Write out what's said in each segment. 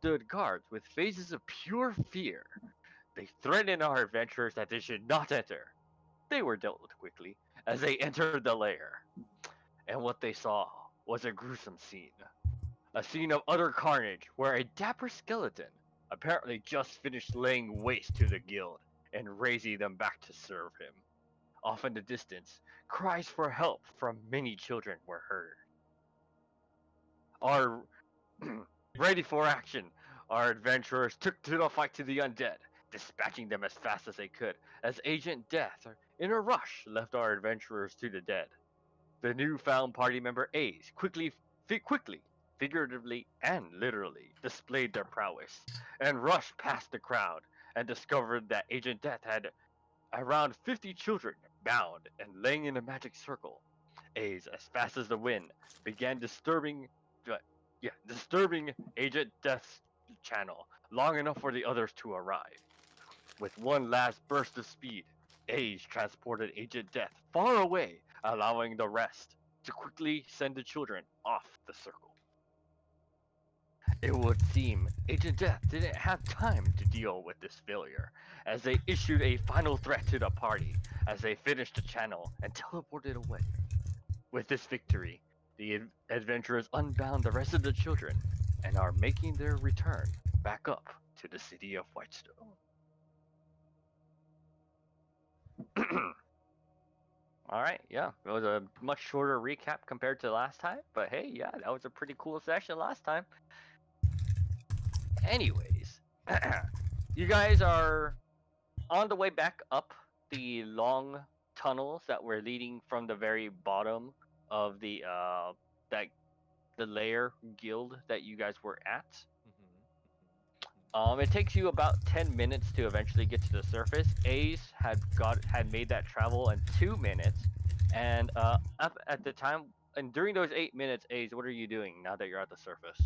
stood guards with faces of pure fear. They threatened our adventurers that they should not enter. They were dealt with quickly as they entered the lair, and what they saw was a gruesome scene. A scene of utter carnage where a dapper skeleton apparently just finished laying waste to the guild and raising them back to serve him. Off in the distance, cries for help from many children were heard. Our ready for action, our adventurers took to the fight to the undead, dispatching them as fast as they could, as Agent Death, in a rush, left our adventurers to the dead. The newfound party member A's quickly, figuratively and literally, displayed their prowess, and rushed past the crowd, and discovered that Agent Death had around 50 children bound and laying in a magic circle. A's, as fast as the wind, began uh, disturbing Agent Death's channel long enough for the others to arrive. With one last burst of speed, A's transported Agent Death far away, allowing the rest to quickly send the children off the circle. It would seem Agent Death didn't have time to deal with this failure, as they issued a final threat to the party as they finished the channel and teleported away. With this victory, the adventurers unbound the rest of the children and are making their return back up to the city of Whitestone. All right, yeah, it was a much shorter recap compared to last time, but hey, yeah, that was a pretty cool session last time. Anyways, you guys are on the way back up the long tunnels that were leading from the very bottom of that the layer guild that you guys were at. It takes you about 10 minutes to eventually get to the surface. Ace had made that travel in 2 minutes, and up at the time and during those 8 minutes, Ace, what are you doing now that you're at the surface?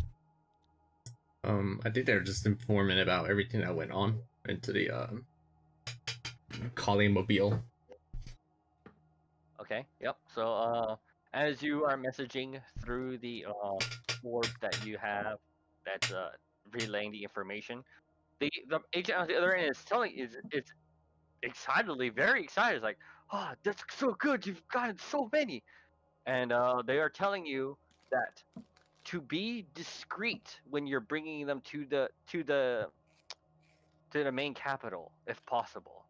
I think they're just informing about everything that went on into the calling mobile. Okay, yep. So as you are messaging through the orb that you have that's relaying the information, the agent on the other end is telling is excitedly, very excited. It's like, oh, that's so good. You've gotten so many, and they are telling you that to be discreet when you're bringing them to the main capital, if possible,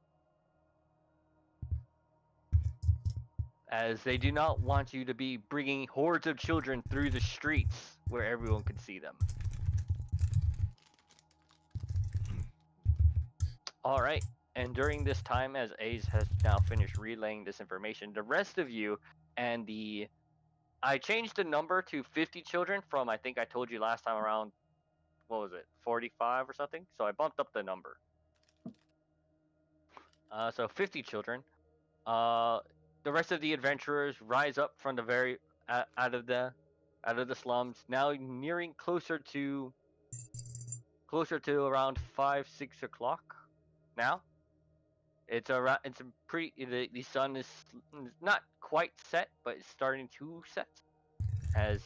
as they do not want you to be bringing hordes of children through the streets where everyone can see them. All right. And during this time, as Ace has now finished relaying this information, the rest of you and the I changed the number to 50 children from I think I told you last time around what was it 45 or something. So I bumped up the number. So 50 children. Uh, the rest of the adventurers rise up from the very out of the slums, now nearing closer to around 5-6 o'clock. Now it's a pretty the sun is not quite set, but it's starting to set. As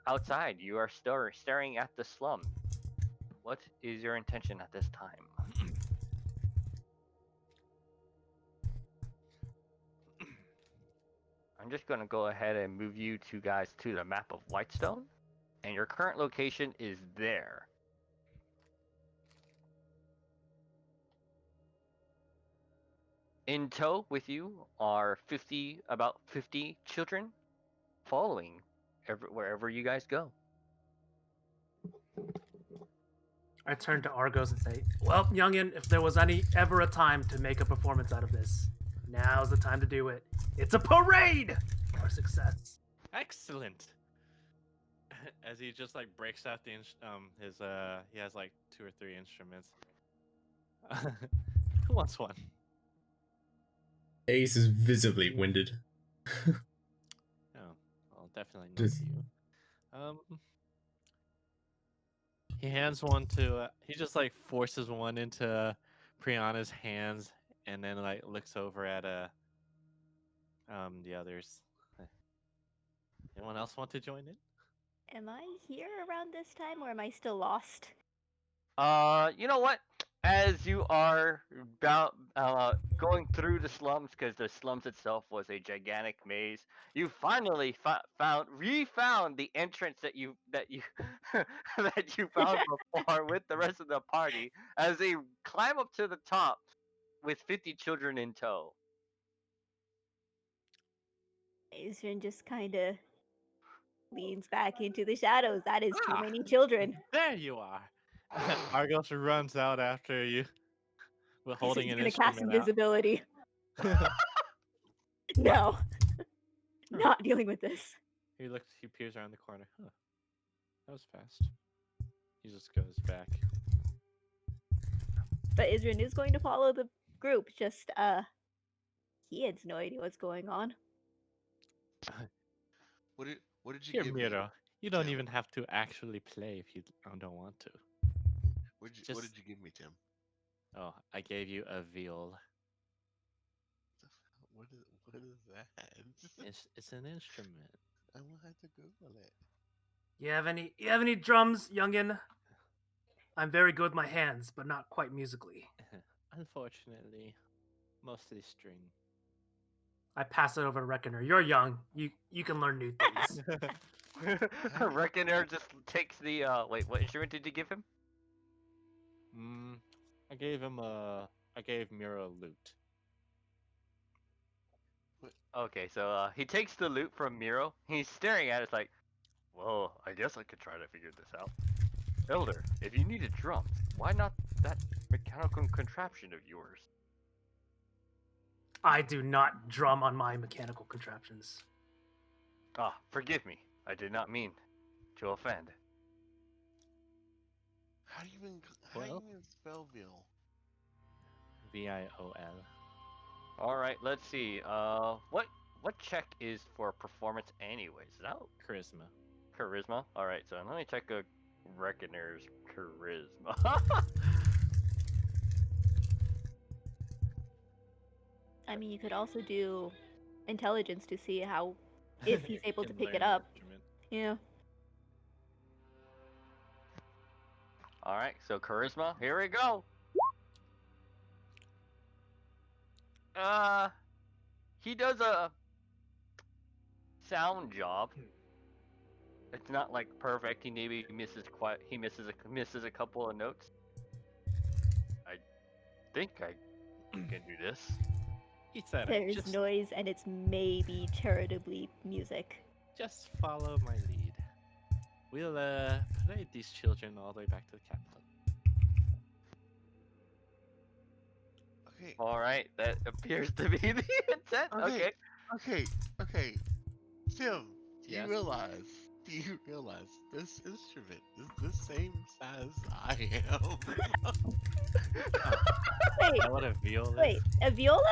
outside you are staring at the slum. What is your intention at this time? I'm just gonna go ahead and move you two guys to the map of Whitestone, and your current location is there. In tow with you are about 50 children, following wherever you guys go. I turn to Argos and say, "Well, youngin, if there was ever a time to make a performance out of this, now's the time to do it. It's a parade for success." Excellent. As he just like breaks out he has like 2 or 3 instruments. Who wants one? Ace is visibly winded. Oh, well, definitely not Just- you. He hands one to. He just like forces one into Priyana's hands, and then like looks over at the others. Anyone else want to join in? Am I here around this time or am I still lost? You know what? As you are going through the slums, because the slums itself was a gigantic maze, you finally refound the entrance that you that you found before with the rest of the party. As they climb up to the top with 50 children in tow. Adrian just kind of leans back into the shadows. That is too Ah, many children. there you are. Argos runs out after you, with holding He's an gonna cast instrument out. invisibility. No, not dealing with this. He peers around the corner. Huh. That was fast. He just goes back. But Adrian is going to follow the group. Just he has no idea what's going on. What did you Here, give me? Miro, you don't Tim? even have to actually play if you don't want to. What Just- did you give me, Tim? Oh, I gave you a viol. What is that? It's an instrument. I will have to Google it. You have any drums, youngin? I'm very good with my hands, but not quite musically. Unfortunately, mostly string. I pass it over to Reckoner. You're young. You can learn new things. Reckoner just takes the wait, what instrument did you give him? I gave Miro a lute. Okay, so he takes the loot from Miro. He's staring at it like, well, I guess I could try to figure this out. Elder, if you needed drums, why not that mechanical contraption of yours? I do not drum on my mechanical contraptions. Ah, forgive me. I did not mean to offend. How do you Well- even spell Vil? Viol. All right, let's see. What check is for performance anyways? Is that Charisma. charisma? All right, so let me check a Reckoner's charisma. I mean, you could also do intelligence to see how if he's able to Can pick learn it the up. instrument. Yeah. All right, so charisma. Here we go. He does a sound job. It's not like perfect. He maybe misses a couple of notes. I think I can do this. He said it. There's Just, noise and it's maybe charitably music. just follow my lead. We'll parade these children all the way back to the capital. Okay. All right, that appears to be the intent. Okay. Okay. Okay. Tim, Yes? do you realize this instrument is the same size I am? Wait, Is that what a viol is? wait, a viola?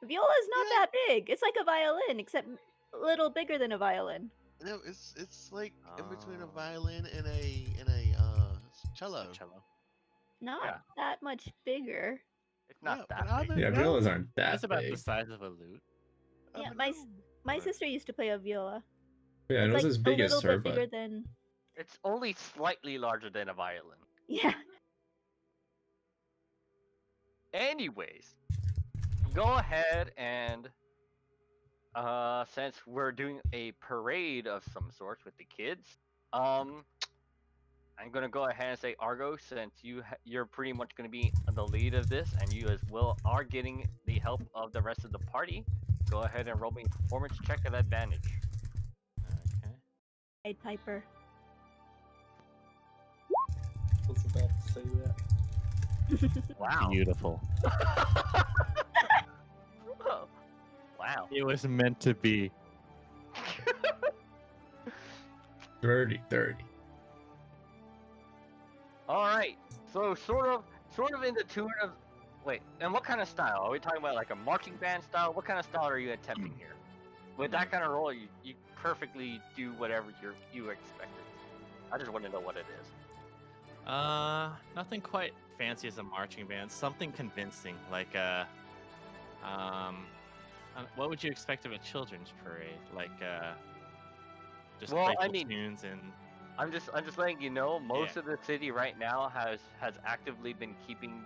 A viola is not Yeah. that big. It's like a violin, except a little bigger than a violin. No, it's like in between a Oh. violin and a cello. Cello. Not Yeah. that much bigger. It's not Yeah, that but I big. didn't Yeah, know. violas aren't that It's about big. the size of a lute. I Yeah, didn't my know. my Right. sister used to play a viola. Yeah, It's it was like as a big as little her, bit bigger but than It's only slightly larger than a violin. yeah. Anyways, go ahead and since we're doing a parade of some sorts with the kids, I'm gonna go ahead and say Argo, since you're pretty much gonna be the lead of this, and you as well are getting the help of the rest of the party. Go ahead and roll me a performance check at advantage. Okay. Pied Piper. I was about to say that. Wow. Beautiful. Wow. It was meant to be. 30. All right. So sort of in the tune of. Wait, and what kind of style? Are we talking about like a marching band style? What kind of style are you attempting here? With that kind of role, you perfectly do whatever you expected. I just want to know what it is. Nothing quite fancy as a marching band. Something convincing, like what would you expect of a children's parade? Like just Well, I playful mean- tunes and I'm just letting you know. Most of the city right now has actively been keeping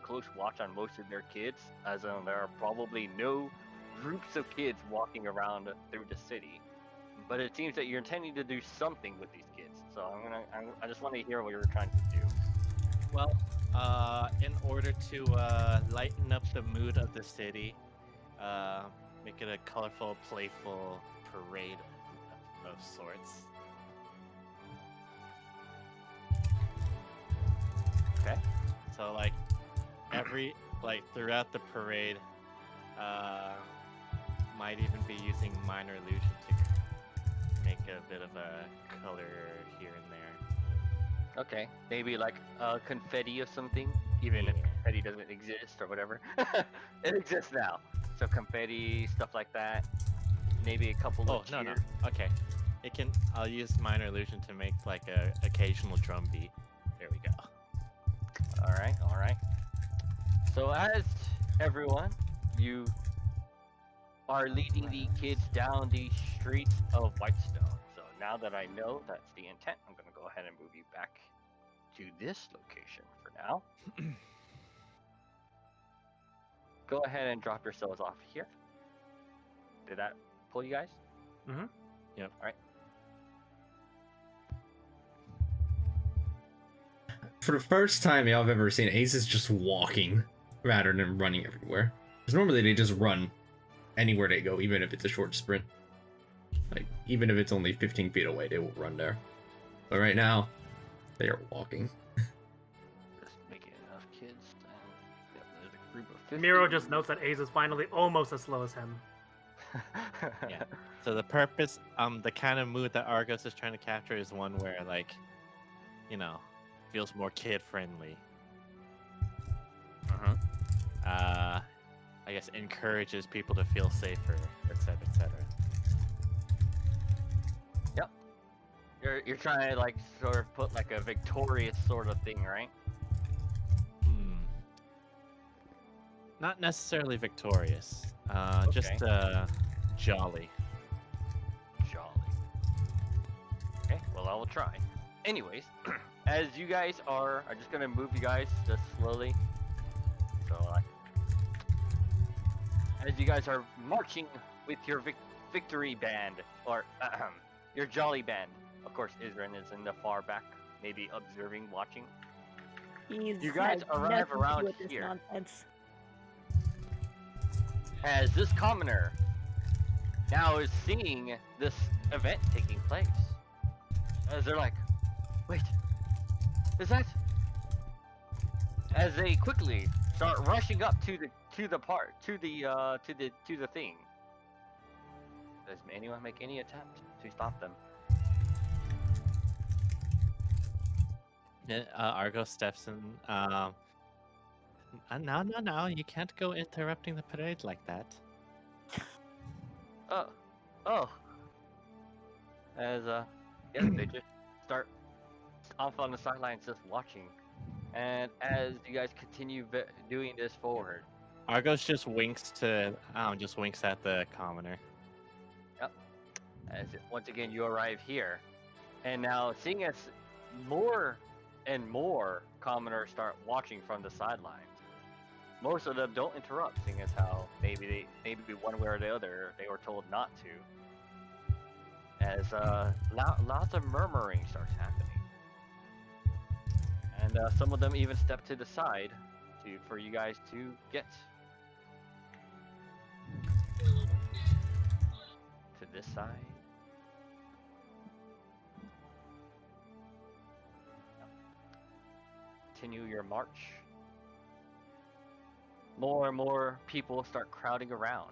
close watch on most of their kids, as there are probably no groups of kids walking around through the city. But it seems that you're intending to do something with these kids. So I just want to hear what you're trying to do. Well, in order to lighten up the mood of the city, make it a colorful, playful parade of sorts. Okay. So like throughout the parade, might even be using minor illusion to make a bit of a color here and there. Okay, maybe like confetti or something, even if Yeah. confetti doesn't exist or whatever. It exists now. So confetti, stuff like that. Maybe a couple Oh of no. cheers. Okay, I'll use minor illusion to make like a occasional drum beat. There we go. All right. So as everyone, you are leading the kids down the streets of Whitestone. So now that I know that's the intent, I'm gonna go ahead and move you back to this location for now. Go ahead and drop yourselves off here. Did that pull you guys? Mhm. Yep. All right. For the first time y'all have ever seen, Ace is just walking rather than running everywhere. Because normally they just run anywhere they go, even if it's a short sprint. Like, even if it's only 15 feet away, they will run there. But right now, they are walking. Just making enough kids. And yep, there's a group of 50. Miro just notes that Ace is finally almost as slow as him. Yeah. So the purpose, the kind of mood that Argos is trying to capture is one where, like, feels more kid friendly. I guess encourages people to feel safer, etc., etc. Yep. You're trying to like sort of put like a victorious sort of thing, right? Not necessarily victorious. Just jolly. Jolly. Okay, well I will try. Anyways, as you guys are just gonna move you guys just slowly. So like, as you guys are marching with your victory band, or your jolly band. Of course, Isren is in the far back, maybe observing, watching. You guys arrive around with this here. nonsense. As this commoner now is seeing this event taking place. As they're like, wait, is that? As they quickly start rushing up to the thing. Does anyone make any attempt to stop them? Argo steps in. No, you can't go interrupting the parade like that. Oh. As they just start off on the sidelines just watching. And as you guys continue doing this forward, Argos just winks at the commoner. as once again you arrive here, and now seeing as more and more commoners start watching from the sidelines. Most of them don't interrupt, seeing as how maybe one way or the other they were told not to. As lots of murmuring starts happening, and some of them even step to the side for you guys to get to this side. Continue your march. More and more people start crowding around.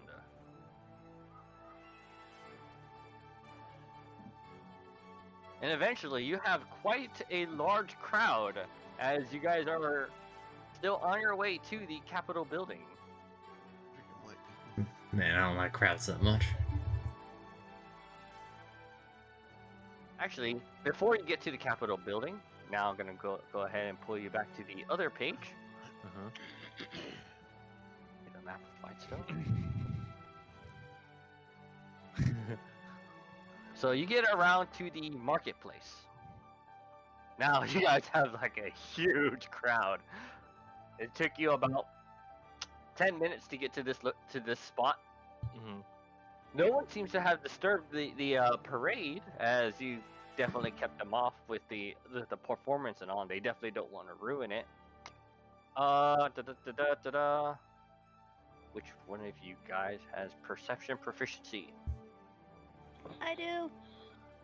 And eventually you have quite a large crowd as you guys are still on your way to the Capitol building. Man, I don't like crowds that much. Actually, before you get to the Capitol building, now I'm gonna go ahead and pull you back to the other page. Get a map of Whitestone. So you get around to the marketplace. Now you guys have like a huge crowd. It took you about 10 minutes to get to this spot. Mhm. No one seems to have disturbed the parade, as you definitely kept them off with the performance and on. They definitely don't want to ruin it. Da. Which one of you guys has perception proficiency? I do.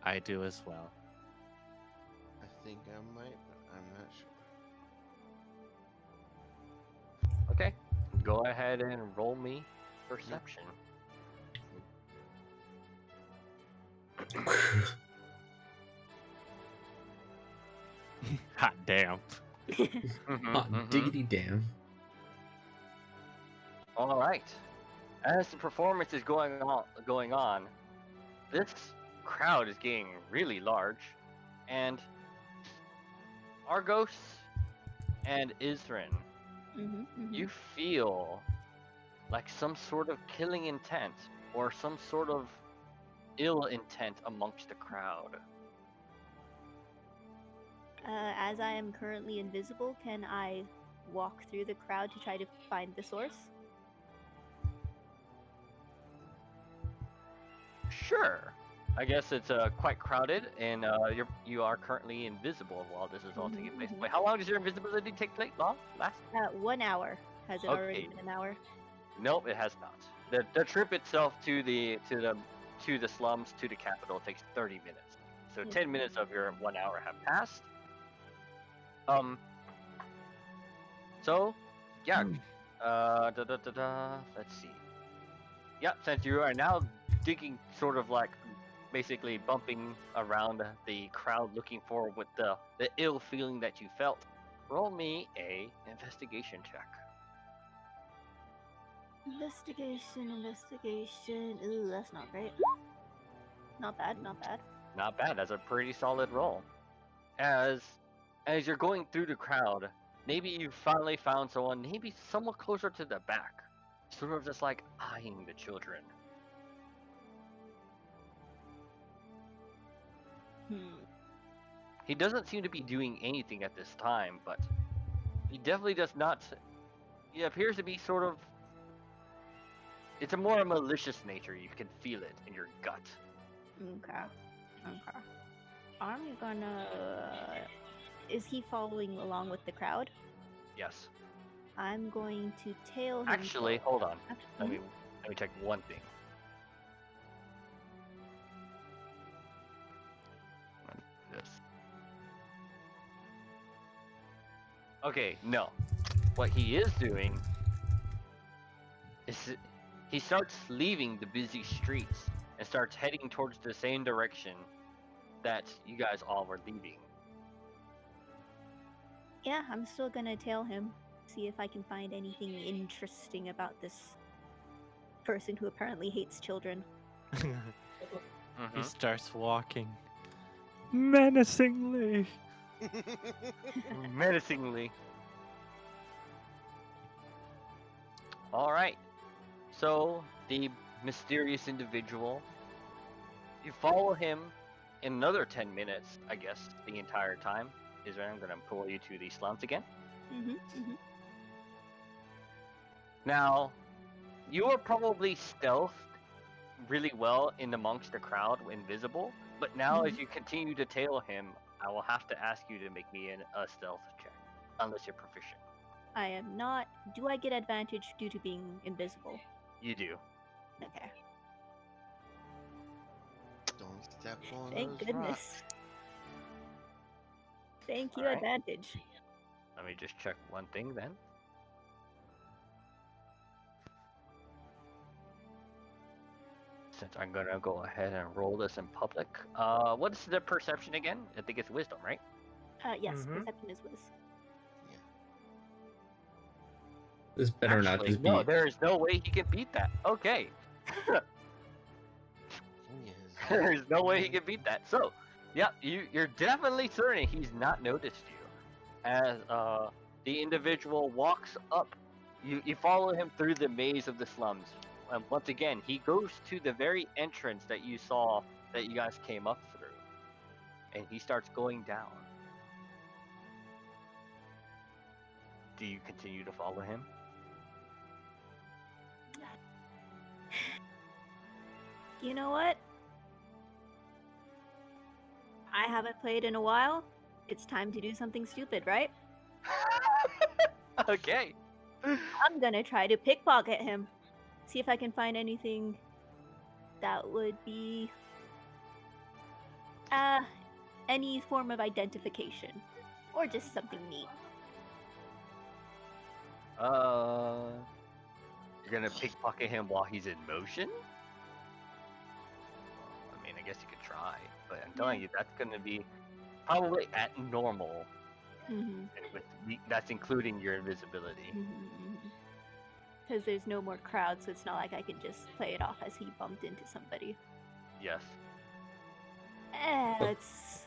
I do as well. I think I might, but I'm not sure. Okay, go ahead and roll me perception. Hot damn. Hot diggity damn. All right. As the performance is going on, this crowd is getting really large, and Argos and Isrin, you feel like some sort of killing intent or some sort of ill intent amongst the crowd. As I am currently invisible, can I walk through the crowd to try to find the source? Sure. I guess it's quite crowded, and you are currently invisible while this is all taking place. Wait, how long does your invisibility take place? Last? 1 hour. Has it already Okay. been an hour? Nope, it has not. The trip itself to the slums to the capital takes 30 minutes. So 10 minutes of your 1 hour have passed. So, yeah. Let's see. Yeah, since you are now digging, sort of like basically bumping around the crowd looking for what the ill feeling that you felt, roll me a investigation check. Investigation. Ooh, that's not great. Not bad. Not bad. That's a pretty solid roll. As you're going through the crowd, maybe you finally found someone, maybe somewhat closer to the back, sort of just like eyeing the children. He doesn't seem to be doing anything at this time, but he definitely does not. He appears to be sort of. It's a more malicious nature. You can feel it in your gut. Okay. I'm gonna. Is he following along with the crowd? Yes. I'm going to tail him. Actually, hold on. Let Mhm. me check one thing. This. Okay, no. What he is doing is he starts leaving the busy streets and starts heading towards the same direction that you guys all were leaving. Yeah, I'm still gonna tail him. See if I can find anything interesting about this person who apparently hates children. He starts walking menacingly. Menacingly. All right. So the mysterious individual, you follow him in another 10 minutes, I guess, the entire time. Is where I'm gonna pull you to the slums again. Now, you are probably stealthed really well in amongst the crowd, invisible. But now, as you continue to tail him, I will have to ask you to make me a stealth check, unless you're proficient. I am not. Do I get advantage due to being invisible? You do. Okay. Don't step on Thank those goodness. rocks. Thank you, Alright. advantage. Let me just check one thing then. Since I'm gonna go ahead and roll this in public. What's the perception again? I think it's wisdom, right? Yes, Mhm. perception is whiz. This better not Actually, just no, be. there is no way he can beat that. Okay. Yes. There's no way he can beat that. So, yeah, you're definitely certain he's not noticed you. As the individual walks up, you follow him through the maze of the slums. And once again, he goes to the very entrance that you saw that you guys came up through, and he starts going down. Do you continue to follow him? You know what? I haven't played in a while. It's time to do something stupid, right? Okay. I'm gonna try to pickpocket him. See if I can find anything that would be any form of identification. Or just something neat. You're gonna pickpocket him while he's in motion? I mean, I guess you could try, but I'm telling you, that's gonna be probably at normal, Mm-hmm. and that's including your invisibility. Because there's no more crowd, so it's not like I can just play it off as he bumped into somebody. Yes.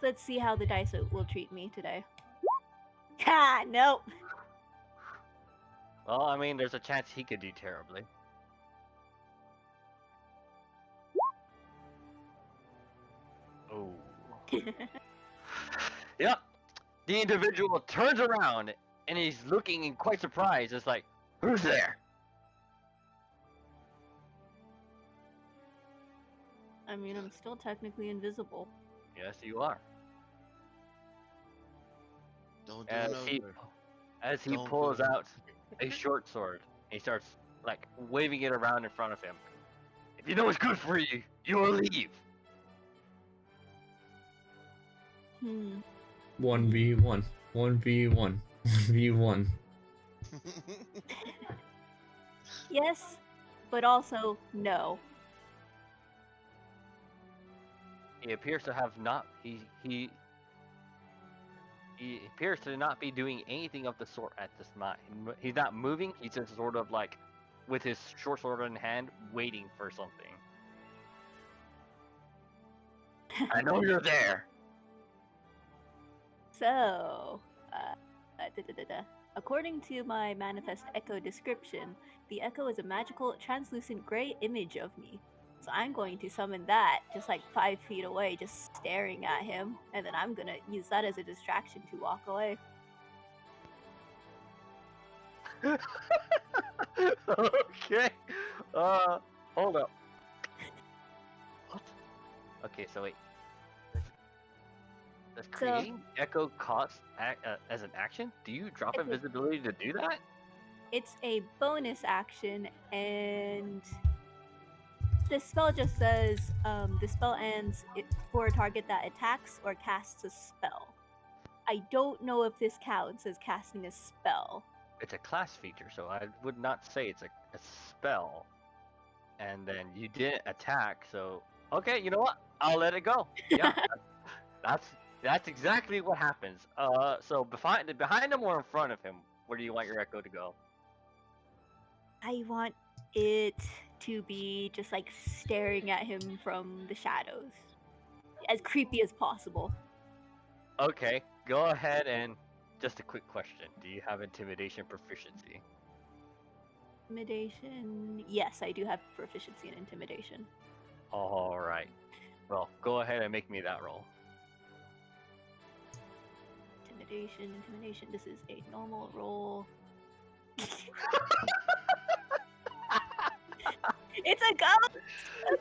Let's see how the dice will treat me today. Ha! Nope. Well, I mean, there's a chance he could do terribly. Oh. Yep. The individual turns around and he's looking and quite surprised. It's like, who's there? I mean, I'm still technically invisible. Yes, you are. Don't do As he Don't pulls do it. out a short sword, he starts like waving it around in front of him. If you know what's good for you, you will leave. 1v1. 1v1. 1v1. Yes, but also no. He appears to have not. He appears to not be doing anything of the sort at this time. He's not moving. He's just sort of like, with his short sword in hand, waiting for something. I know you're there. So, according to my manifest echo description, the echo is a magical, translucent gray image of me. So I'm going to summon that just like 5 feet away, just staring at him, and then I'm gonna use that as a distraction to walk away. Okay. Hold up. What? Okay, so wait. Does creating echo cost as an action? Do you drop It's a- invisibility to do that? It's a bonus action, and the spell just says the spell ends for a target that attacks or casts a spell. I don't know if this counts as casting a spell. It's a class feature, so I would not say it's a spell. And then you didn't attack, so okay, you know what? I'll let it go. Yeah, that's exactly what happens. So behind him or in front of him, where do you want your echo to go? I want it to be just like staring at him from the shadows. As creepy as possible. Okay, go ahead and just a quick question. Do you have intimidation proficiency? Intimidation. Yes, I do have proficiency in intimidation. Alright. Well, go ahead and make me that roll. Intimidation. This is a normal roll. It's a ghost! A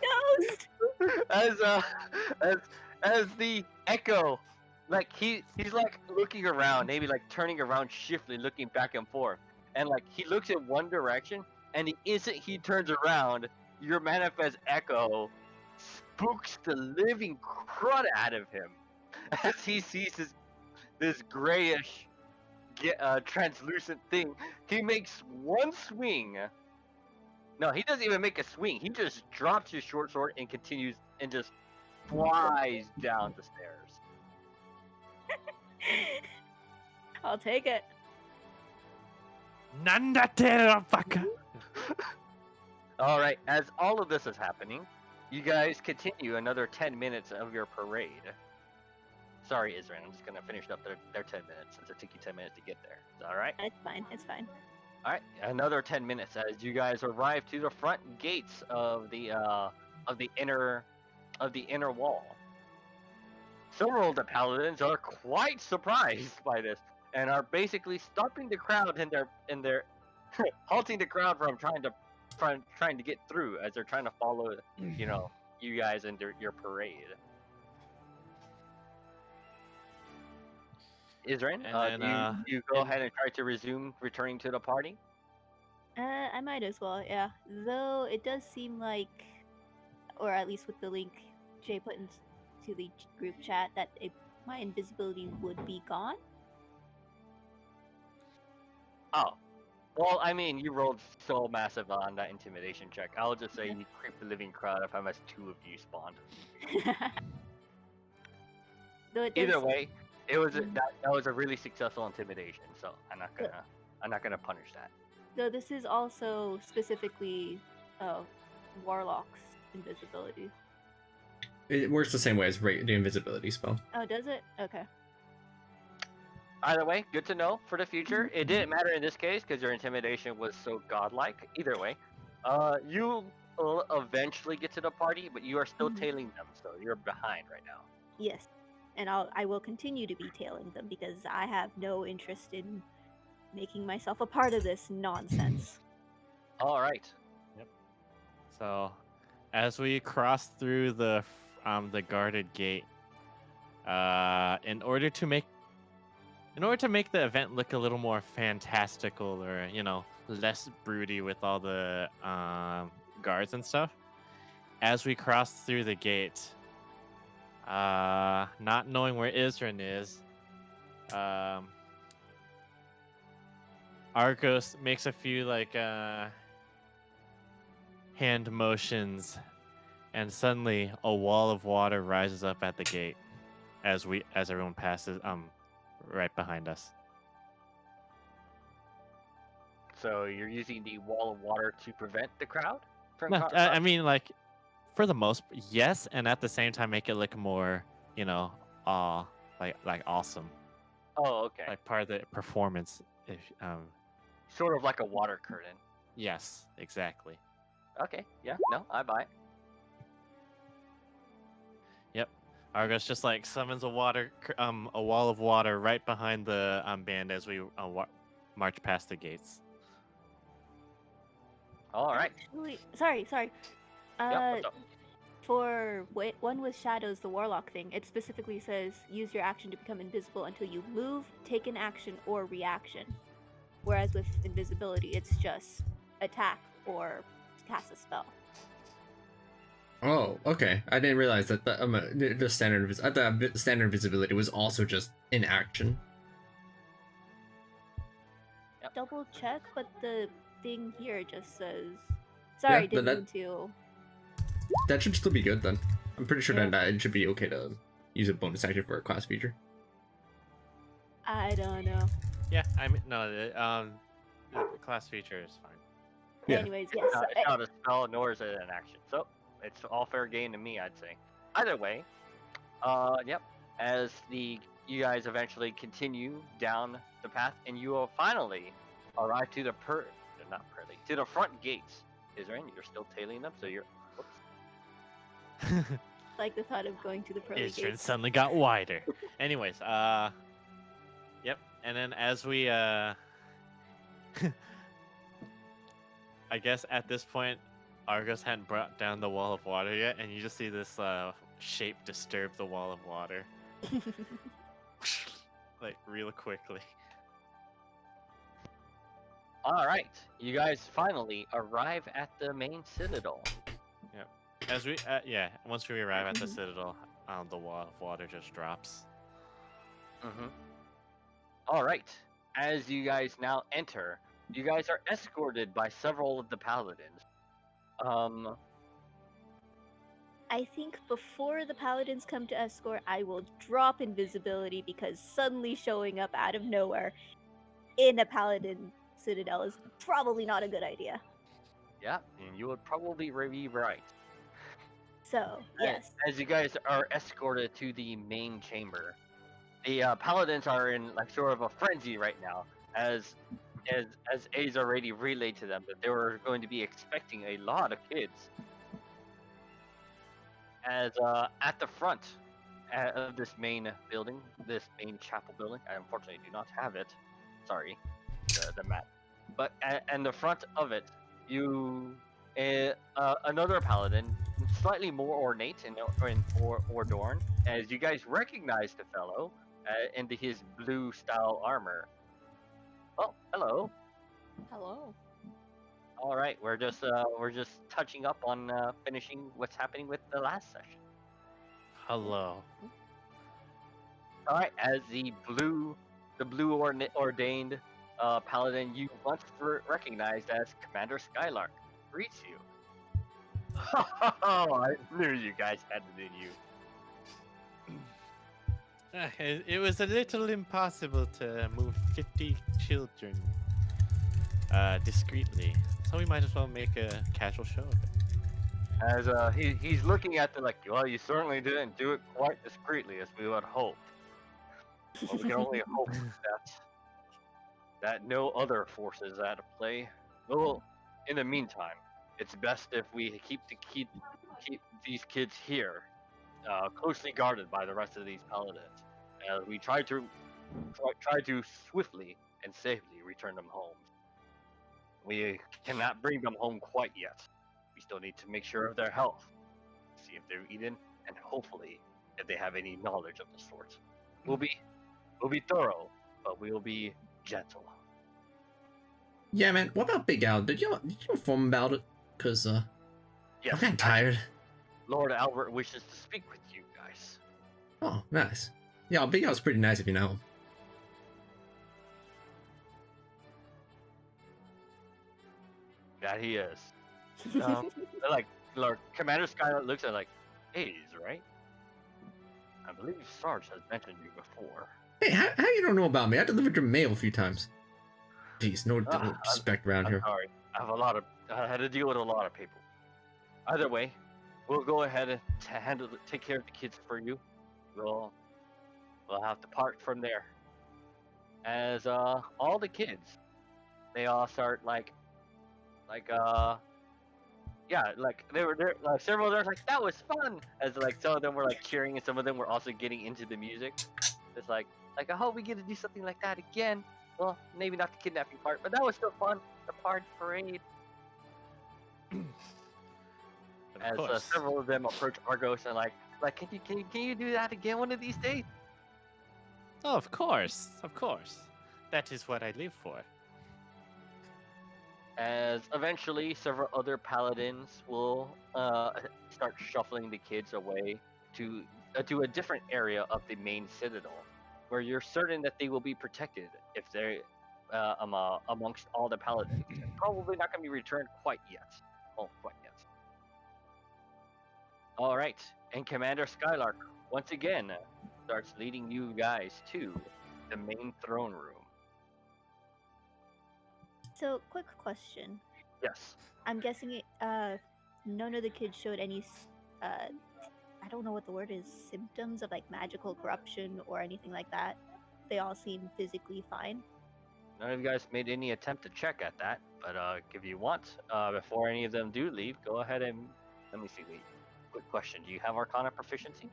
ghost! As the echo, like he's like looking around, maybe like turning around shiftly, looking back and forth, and like he looks in one direction, and the instant he turns around, your manifest echo spooks the living crud out of him as he sees this grayish, translucent thing. He makes one swing. No, he doesn't even make a swing. He just drops his short sword and continues and just flies down the stairs. I'll take it. All right, as all of this is happening, you guys continue another 10 minutes of your parade. Sorry, Israel, I'm just going to finish up their 10 minutes since it took you 10 minutes to get there. Is that all right? It's fine. All right, another 10 minutes as you guys arrive to the front gates of the inner of the inner wall. Several of the paladins are quite surprised by this and are basically stopping the crowd in their halting the crowd from trying to get through as they're trying to follow, you guys and your parade. Isrin, And then, do you go ahead and try to resume returning to the party? I might as well, yeah. Though it does seem like, or at least with the link Jay put into the group chat, that my invisibility would be gone. Oh, well, I mean, you rolled so massive on that intimidation check. I'll just say you creep the living crowd if I'm as two of you spawned. Though it does Either way, it was Mhm. that was a really successful intimidation, so I'm not gonna punish that. Though this is also specifically Warlock's invisibility. It works the same way as the invisibility spell. Oh, does it? Okay. Either way, good to know for the future. It didn't matter in this case because your intimidation was so godlike. Either way, you will eventually get to the party, but you are still Mhm. tailing them, so you're behind right now. Yes. And I will continue to be tailing them because I have no interest in making myself a part of this nonsense. All right. So, as we cross through the guarded gate, in order to make the event look a little more fantastical, or less broody with all the guards and stuff, as we cross through the gate, not knowing where Isrin is, Argos makes a few hand motions, and suddenly a wall of water rises up at the gate as everyone passes right behind us. So you're using the wall of water to prevent the crowd from. No, I mean, like, for the most, yes, and at the same time make it look more, like awesome, Oh, okay. like part of the performance. If Sort of like a water curtain. yes, exactly. Okay. Yeah. No, I buy it. Yep. Argos just like summons a wall of water right behind the band as we march past the gates. All right. Actually, sorry. Yep. What's up? For one with shadows, the warlock thing, it specifically says use your action to become invisible until you move, take an action, or reaction. Whereas with invisibility, it's just attack or cast a spell. Oh, okay. I didn't realize that the standard visibility was also just in action. Double check, but the thing here just says. Sorry, Yeah, didn't that- mean to. That should still be good then. I'm pretty sure Yeah. that it should be okay to use a bonus action for a class feature. I don't know. Yeah, I mean, no, the class feature is fine. Yeah. Anyways, yes. It's not a spell, nor is it an action. So it's all fair game to me, I'd say. Either way, yep. As you guys eventually continue down the path, and you will finally arrive to the to the front gates. Isrin, you're still tailing them, so you're. Whoops. Like the thought of going to the pearly Isrin gates. suddenly got wider. Anyways, yep. And then as we, I guess at this point, Argos hadn't brought down the wall of water yet, and you just see this shape disturb the wall of water, like real quickly. All right, you guys finally arrive at the main citadel. As we, once we arrive at the citadel, the wall of water just drops. Mm-hmm. All right. As you guys now enter, you guys are escorted by several of the paladins. I think before the paladins come to escort, I will drop invisibility because suddenly showing up out of nowhere in a paladin citadel is probably not a good idea. Yeah, and you would probably be right. So, yes. As you guys are escorted to the main chamber, the paladins are in like sort of a frenzy right now, as A's already relayed to them that they were going to be expecting a lot of kids. As at the front of this main building, this main chapel building, I unfortunately do not have it. Sorry, the map. But and the front of it, you another paladin, slightly more ornate or adorned, as you guys recognize the fellow into his blue style armor. Oh, hello. Hello. All right, we're just touching up on finishing what's happening with the last session. Hello. All right, as the blue ordained paladin you once recognized as Commander Skylark greets you. Oh, I knew you guys had it in you. It was a little impossible to move 50 children discreetly, so we might as well make a casual show of it. As he's looking at the like, well, you certainly didn't do it quite discreetly as we would hope. Well, we can only hope that no other forces are at play. Well, in the meantime, it's best if we keep these kids here, closely guarded by the rest of these paladins, as we try to swiftly and safely return them home. We cannot bring them home quite yet. We still need to make sure of their health, see if they're eaten, and hopefully if they have any knowledge of the sort. We'll be thorough, but we will be gentle. Yeah, man. What about Big Al? Did you inform him about it? Cause I'm Yes, kind of tired. Lord Albert wishes to speak with you guys. Oh, nice. Yeah, Big Al's pretty nice if you know him. That he is. They're like, Lord Commander Skylar looks at like, Hayes, right? I believe Sarge has mentioned you before. Hey, how you don't know about me? I delivered your mail a few times. Jeez, no respect around I'm here. sorry. I had to deal with a lot of people. Either way, we'll go ahead and take care of the kids for you. We'll have to part from there. As all the kids, they all start yeah, like they were there. Like several of them were like that was fun. As like some of them were like cheering, and some of them were also getting into the music. It's like I hope we get to do something like that again. Well, maybe not the kidnapping part, but that was still fun. The parade. As Of course. several of them approach Argos and like can you do that again one of these days? Oh, of course. Of course. That is what I live for. As eventually several other paladins will start shuffling the kids away to a different area of the main citadel, where you're certain that they will be protected if they're amongst all the paladins. Probably not going to be returned quite yet. Oh, quite yet. All right, and Commander Skylark once again starts leading you guys to the main throne room. So, quick question. Yes. I'm guessing none of the kids showed any I don't know what the word is, symptoms of like magical corruption or anything like that. They all seem physically fine. None of you guys made any attempt to check at that, but if you want, before any of them do leave, go ahead and let me see. Wait, quick question: do you have Arcana proficiency?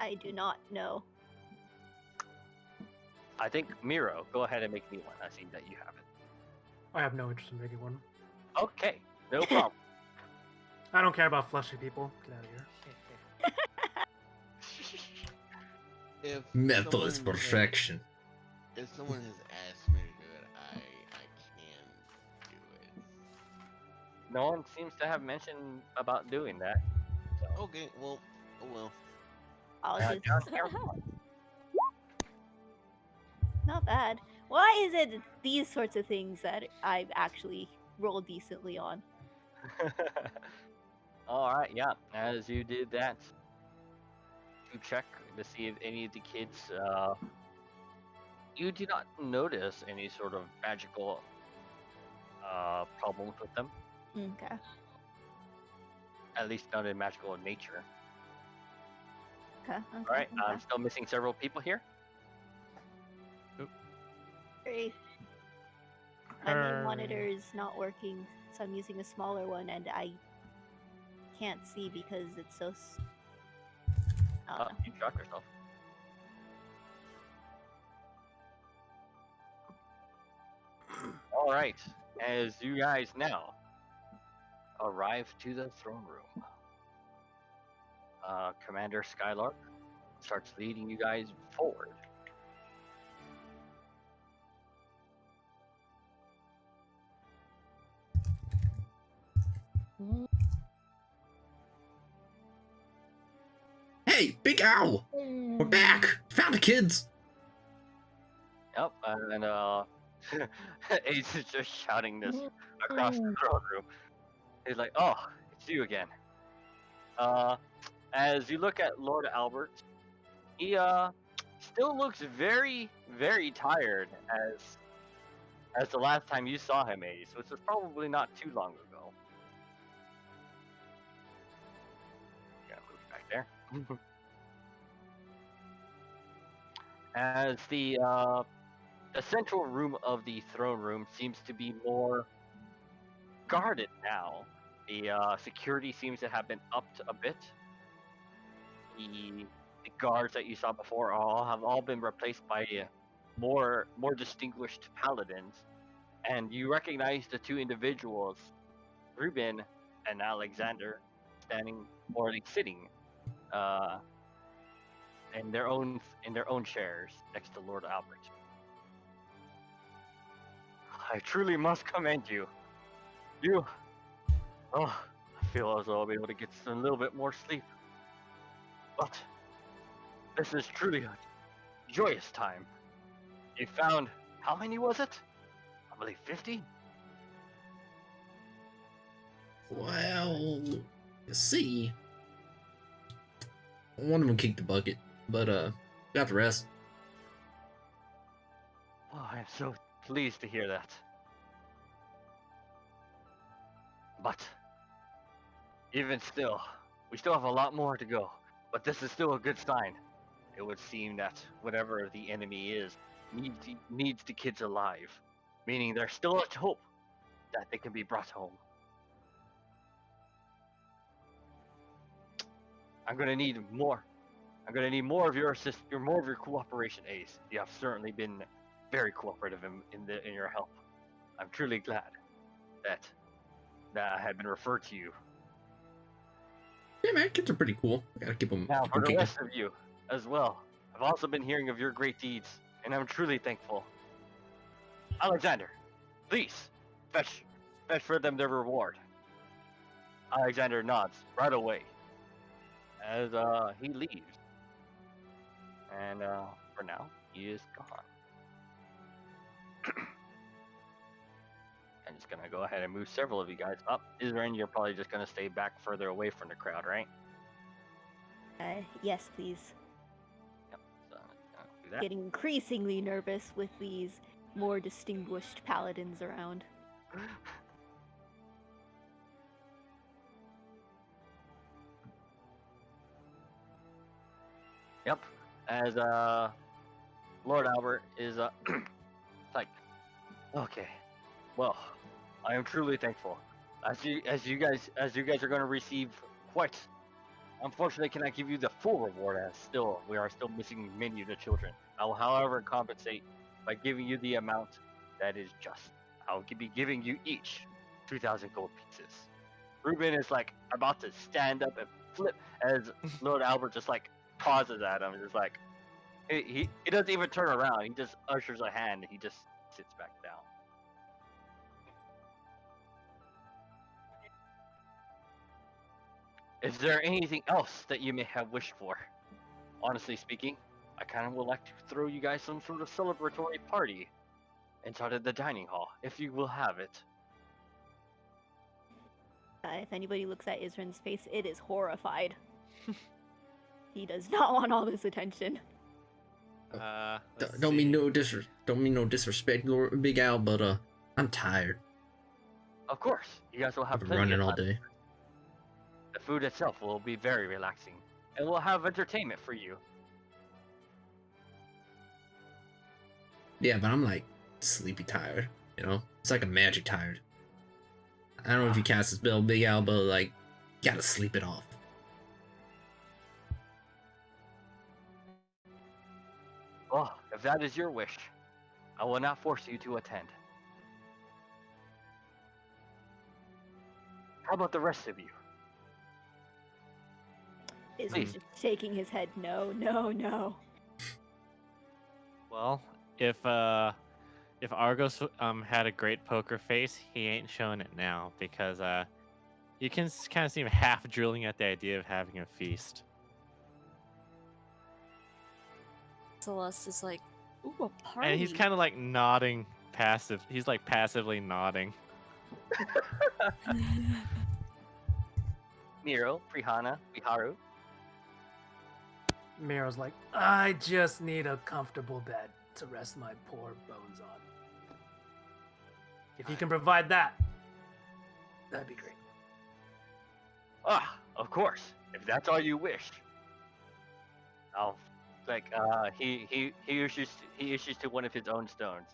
I do not know. I think Miro, go ahead and make me one. I see that you have it. I have no interest in making one. Okay, no problem. I don't care about fleshy people. Get out of here. If Metal is someone has- perfection. If someone has asked me to do it, I can do it. No one seems to have mentioned about doing that. So. Okay, well, oh well. I'll Yeah, just... John Cameron. Not bad. Why is it these sorts of things that I actually roll decently on? All right, yeah. As you did that, to check to see if any of the kids, you do not notice any sort of magical problems with them. Okay. At least not in magical nature. Okay. All right, I'm still missing several people here. Great. My main monitor is not working, so I'm using a smaller one, and I can't see because it's so Oh, You dropped yourself. All right, as you guys now arrive to the throne room, Commander Skylark starts leading you guys forward. Hey, Big Owl! We're back! Found the kids! Yep, and Ace is just shouting this across the throne room. He's like, "Oh, it's you again." As you look at Lord Albert, he still looks very, very tired as the last time you saw him, Ace, which was probably not too long ago. Gotta move back there. As the central room of the throne room seems to be more guarded now. The security seems to have been upped a bit. The guards that you saw before have all been replaced by more distinguished paladins, and you recognize the two individuals, Ruben and Alexander, standing or like sitting, uh, in their own chairs next to Lord Albert. I truly must commend you. You, oh, I feel as though I'll be able to get a little bit more sleep. But this is truly a joyous time. You found, how many was it? I believe 50? Well, you see, one of them kicked the bucket, but got the rest. Oh, I am so pleased to hear that. But even still, we still have a lot more to go. But this is still a good sign. It would seem that whatever the enemy is needs the kids alive, meaning there's still a hope that they can be brought home. I'm gonna need more. I'm gonna need more of your more of your cooperation, Ace. You have certainly been very cooperative in your help. I'm truly glad that I had been referred to you. Yeah, man, kids are pretty cool. Gotta keep them. Now, Keep for 'em the kicking. rest of you as well, I've also been hearing of your great deeds, and I'm truly thankful. Alexander, please fetch for them their reward. Alexander nods right away as he leaves, and for now he is gone. I'm just gonna go ahead and move several of you guys up. Isran, you're probably just gonna stay back further away from the crowd, right? yes, please. Yep. So I'm gonna do that. Getting increasingly nervous with these more distinguished paladins around. Yep. As Lord Albert is like, okay, well, I am truly thankful. As you guys are going to receive quite. Unfortunately, cannot give you the full reward as we are still missing many of the children. I will, however, compensate by giving you the amount that is just. I will be giving you each 2,000 gold pieces. Ruben is like about to stand up and flip as Lord Albert just like pauses at him, just like he doesn't even turn around. He just ushers a hand and he just sits back down. Is there anything else that you may have wished for? Honestly speaking, I kind of would like to throw you guys some sort of celebratory party inside of the dining hall, if you will have it. If anybody looks at Isran's face, it is horrified. He does not want all this attention. Don't mean no disrespect, Lord Big Al, but I'm tired. Of course, you guys will have I've been plenty running of all time. day. The food itself will be very relaxing, and we'll have entertainment for you. Yeah, but I'm like sleepy tired. You know, it's like a magic tired. I don't know if you cast this spell, Big Al, but like, gotta sleep it off. Well, if that is your wish, I will not force you to attend. How about the rest of you? Izzy's just shaking his head. No, no, no. Well, if Argos had a great poker face, he ain't showing it now because you can kind of see him half drooling at the idea of having a feast. Celeste is like, ooh, a party. And he's kind of like nodding passive. He's like passively nodding. Miro, Prihana, Viharu. Miro's like, I just need a comfortable bed to rest my poor bones on. If you can provide that, that'd be great. Ah, of course. If that's all you wish. I'll he issues to one of his own stones.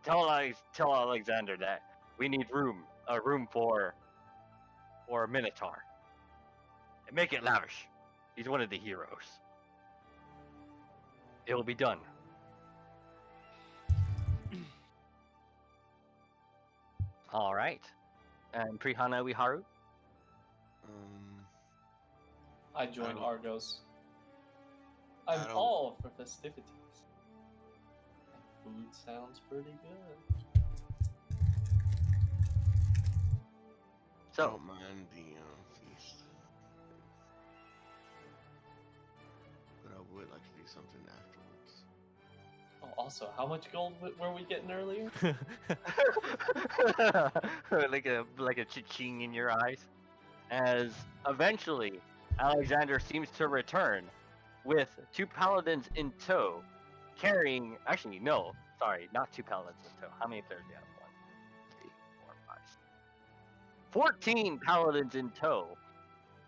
Tell Alexander that we need a room for a Minotaur. And make it lavish. He's one of the heroes. It will be done. All right. And Prihana Viharu. I join don't- Argos. I I'm don't- all for festivities. And food sounds pretty good. I So, don't mind the feast, but I would like to do something afterwards. Oh, also, how much gold were we getting earlier? like a cha-ching in your eyes, as eventually Alexander seems to return with two paladins in tow, carrying. Actually, no, sorry, not two paladins in tow. How many players do you have? 1, 2, 3, 4, 5, 6. 14 paladins in tow,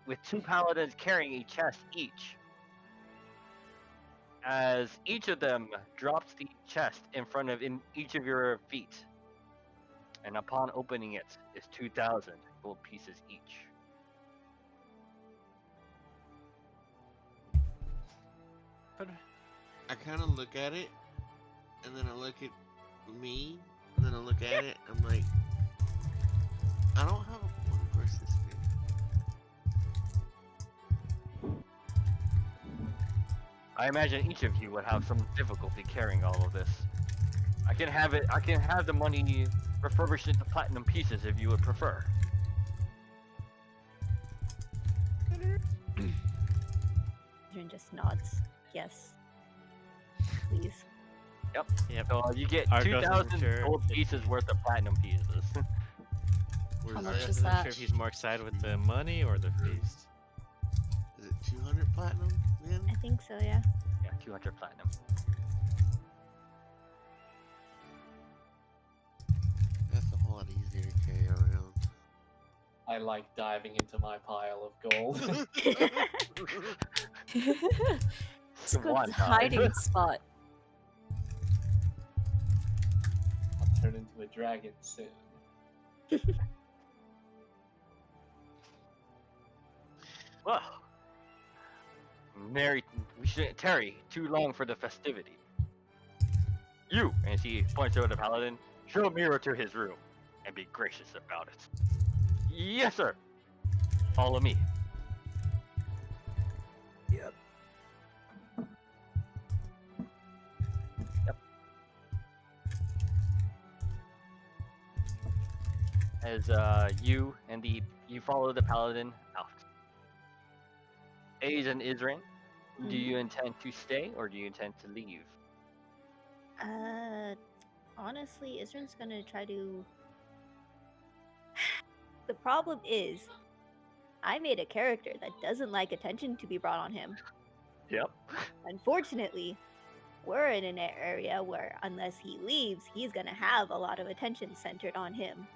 with two paladins carrying a chest each. As each of them drops the chest in front of each of your feet, and upon opening it is 2,000 gold pieces each. I kind of look at it, and then I look at me, and then I look at it. I'm like, I don't have a one-person spirit. I imagine each of you would have some difficulty carrying all of this. I can have the money refurbished into platinum pieces if you would prefer. Adrian just nods. Yes. Please. Yep. So you get Argos isn't 2,000 sure gold if- pieces worth of platinum pieces. What How is much that? is Isn't that? sure if he's more excited with the money or the feast. Is it 200 platinum then? I think so, yeah. Yeah, 200 platinum. That's a whole lot easier to carry around. I like diving into my pile of gold. It's a good One time. hiding spot. I'll turn into a dragon soon. Well, Mary, we shouldn't tarry too long for the festivity. You, and he points over the paladin, show Miro to his room, and be gracious about it. Yes, sir. Follow me. Yep. As you follow the paladin out. Aze and Isrin, do you intend to stay or do you intend to leave? Honestly, Isrin's gonna try to. The problem is, I made a character that doesn't like attention to be brought on him. Yep. Unfortunately, we're in an area where unless he leaves, he's gonna have a lot of attention centered on him.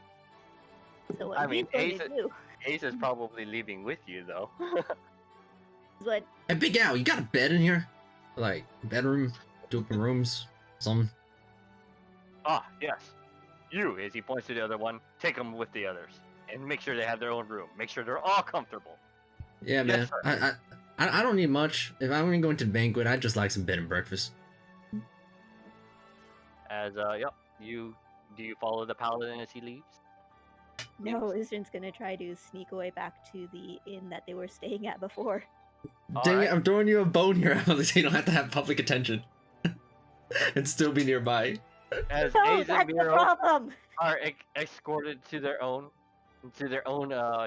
So what I mean, he's going to do Ace is probably leaving with you though. is what Hey, Big Al, you got a bed in here? Like, bedroom, two open rooms, something? Ah, yes. You, as he points to the other one, take them with the others. And make sure they have their own room. Make sure they're all comfortable. Yeah, Yes, man. I don't need much. If I'm gonna go into the banquet, I'd just like some bed and breakfast. As yep, you do you follow the paladin as he leaves? No, Isrin's gonna try to sneak away back to the inn that they were staying at before. Dang Alright. it, I'm throwing you a bone here, Alice, so you don't have to have public attention. And still be nearby. As No, Ace and that's the Miro problem. are escorted to their own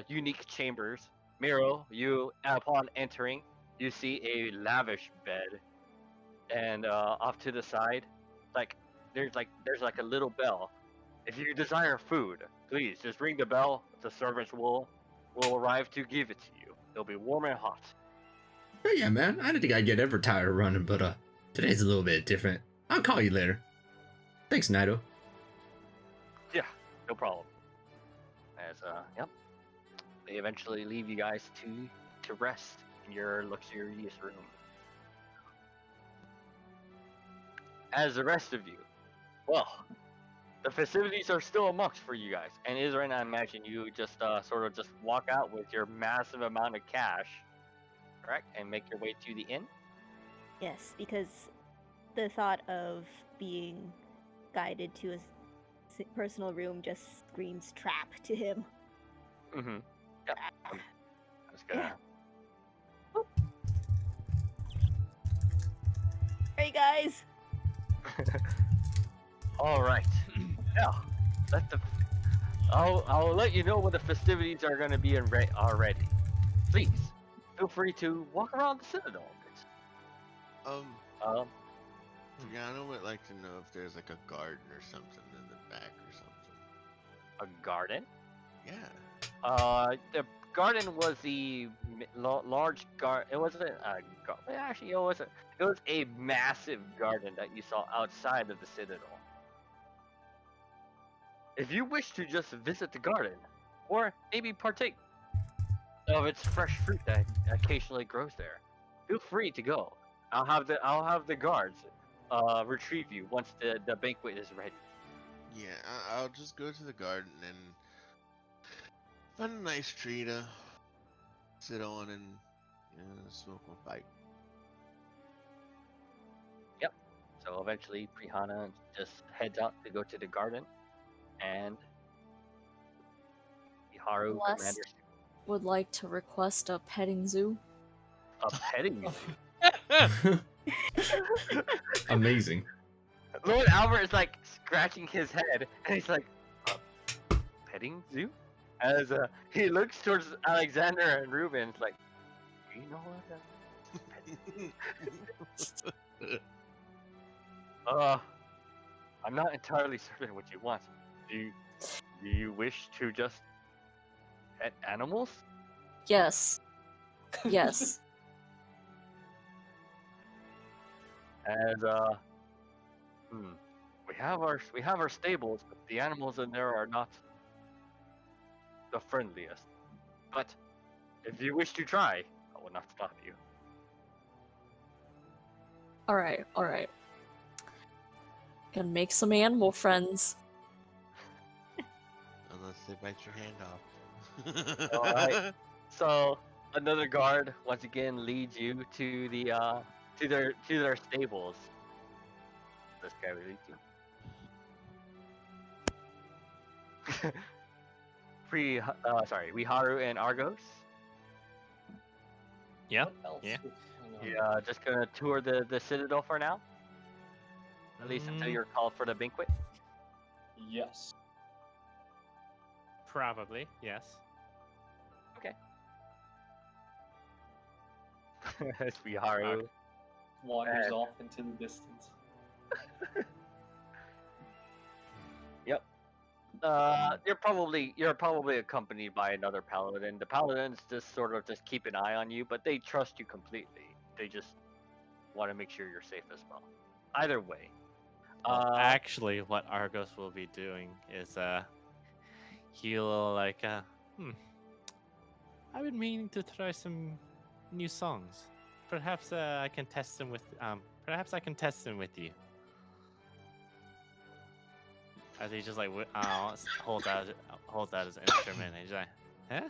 unique chambers. Miro, you upon entering, you see a lavish bed, and off to the side, like there's like a little bell. If you desire food, please just ring the bell. The servants will arrive to give it to you. It'll be warm and hot. Oh yeah, man. I didn't think I'd get ever tired of running, but today's a little bit different. I'll call you later. Thanks, Naito. Yeah, no problem. As yep, they eventually leave you guys to rest in your luxurious room. As the rest of you, well, the festivities are still amongst for you guys. And Israel, I imagine you just sort of just walk out with your massive amount of cash, correct, and make your way to the inn. Yes, because the thought of being guided to a personal room just screams trap to him. Mm-hmm. Yep. I'm just gonna. Hey guys! All right. Now, I'll let you know when the festivities are going to be already. Please feel free to walk around the citadel. Giano would like to know if there's like a garden or something in the back or something. A garden. Yeah. The garden was the large garden. It wasn't a garden. Actually, it was a massive garden that you saw outside of the citadel. If you wish to just visit the garden, or maybe partake of its fresh fruit that occasionally grows there, feel free to go. I'll have the guards retrieve you once the banquet is ready. Yeah, I'll just go to the garden and find a nice tree to sit on and smoke my pipe. Yep. So eventually, Prihana just heads out to go to the garden, and Iharu, Blessed. Commander, Would like to request a petting zoo. a petting zoo. Amazing. Lord Albert is like scratching his head, and he's like, petting zoo? As he looks towards Alexander and Ruben, it's like, do you know what? I'm not entirely certain what you want. Do you wish to just pet animals? Yes. Yes. And we have our stables, but the animals in there are not the friendliest. But if you wish to try, I will not stop you. Alright, alright. Gonna make some animal friends. Unless they bite your hand off. Alright. So another guard once again leads you to the to their stables. This guy will lead you. Wiharu and Argos. Yeah. What else Yeah. is going on? Yeah, just gonna tour the citadel for now. At least until you're called for the banquet. Yes. Probably, yes. It's Wiharu. Okay. Wanders And- off into the distance. You're probably accompanied by another paladin. The paladins just sort of just keep an eye on you, but they trust you completely. They just want to make sure you're safe as well. Either way. Actually, what Argos will be doing is he'll like I've been meaning to try some new songs. Perhaps I can test them with you. As he just like holds out his instrument and he's like, huh?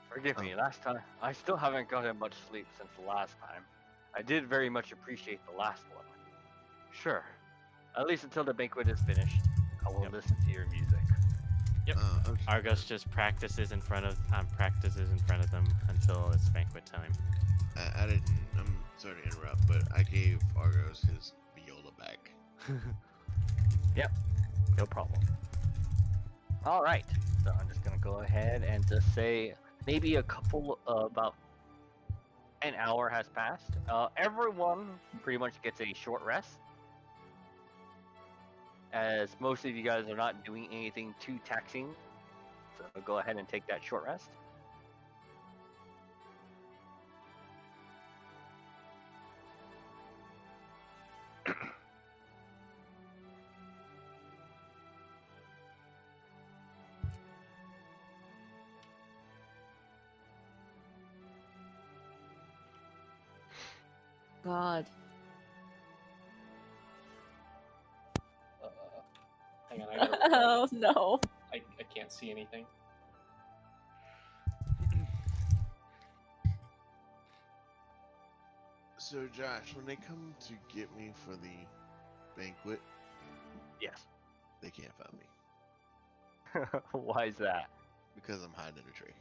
Forgive me, last time I still haven't gotten much sleep since the last time. I did very much appreciate the last one. Sure. At least until the banquet is finished, I will Yep. listen to your music. Yep. I'm Argos just practices in front of them until it's banquet time. I didn't. I'm sorry to interrupt, but I gave Argos his viola back. No problem. All right. So I'm just gonna go ahead and just say maybe about an hour has passed. Everyone pretty much gets a short rest, as most of you guys are not doing anything too taxing. So go ahead and take that short rest. God. Uh, hang on, I gotta. Oh no. I can't see anything. So Josh, when they come to get me for the banquet, Yes. they can't find me Why is that? because I'm hiding in a tree.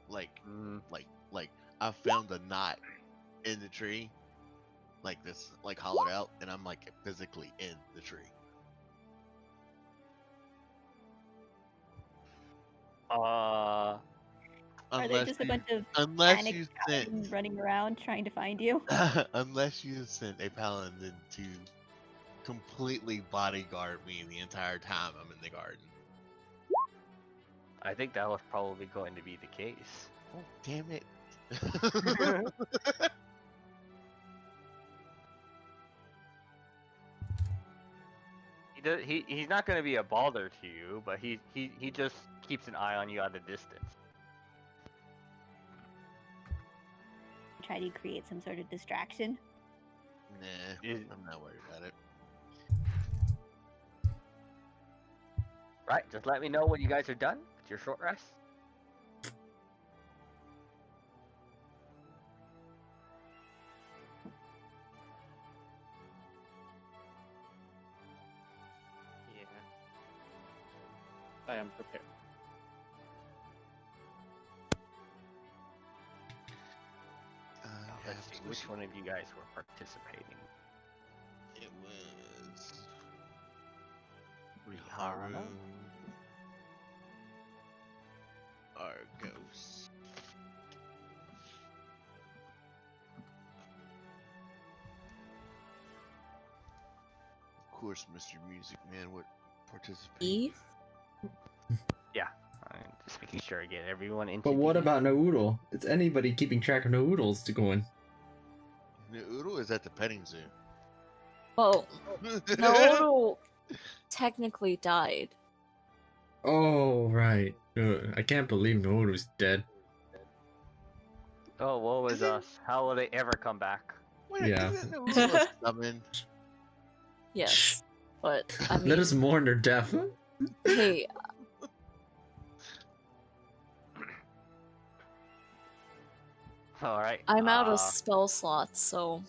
Like, Mm, like I found a knot in the tree, like this, like hollowed out, and I'm like physically in the tree. Are there Unless just a you, bunch of unless panicked you paladins sent, running around trying to find you? unless you sent a paladin to completely bodyguard me the entire time I'm in the garden. I think that was probably going to be the case. Oh, damn it. He's not going to be a bother to you, but he just keeps an eye on you at a distance. Try to create some sort of distraction. Nah, Is- I'm not worried about it. Right, just let me know when you guys are done with your short rest. Yeah. I am prepared. Let's see which one of you guys were participating. It was Rihanna? Haru, Argos. Of course, Mr. Music Man would participate. E? I'm just making sure I get everyone into But what the- about Noodle? Is anybody keeping track of Noodles to go in? Noodle is at the petting zoo. Well, Naoto technically died. Oh, right. I can't believe Noodle's dead. Oh, woe is us. How will they ever come back? Wait, Yeah. isn't Noodle a summon? Yes. But I mean, Let us mourn their death. hey, Alright. I'm out of spell slots, so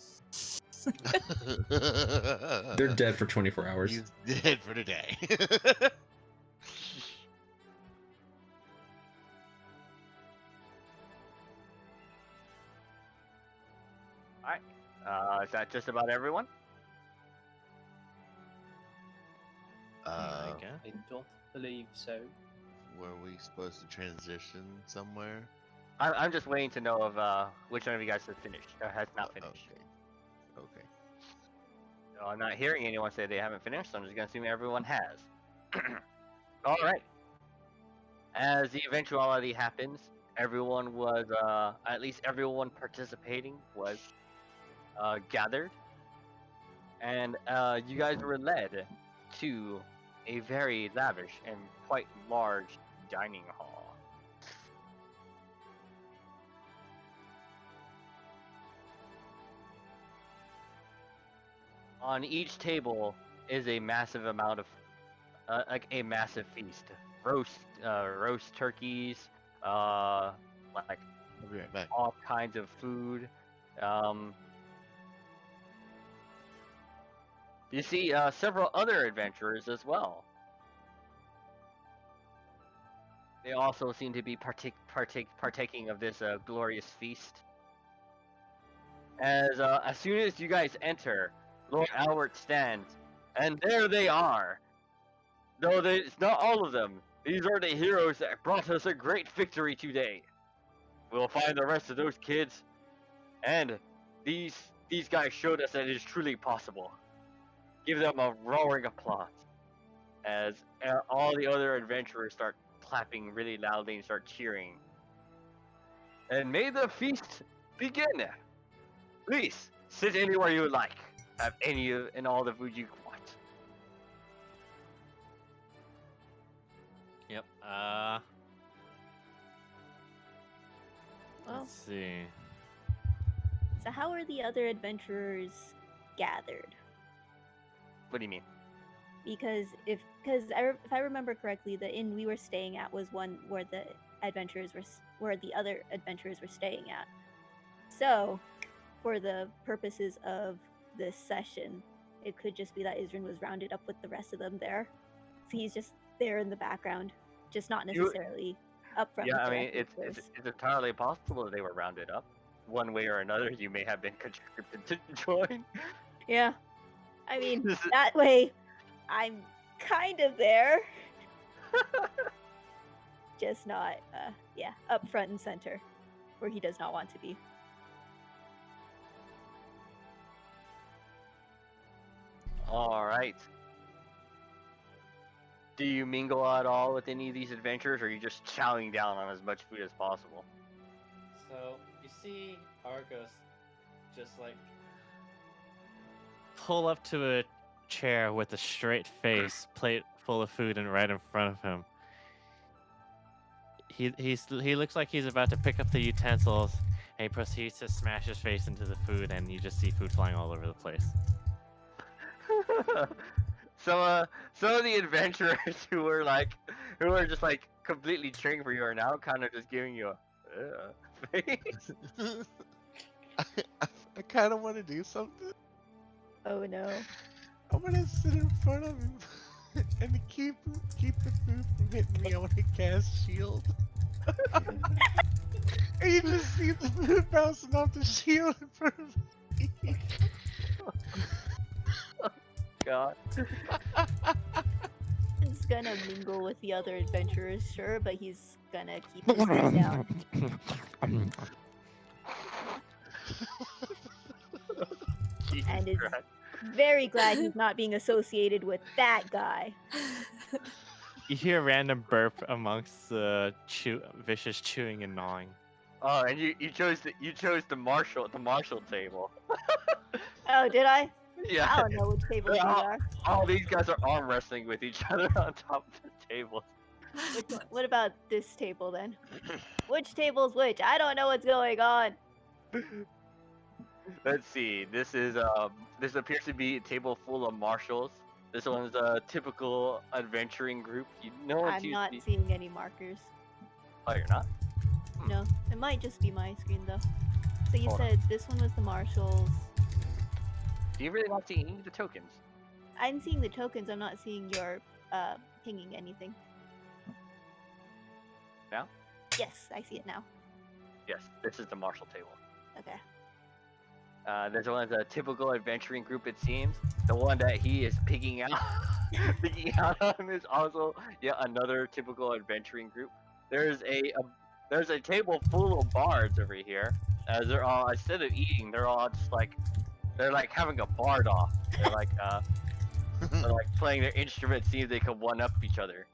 They're dead for 24 hours. He's dead for the day. Is that just about everyone? uh, I guess. I don't believe so. were we supposed to transition somewhere? I'm just waiting to know of which one of you guys has finished or has not finished. Okay. So I'm not hearing anyone say they haven't finished, so I'm just gonna assume everyone has. Alright. As the eventuality happens, everyone was at least everyone participating was gathered. And you guys were led to a very lavish and quite large dining hall. On each table is a massive amount of, like a massive feast. Roast turkeys, like I'll be right back. all kinds of food. You see several other adventurers as well. They also seem to be partaking of this glorious feast. As soon as you guys enter, Lord Albert stands, and there they are. Though it's not all of them. These are the heroes that brought us a great victory today. We'll find the rest of those kids, and these guys showed us that it is truly possible. Give them a roaring applause as all the other adventurers start clapping really loudly and start cheering. And may the feast begin. Please sit anywhere you like. Have any and all the food you want. Yep. Well, Let's see. so how are the other adventurers gathered? What do you mean? Because if I remember correctly, the inn we were staying at was one where the adventurers where the other adventurers were staying at. So, for the purposes of this session, it could just be that Isrin was rounded up with the rest of them there. So he's just there in the background, just not necessarily up front. Yeah, with I the mean, rest of it's the entirely possible that they were rounded up. One way or another, you may have been conscripted to join. Yeah. I mean, This is- that way, I'm kind of there. Just not, up front and center, where he does not want to be. All right. Do you mingle at all with any of these adventurers, or are you just chowing down on as much food as possible? So you see Argos just like pull up to a chair with a straight face, plate full of food, and right in front of him. He looks like he's about to pick up the utensils, and he proceeds to smash his face into the food, and you just see food flying all over the place. Some of the adventurers who were just like completely cheering for you are now kind of just giving you a face. I kind of want to do something. Oh no. I want to sit in front of him and to keep the food from hitting me. I want to cast shield. And you just see the food bouncing off the shield in front of me. God. He's gonna mingle with the other adventurers, sure, but he's gonna keep his head down. Jesus And is Christ. very glad he's not being associated with that guy. You hear a random burp amongst the vicious chewing and gnawing. Oh, and you chose the marshal table. Oh, did I? Yeah. I don't know which table these are. All these guys are arm wrestling with each other on top of the table. What about this table then? Which table's which? I don't know what's going on. Let's see. This appears to be a table full of marshals. This one's a typical adventuring group. No one I'm seems not to be. seeing any markers. Oh, you're not. No, it might just be my screen though. So you Hold on. said this one was the marshals. Do you really not see any of the tokens? I'm seeing the tokens. I'm not seeing your pinging anything. Now? Yes, I see it now. Yes, this is the marshal table. Okay. This one's a typical adventuring group, it seems. The one that he is picking out, picking out on is also yet another typical adventuring group. There's a table full of bards over here. As they're all, instead of eating, they're all just like having a bard off. They're like playing their instrument, see if they can one up each other.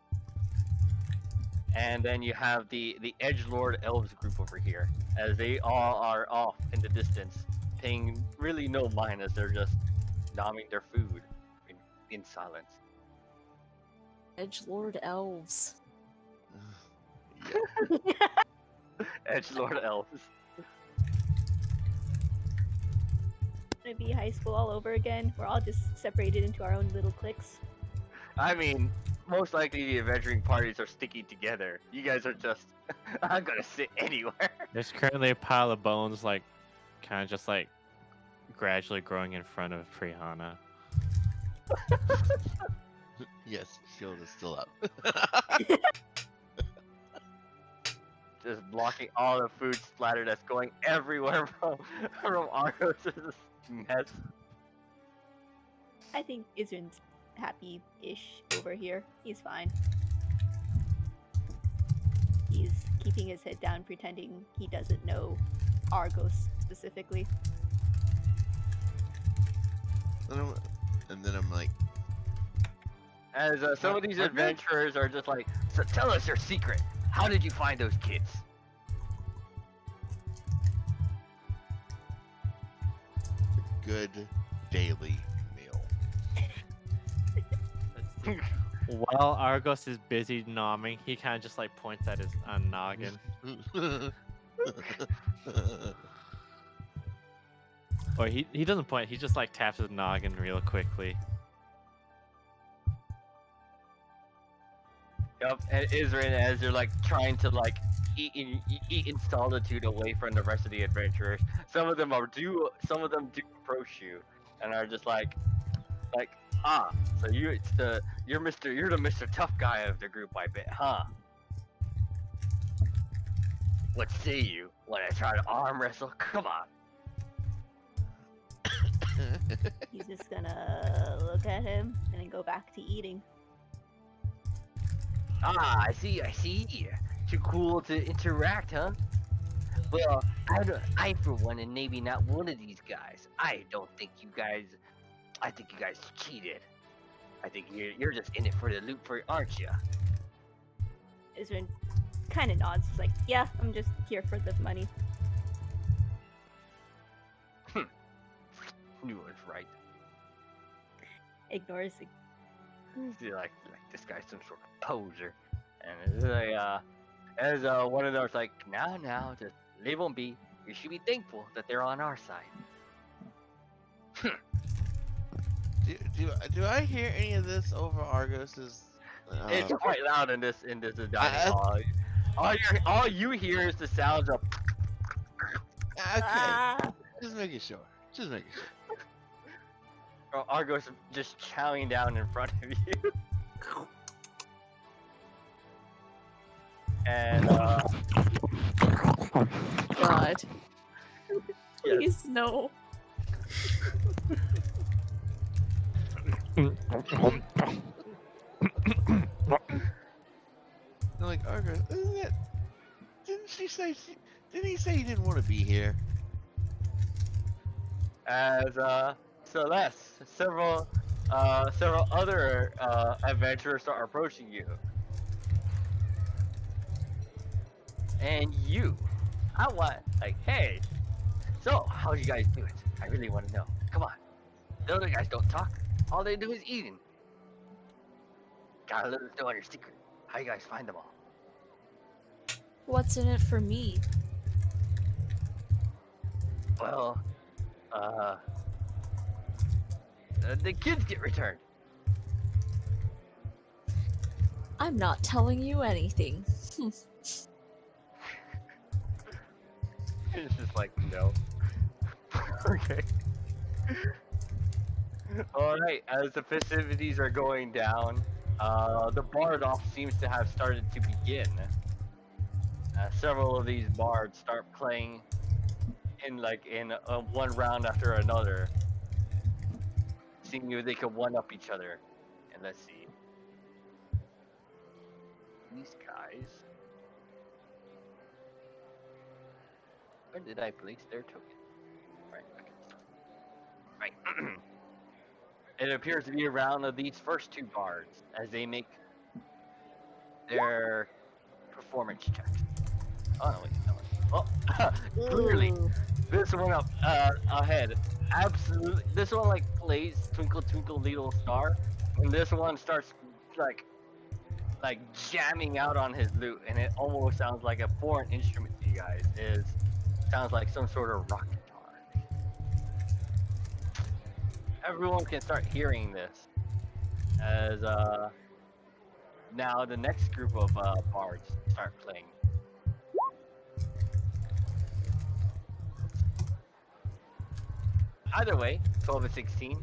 And then you have the edgelord elves group over here, as they all are off in the distance, paying really no mind as they're just nomming their food in silence. Edgelord elves. Edgelord elves. Gonna be high school all over again. We're all just separated into our own little cliques. I mean, most likely the adventuring parties are sticking together. You guys are just, I'm gonna sit anywhere. There's currently a pile of bones, like, kind of just like gradually growing in front of Prihana. Yes, shield is still up. Just blocking all the food splatter that's going everywhere from Argos' mess. I think Isrin's happy-ish over here. He's fine. He's keeping his head down, pretending he doesn't know Argos specifically. And then I'm like, As some of these Argos? adventurers are just like, so tell us your secret. How did you find those kids? good daily meal. Let's see. While Argos is busy nomming, he kind of just like points at his noggin. Or he doesn't point, he just like taps his noggin real quickly. Yup, and Isrin, as they're like trying to like eat in solitude away from the rest of the adventurers. Some of them do approach you and are just like, so you're the Mr. Tough Guy of the group, I bet, huh? What say you when I try to arm wrestle? Come on. He's just gonna look at him and then go back to eating. I see. Too cool to interact, huh? Well, I for one, and maybe not one of these guys. I think you guys cheated. I think you're just in it for the loot, aren't you? Isrin kind of nods. He's like, yeah, I'm just here for the money. Knew it was right. Ignores it. See, like this guy's some sort of poser, and it's like, as one of those like, now, just leave them be. You should be thankful that they're on our side. Do I hear any of this over Argos's? It's quite loud in this dining hall. All you hear is the sounds of. Okay, Ah, just making sure. Argos just chowing down in front of you. And God. Yes. Please, no. They're like, Argos, didn't he say he didn't want to be here? as Celeste, several other adventurers start approaching you, and I want hey, so how'd you guys do it? I really want to know. Come on, the other guys don't talk. All they do is eating. Gotta let us know your secret. How you guys find them all? What's in it for me? Well, the kids get returned. I'm not telling you anything. It's just like, no. Okay. Alright, as the festivities are going down, the bard off seems to have started to begin. Several of these bards start playing in one round after another, seeing if they can one up each other. And let's see. These guys. Where did I place their token? Right, back at the start. Right. It appears to be a round of these first two bards as they make their performance checks. Oh no, wait, no. Oh, clearly, ooh. this one up ahead. Absolutely, this one like plays Twinkle Twinkle Little Star, and this one starts like jamming out on his lute, and it almost sounds like a foreign instrument to you guys. Sounds like some sort of rock guitar. Everyone can start hearing this as now the next group of bards start playing. Either way, 12 and 16.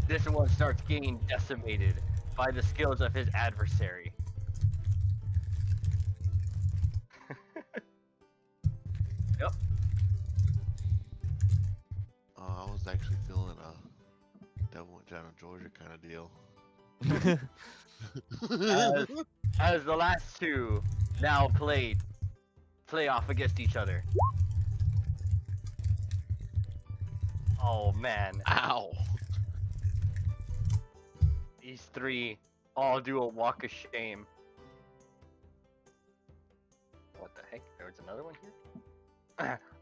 this one starts getting decimated by the skills of his adversary. Yep. I was actually feeling a Devil Went Down in Georgia kind of deal. As the last two now play off against each other. Oh man, Ow! these three all do a walk of shame. What the heck? There was another one here?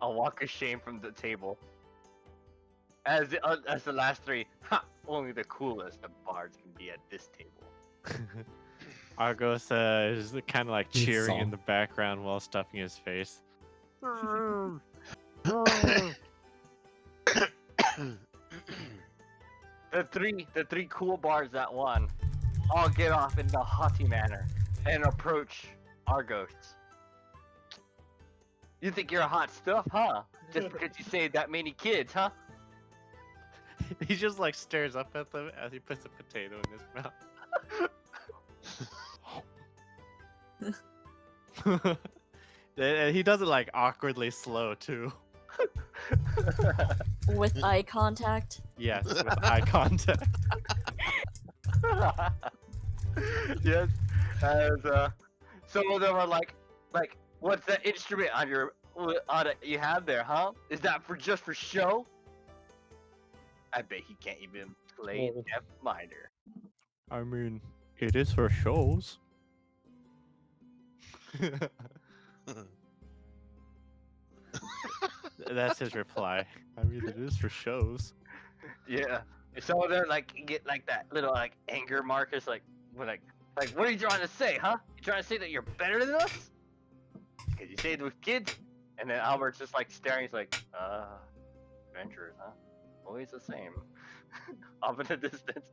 A walk of shame from the table. As the last three, only the coolest of bards can be at this table. Argos is kind of like Good cheering in song. the background while stuffing his face. The three cool bards that won all get off in the haughty manner and approach Argos. You think you're hot stuff, huh? Just because you saved that many kids, huh? He just like stares up at them as he puts a potato in his mouth. And he does it like awkwardly slow too. With eye contact. Yes, with eye contact. Yes, as some of them are like, what's that instrument on you have there, huh? Is that just for show? I bet he can't even play Oh. F minor. I mean, it is for shows. That's his reply. I mean, it is for shows. Yeah. And some of them like get like that little like anger markers, like when like what are you trying to say, huh? You trying to say that you're better than us? Cause you stayed with kids? And then Albert's just like staring, he's like, adventurers, huh? Always the same. Off in the distance.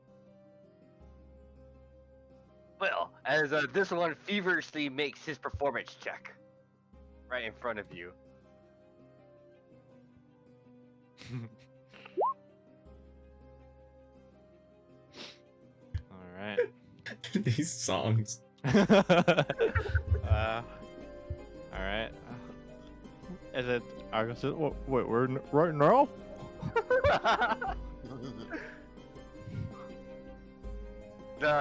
Well, as this one feverishly makes his performance check. Right in front of you. All right. These songs. All right. And then Argos says, "Wait, we're right now?"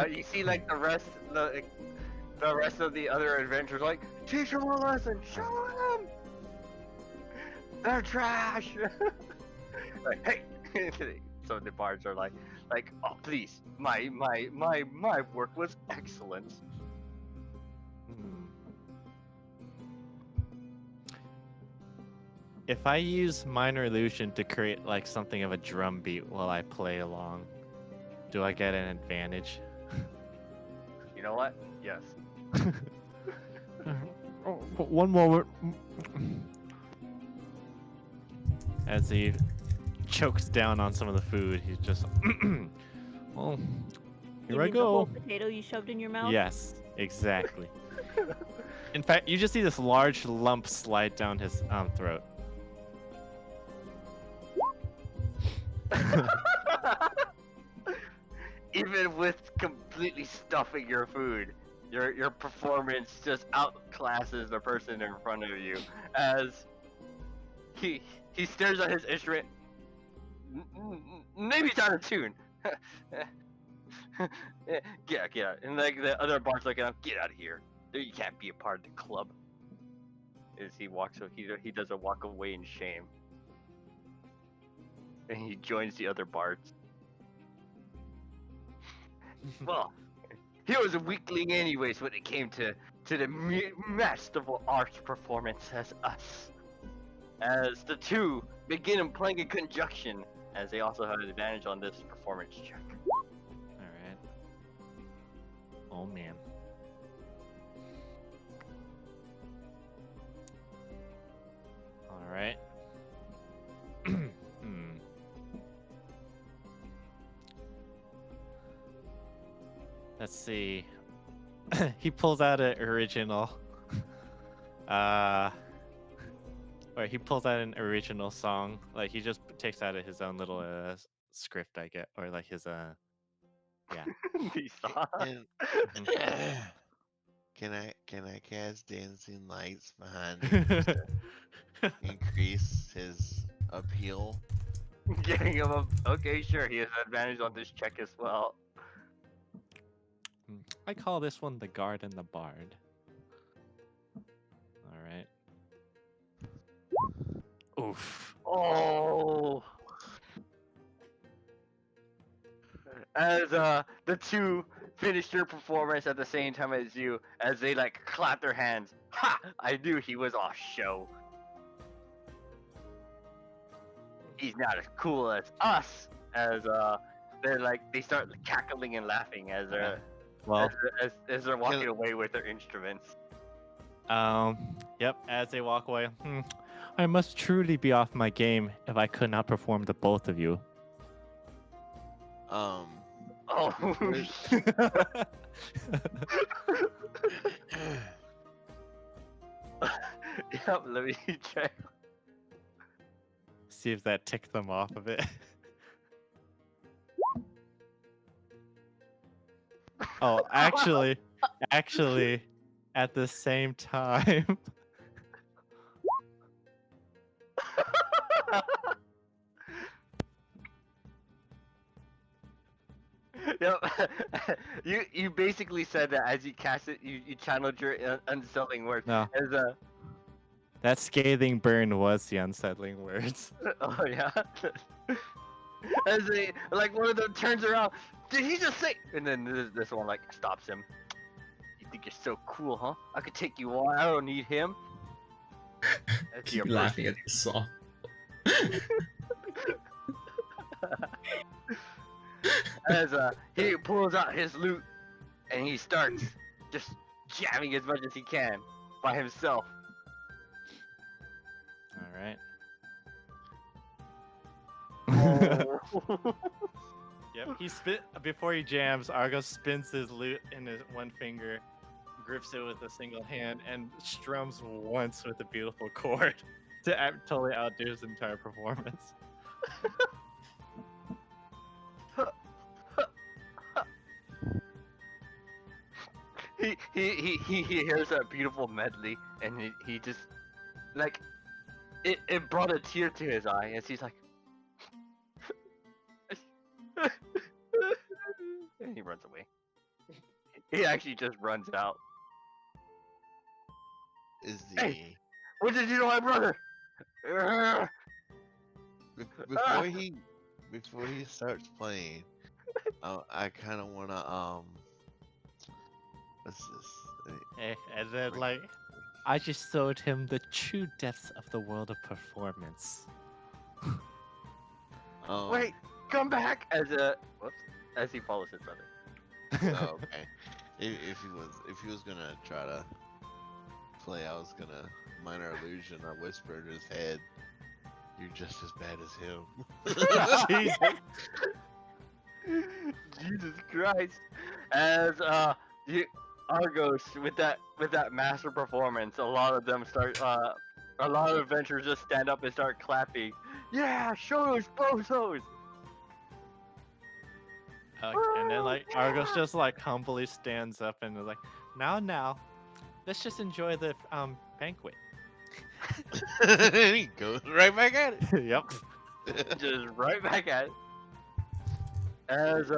You see like the rest of the other adventurers like, teach them a lesson, show them! They're trash! Like, hey! So the bards are like, oh please, my work was excellent. If I use minor illusion to create like something of a drum beat while I play along, do I get an advantage? You know what? Yes. One moment. As he chokes down on some of the food, he's just, well, here I Even the whole go. potato you shoved in your mouth? Yes, exactly. In fact, you just see this large lump slide down his throat. Even with completely stuffing your food, your performance just outclasses the person in front of you as he stares at his instrument. Maybe it's out of tune. Get out. And like the other bar's like, get out of here. You can't be a part of the club. As he walks, he doesn't walk away in shame, and he joins the other bards. Well, he was a weakling anyways when it came to the masterful arts performance as us. As the two begin playing in conjunction, as they also have an advantage on this performance check. Alright. Oh man. Alright. Let's see. He pulls out an original. Or he pulls out an original song. Like he just takes out his own little script I get, or like his yeah. He saw. And Mhm. can I cast dancing lights behind him just to increase his appeal? Getting him a. Okay, sure. He has advantage on this check as well. I call this one the Guard and the Bard. All right. Oof. Oh. As the two finish their performance at the same time as you, as they like clap their hands. Ha! I knew he was a show. He's not as cool as us. As they start cackling and laughing as Well, as they're walking away with their instruments. Yep. As they walk away, I must truly be off my game if I could not perform the both of you. Oh. Yep. Let me check. See if that ticked them off of it. Oh, actually, at the same time. Yep. You basically said that as you cast it, you channeled your unsettling words. No, As that scathing burn was the unsettling words. oh yeah. As they like one of them turns around. Did he just say? And then this one like stops him. You think you're so cool, huh? I could take you on. I don't need him. As he Keep laughing at the saw. As he pulls out his loot and he starts just jamming as much as he can by himself. All right. Oh. Yep. He spit before he jams. Argo spins his lute in his one finger, grips it with a single hand, and strums once with a beautiful chord to totally outdo his entire performance. He hears that beautiful medley and he just like it brought a tear to his eye as he's like and he runs away. He actually just runs out. Is the Hey! What did you do to my brother? before he starts playing, I kind of wanna what's this? And then like, I just showed him the true depths of the world of performance. Wait, come back! As he follows his brother. Oh, okay. If he was gonna try to play, I was gonna minor illusion. I whisper in his head, "You're just as bad as him." Jesus. Jesus Christ! As Argos with that master performance, a lot of them start a lot of adventurers just stand up and start clapping. Yeah, show those bozos! And then like Argos just like humbly stands up and is like, now, let's just enjoy the banquet. He goes right back at it. Yep. Just right back at it. As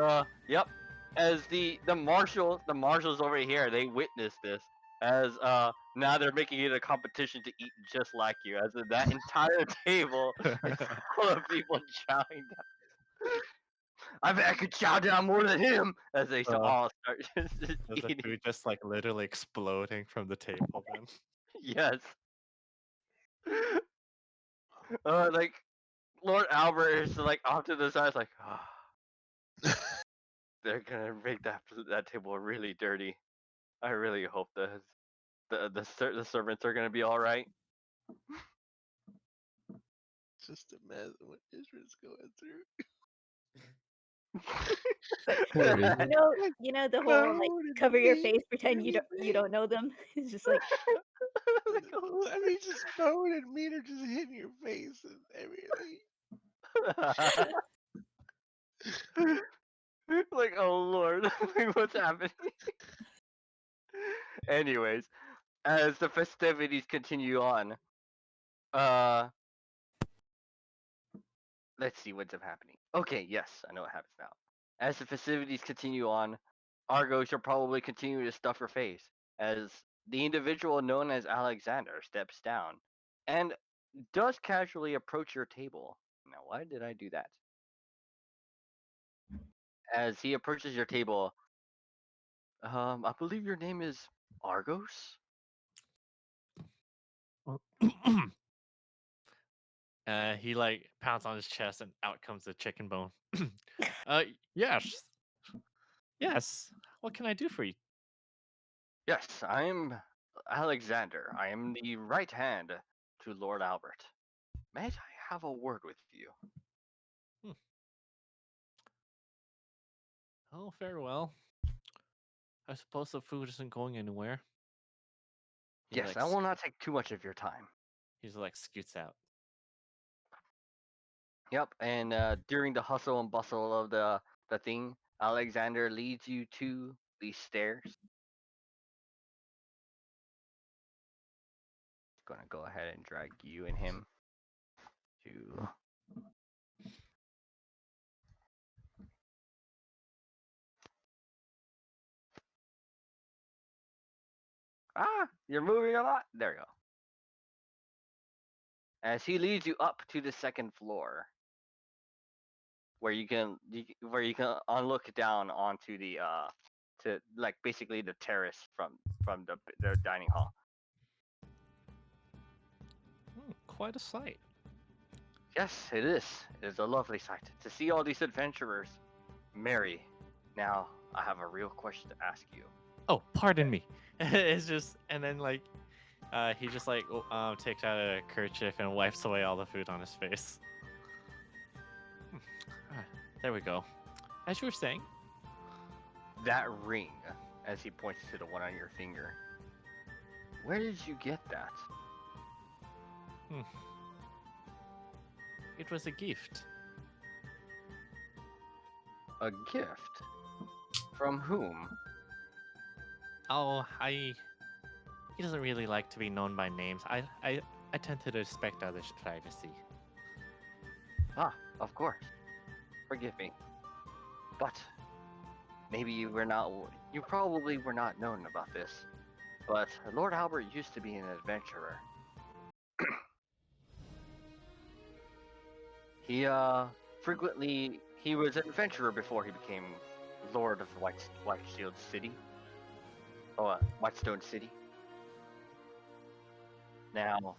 as the marshals over here, they witness this. As now they're making it a competition to eat just like you. As in that entire table is full of people chowing down. I bet I could chow down more than him. As they all start just There's the eating. food just like literally exploding from the table then. Yes. Like Lord Albert is like off to the side, like, they're gonna make that table really dirty. I really hope the servants are gonna be all right. Just imagine what Israel's going through. Poor Israel. You know the whole like cover your face, pretend you don't know them. It's just like I mean, just throwing and meat are just hitting your face and everything. Like, oh lord, like, what's happening? Anyways, as the festivities continue on, uh, let's see what's happening. Okay, yes, I know what happens now. As the festivities continue on, Argo shall probably continue to stuff her face as the individual known as Alexander steps down and does casually approach your table. Now, why did I do that? As he approaches your table, I believe your name is Argos? He like pounds on his chest and out comes the chicken bone. Yes, yes. What can I do for you? Yes, I'm Alexander. I am the right hand to Lord Albert. May I have a word with you? Oh, very well. I suppose the food isn't going anywhere. He Yes, like I will not take too much of your time. he's like scoots out. Yep, and during the hustle and bustle of the thing, Alexander leads you to the stairs. Gonna go ahead and drag you and him to. Ah, you're moving a lot. There you go. As he leads you up to the second floor, where where you can look down onto the to like basically the terrace from the dining hall. Quite a sight. Yes, it is. It is a lovely sight to see all these adventurers. Mary, now I have a real question to ask you. Oh, pardon me. It's just and then like he just like takes out a kerchief and wipes away all the food on his face. Ah, there we go. As you were saying, That ring, as he points to the one on your finger. Where did you get that? it was a gift. A gift? From whom? Oh, he doesn't really like to be known by names. I tend to respect others' privacy. Ah, of course. Forgive me. But maybe you probably were not known about this. But Lord Albert used to be an adventurer. He he was an adventurer before he became Lord of Whiteshield City. Whitestone City. Now,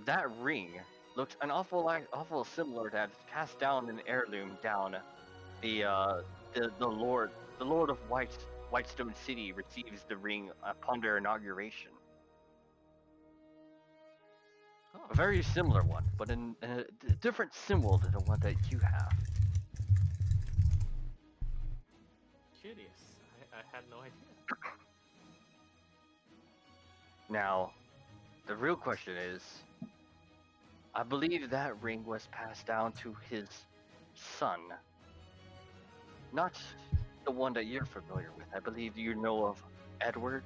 that ring looks an awful similar to that cast down an heirloom down the Lord of Whitestone City receives the ring upon their inauguration. A very similar one, but in a different symbol than the one that you have. Curious. I had no idea. Now, the real question is, I believe that ring was passed down to his son, not the one that you're familiar with. I believe you know of Edward,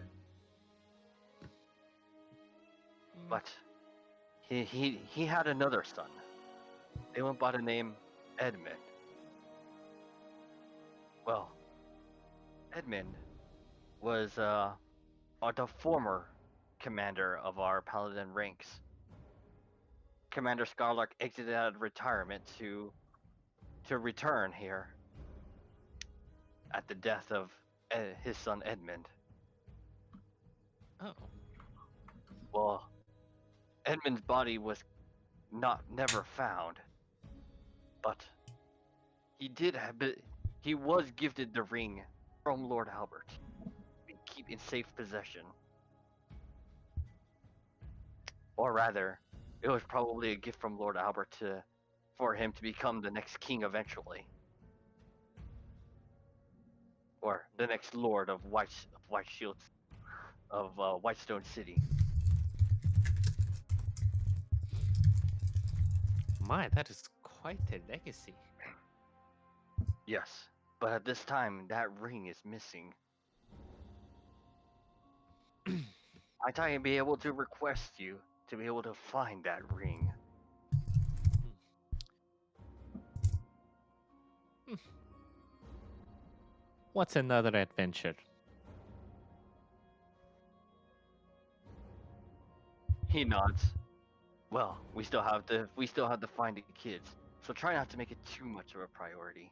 but he had another son. They went by the name Edmund. Well, Edmund was the former commander of our paladin ranks. Commander Scarlark exited out of retirement to return here at the death of his son Edmund. Oh. Well, Edmund's body was never found, but he was gifted the ring from Lord Albert to keep in safe possession. Or rather, it was probably a gift from Lord Albert for him to become the next king eventually. Or the next lord of Whiteshield of Whitestone City. My, that is quite a legacy. Yes, but at this time, that ring is missing. I thought I'd be able to request you to be able to find that ring. What's another adventure? He nods. Well, we still have to find the kids, so try not to make it too much of a priority.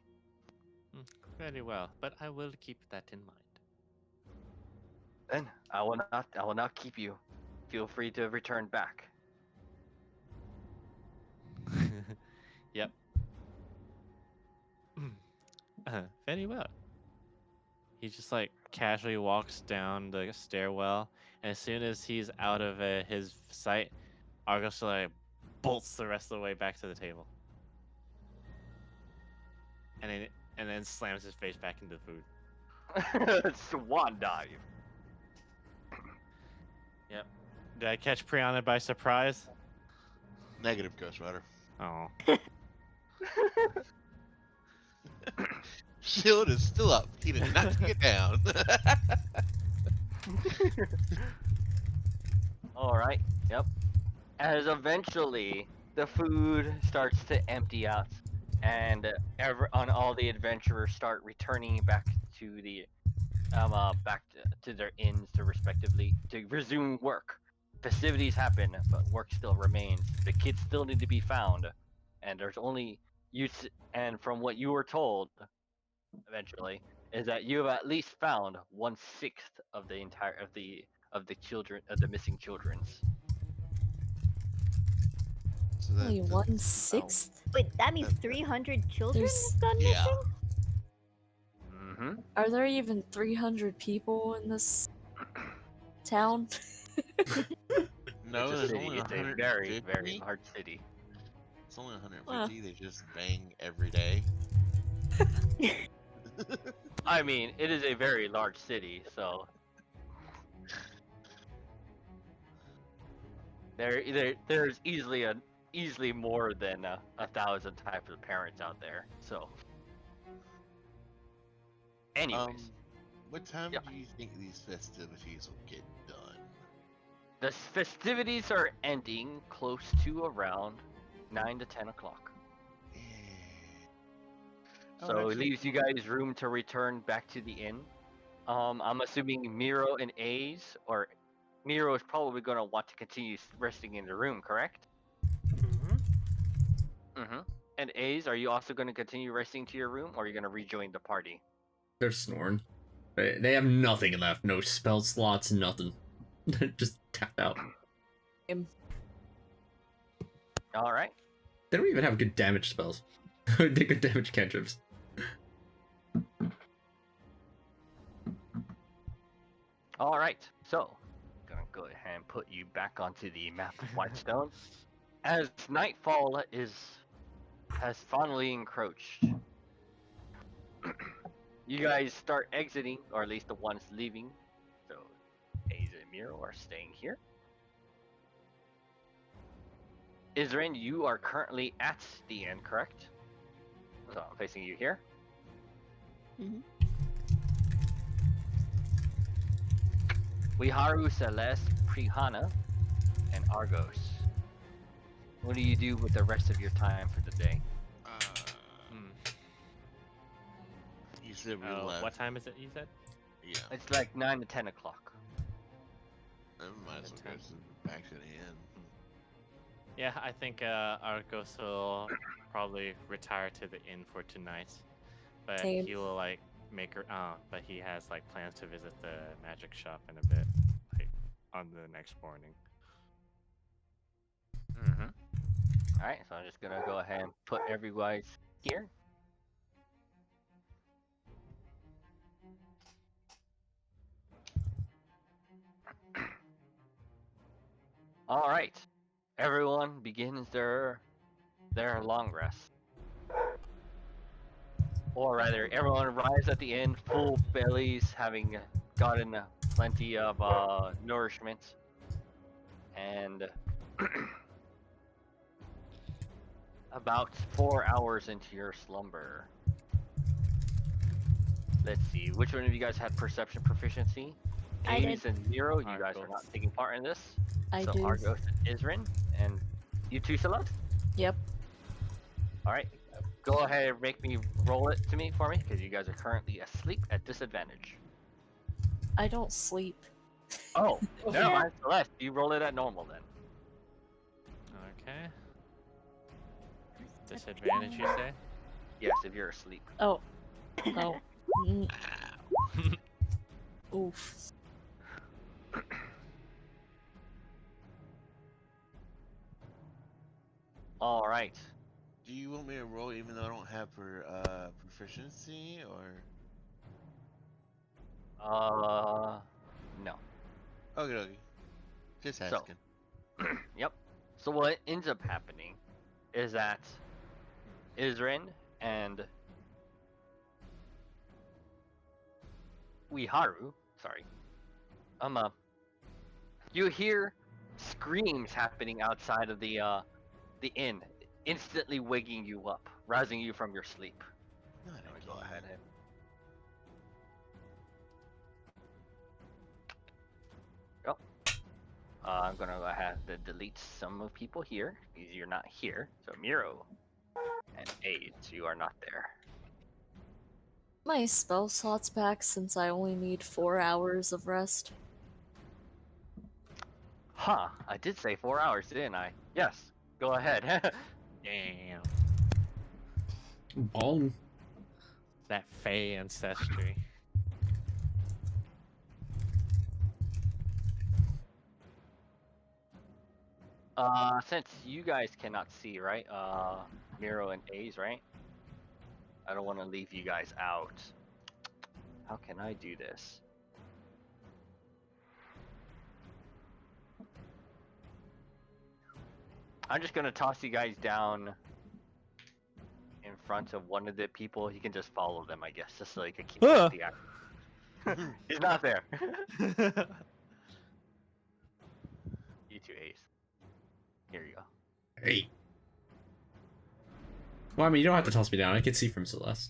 Very well, but I will keep that in Then I will not keep you. Feel free to return back. mind. Yep. Very well. He just like casually walks down the stairwell, and as soon as he's out of his sight, Argos like bolts the rest of the way back to the table, and then slams his face back into the food. Swan dive. Yep. Did I catch Priyanka by surprise? Negative, Ghost Rider. Oh. Shield is still up. He did not take it down. All right. Yep. As eventually the food starts to empty out, and all the adventurers start returning back to the to their inns to respectively to resume work. Festivities happen, but work still remains. The kids still need to be found, and there's only and from what you were told, eventually, is that you have at least found 1/6 of the entire of the missing children's. So that Only doesn't- 1/6? Wait, that means That- 300 children There's- have gone Yeah. missing? Mm-hmm. Are there even 300 people in this town? No, It's a there's city. only It's a very, 150. very large city. It's only 150. They just bang every day. I mean, it is a very large city, so there's easily more than 1,000 types of parents out there. So, anyways, What time Yeah. do you think these festivities will get done? the festivities are ending close to around 9 to 10 o'clock. Oh, So it actually, leaves you guys room to return back to the inn. I'm assuming Miro and A's, or Miro is probably going to want to continue resting in the room, correct? Mm-hmm. Mm-hmm. And A's, are you also going to continue resting to your room, or are you going to rejoin the party? They're snoring. They have nothing left. No spell slots, nothing. Just tapped out. All right. They don't even have good damage spells. They good damage cantrips. All right. So, gonna go ahead and put you back onto the map of Whitestone. As nightfall has finally encroached, you guys start exiting, or at least the ones leaving. So, A's and Miro are staying here. Isrin, you are currently at the end, correct? So I'm facing you here. Mhm. Wiharu, Celeste, Prihana, and Argos. What do you do with the rest of your time for the day? Hmm. You said we Oh, left. what time is it? You said? Yeah. It's like 9 to 10 o'clock. I might as well go back to the inn. Yeah, I think Argos will probably retire to the inn for tonight, but Same. he will like make her. But he has like plans to visit the magic shop in a bit, like on the next morning. Mm-hmm. Alright, so I'm just gonna go ahead and put everybody here. Alright. Everyone begins their long rest. Or rather, everyone arrives at the inn full bellies, having gotten plenty of nourishment. And about 4 hours into your slumber, Let's see. Which one of you guys had perception proficiency? I did. Ames and Nero, you guys are Argos. not taking part in this. I So do. Argos and Isrin, and you two, Celeste? Yep. Alright. Go ahead and make me roll it to me for me, because you guys are currently asleep at disadvantage. I don't sleep. Oh, never Yeah. mind. Celeste, you roll it at normal then. Okay. Disadvantage, you say? Yes, if you're asleep. Oh. Oh. Mm. Oof. Alright. Do you want me to roll even though I don't have proficiency or? No. Okay. Just So- asking. Yep. So what ends up happening is that Isrin and Uiharu, sorry, you hear screams happening outside of the inn, instantly waking you up, rousing you from your sleep. Not Let me go again. ahead and I'm gonna have to delete some of people here because you're not here. So Miro and AIDS, you are not there. My spell slots back since I only need 4 hours of rest. Huh, I did say 4 hours, didn't I? Yes, go ahead. Damn. Ball. That Fey ancestry. Since you guys cannot see, right? Miro and A's, right? I don't want to leave you guys out. How can I do this? I'm just gonna toss you guys down in front of one of the people. You can just follow them, I guess, just so you can keep track of the act. He's not there. You two, Ace. Here you go. Hey. Well, I mean, you don't have to toss me down. I can see from Celeste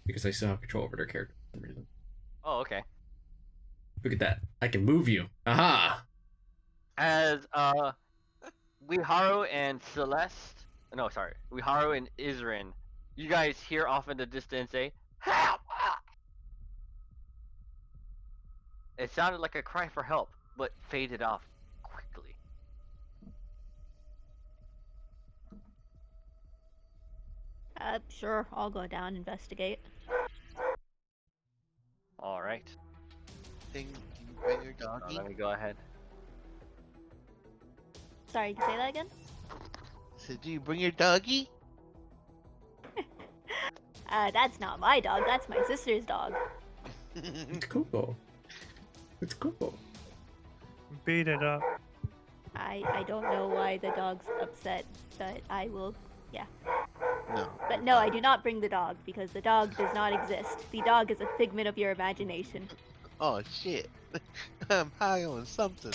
because I still have control over their character for some reason. Oh, okay. Look at that. I can move you. Aha! As Wiharu and Celeste, no, sorry, Wiharu and Isrin, you guys hear off in the distance a help! It sounded like a cry for help, but faded off quickly. Sure, I'll go down investigate. All right. Can you bring your doggy? Let me go ahead. Sorry, can you say that again? So do you bring your doggy? That's not my dog. That's my sister's dog. It's Kubo. It's Kubo. Beat it up. I don't know why the dog's upset, but I will. No. But no, I do not bring the dog because the dog does not exist. The dog is a figment of your imagination. Oh shit. I'm high on something.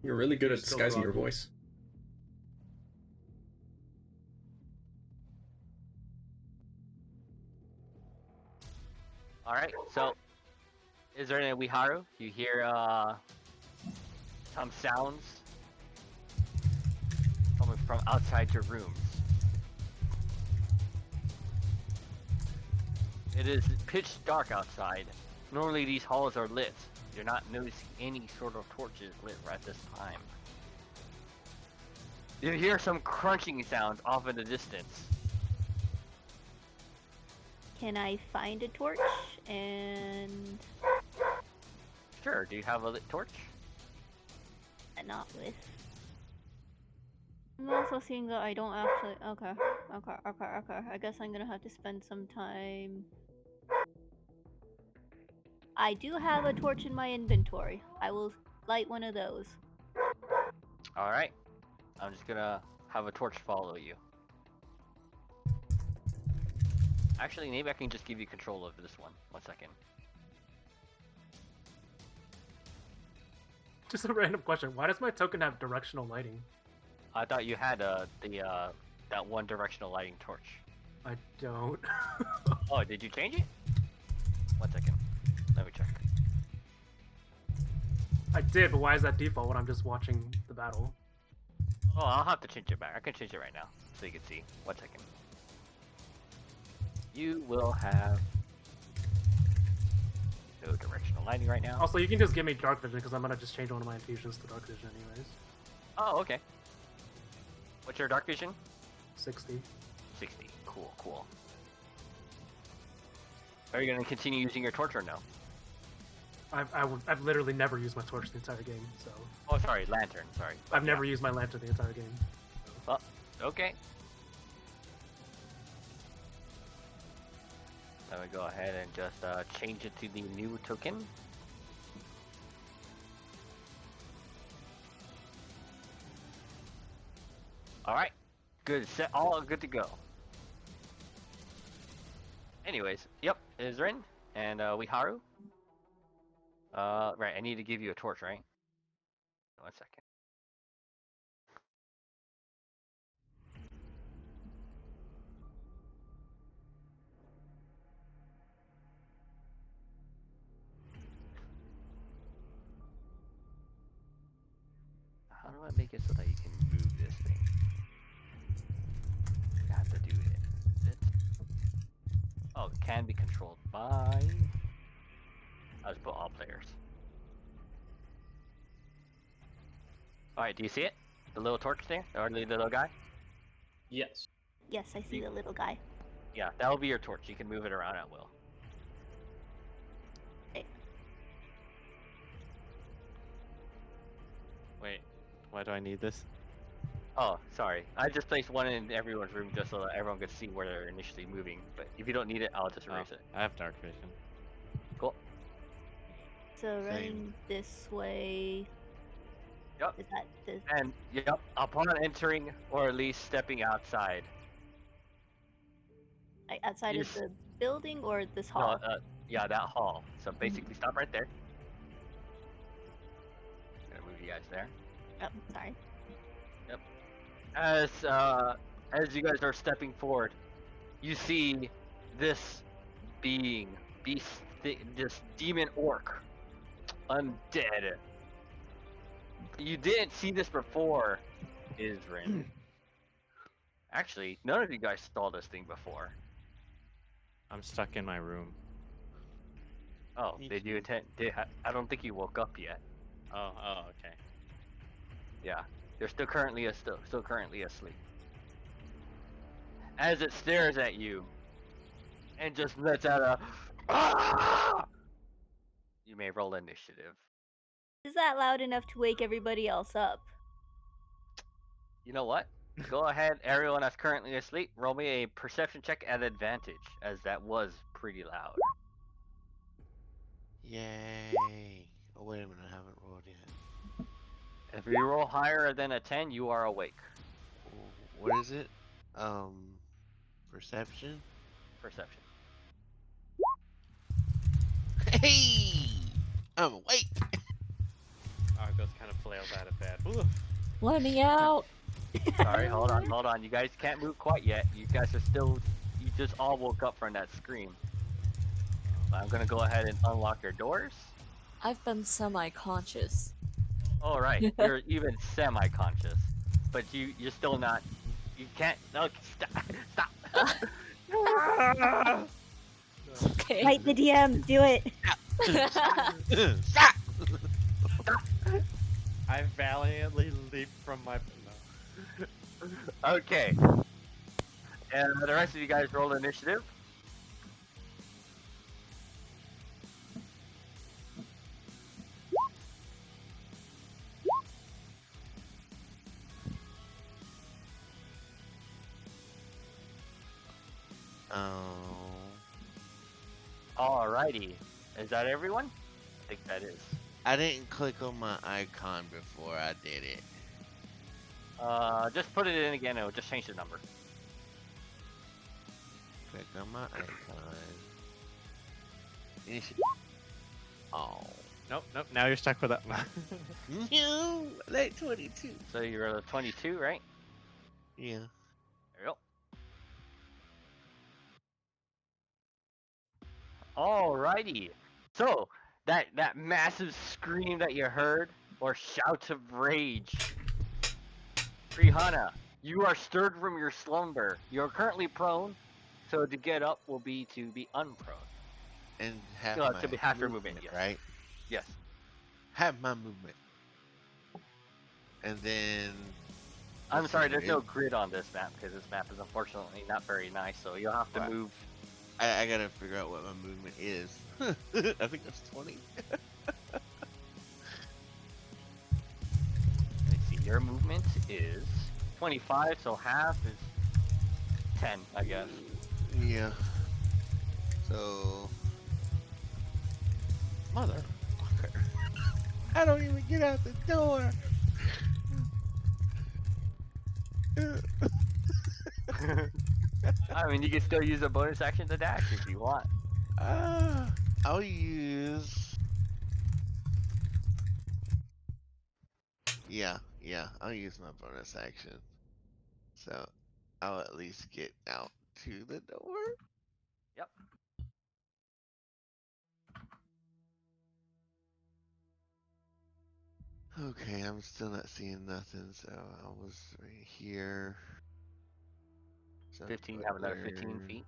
You're really good at Still disguising your groggy. voice. All right. So, is there any Wiharu? You hear some sounds coming from outside your rooms. It is pitch dark outside. Normally these halls are lit. You're not noticing any sort of torches lit right this time. You hear some crunching sounds off in the distance. Can I find a torch and Sure, do you have a lit torch? not with? I'm also seeing that I don't actually. Okay. I guess I'm gonna have to spend some time. I do have a torch in my inventory. I will light one of those. Alright. I'm just gonna have a torch follow you. Actually, maybe I can just give you control over this one. 1 second. Just a random question. Why does my token have directional lighting? I thought you had that one directional lighting torch. I don't. Oh, did you change it? 1 second. Let me check. I did, but why is that default when I'm just watching the battle? Oh, I'll have to change it back. I can change it right now so you can see. 1 second. You will have no directional lighting right now. Also, you can just give me dark vision because I'm gonna just change one of my infusions to dark vision anyways. Oh, okay. What's your dark vision? 60. 60. Cool, cool. Are you going to continue using your torch or no? I've literally never used my torch the entire game, so Oh, sorry, lantern. Sorry. I've never used my lantern the entire game. Oh, okay. Let me go ahead and just change it to the new token. Alright. Good. Set. All good to go. Anyways, yep, Izrin and Wiharu. Right, I need to give you a torch, right? 1 second. How do I make it so that you can move this thing? I have to do it. Oh, it can be controlled by. I'll just put all players. Alright, do you see it? The little torch there? Or the little guy? Yes. Yes, I see the little guy. Yeah, that'll be your torch. You can move it around at will. Wait, why do I need this? Oh, sorry. I just placed one in everyone's room just so that everyone could see where they're initially moving. But if you don't need it, I'll just erase it. I have dark vision. Cool. So running this way. Yep. Is that the? And, yep, upon entering, or at least stepping outside. Like outside You of the building or this No, hall? yeah, that hall. So basically stop right there. Gonna move you guys there. Oh, sorry. As you guys are stepping forward, you see this this demon orc, undead. You didn't see this before, Izrin. Actually, none of you guys saw this thing before. I'm stuck in my room. Oh, did you attend? I don't think you woke up yet. Oh, okay. Yeah, you're still currently asleep. As it stares at you, and just lets out a. "Ah!" You may roll initiative. Is that loud enough to wake everybody else up? You know what? Go ahead, everyone that's currently asleep. Roll me a perception check at advantage, as that was pretty loud. Yay. Oh, wait a minute, I haven't rolled yet. If you roll higher than a 10, you are awake. What is it? Perception? Perception. Hey! I'm awake! Argos kind of flails out of bed. Ooh. Let me out. Sorry, hold on. You guys can't move quite yet. You guys are still. You just all woke up from that scream. I'm gonna go ahead and unlock your doors. I've been semi-conscious. All right, you're even semi-conscious, but you're still not. You can't. No, stop. Okay. Fight the DM. Do it. Stop! I valiantly leap from my. No. Okay. And the rest of you guys roll initiative. Oh. Alrighty. Is that everyone? I think that is. I didn't click on my icon before I did it. Just put it in again. It'll just change the number. Click on my icon. Oh. Nope. Now you're stuck with that. No! Like 22. So you're at 22, right? Yeah. There you go. Alrighty. So that massive scream that you heard, or shout of rage, Rihanna, you are stirred from your slumber. You are currently prone, so to get up will be to be unprone. And have No, my to be half your movement, yes. right? Yes. Have my movement. And then I'm let's sorry, see, there's no grid on this map because this map is unfortunately not very nice. So you'll have to Right. move. I gotta figure out what my movement is. I think that's 20. Let's see. Your movement is 25, so half is 10, I guess. Yeah. So motherfucker. I don't even get out the door. I mean, you can still use a bonus action to dash if you want. I'll use. Yeah, I'll use my bonus action. So I'll at least get out to the door. Yep. Okay, I'm still not seeing nothing, so I was right here. So 15, right have another 15 there. feet.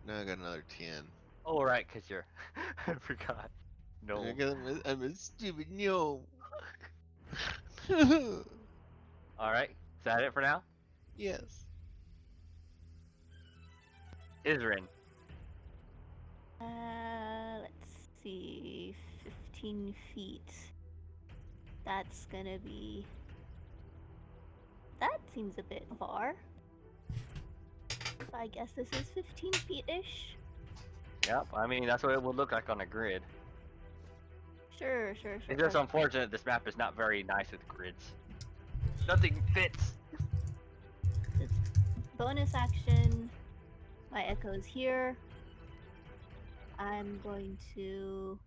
No, I got another 10. Oh, right, because you're. I forgot. No. Because I'm a stupid gnome. Alright, is that it for now? Yes. Uh, Isrin. let's see. 15 feet. That's gonna be. That seems a bit far. So I guess this is 15 feet ish. Yep, I mean, that's what it would look like on a grid. Sure. It's just unfortunate this map is not very nice with grids. Nothing fits. Bonus action. My echo's here. I'm going to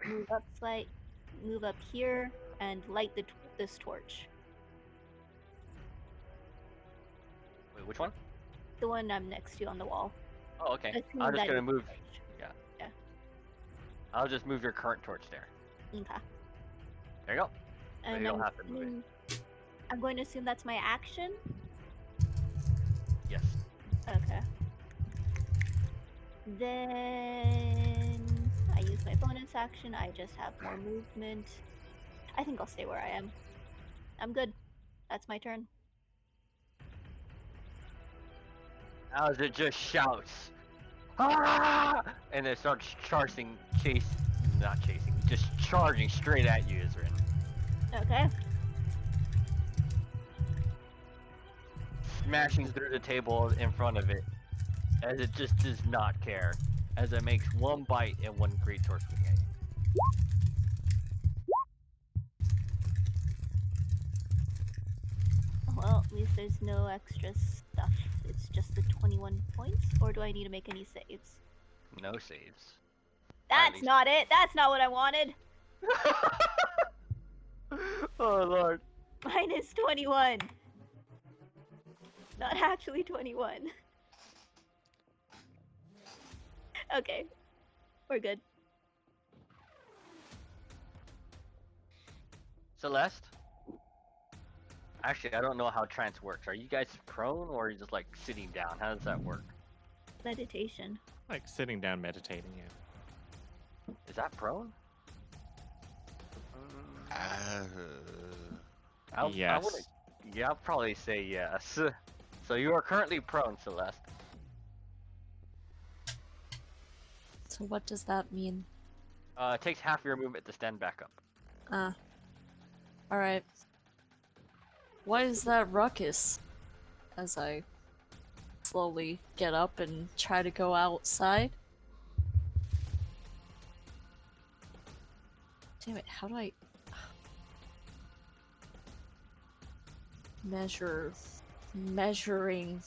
move up here, and light this torch. Wait, which one? The one I'm next to on the wall. Oh, okay. Assuming I'm just that gonna is move. the torch. Yeah. Yeah. I'll just move your current torch there. Okay. There you go. So And you don't have to move it. I'm going to assume that's my action. Yes. Okay. Then I use my bonus action. I just have more movement. I think I'll stay where I am. I'm good. That's my turn. As it just shouts, ah! And it starts charging, just charging straight at you, Isrin. Okay. Smashing through the table in front of it, as it just does not care, as it makes one bite and one great torch swing at you. Well, at least there's no extra stuff. It's just the 21 points, or do I need to make any saves? No saves. That's least. not it. That's not what I wanted. Oh lord. Minus 21. Not actually 21. Okay. We're good. Celeste? Actually, I don't know how trance works. Are you guys prone or are you just like sitting down? How does that work? Meditation. Like sitting down meditating, yeah. Is that prone? I Yes. wouldn't- yeah, I'll probably say yes. So you are currently prone, Celeste. So what does that mean? It takes half your movement to stand back up. Alright. Why is that ruckus? As I slowly get up and try to go outside. Damn it, how do I... Measuring...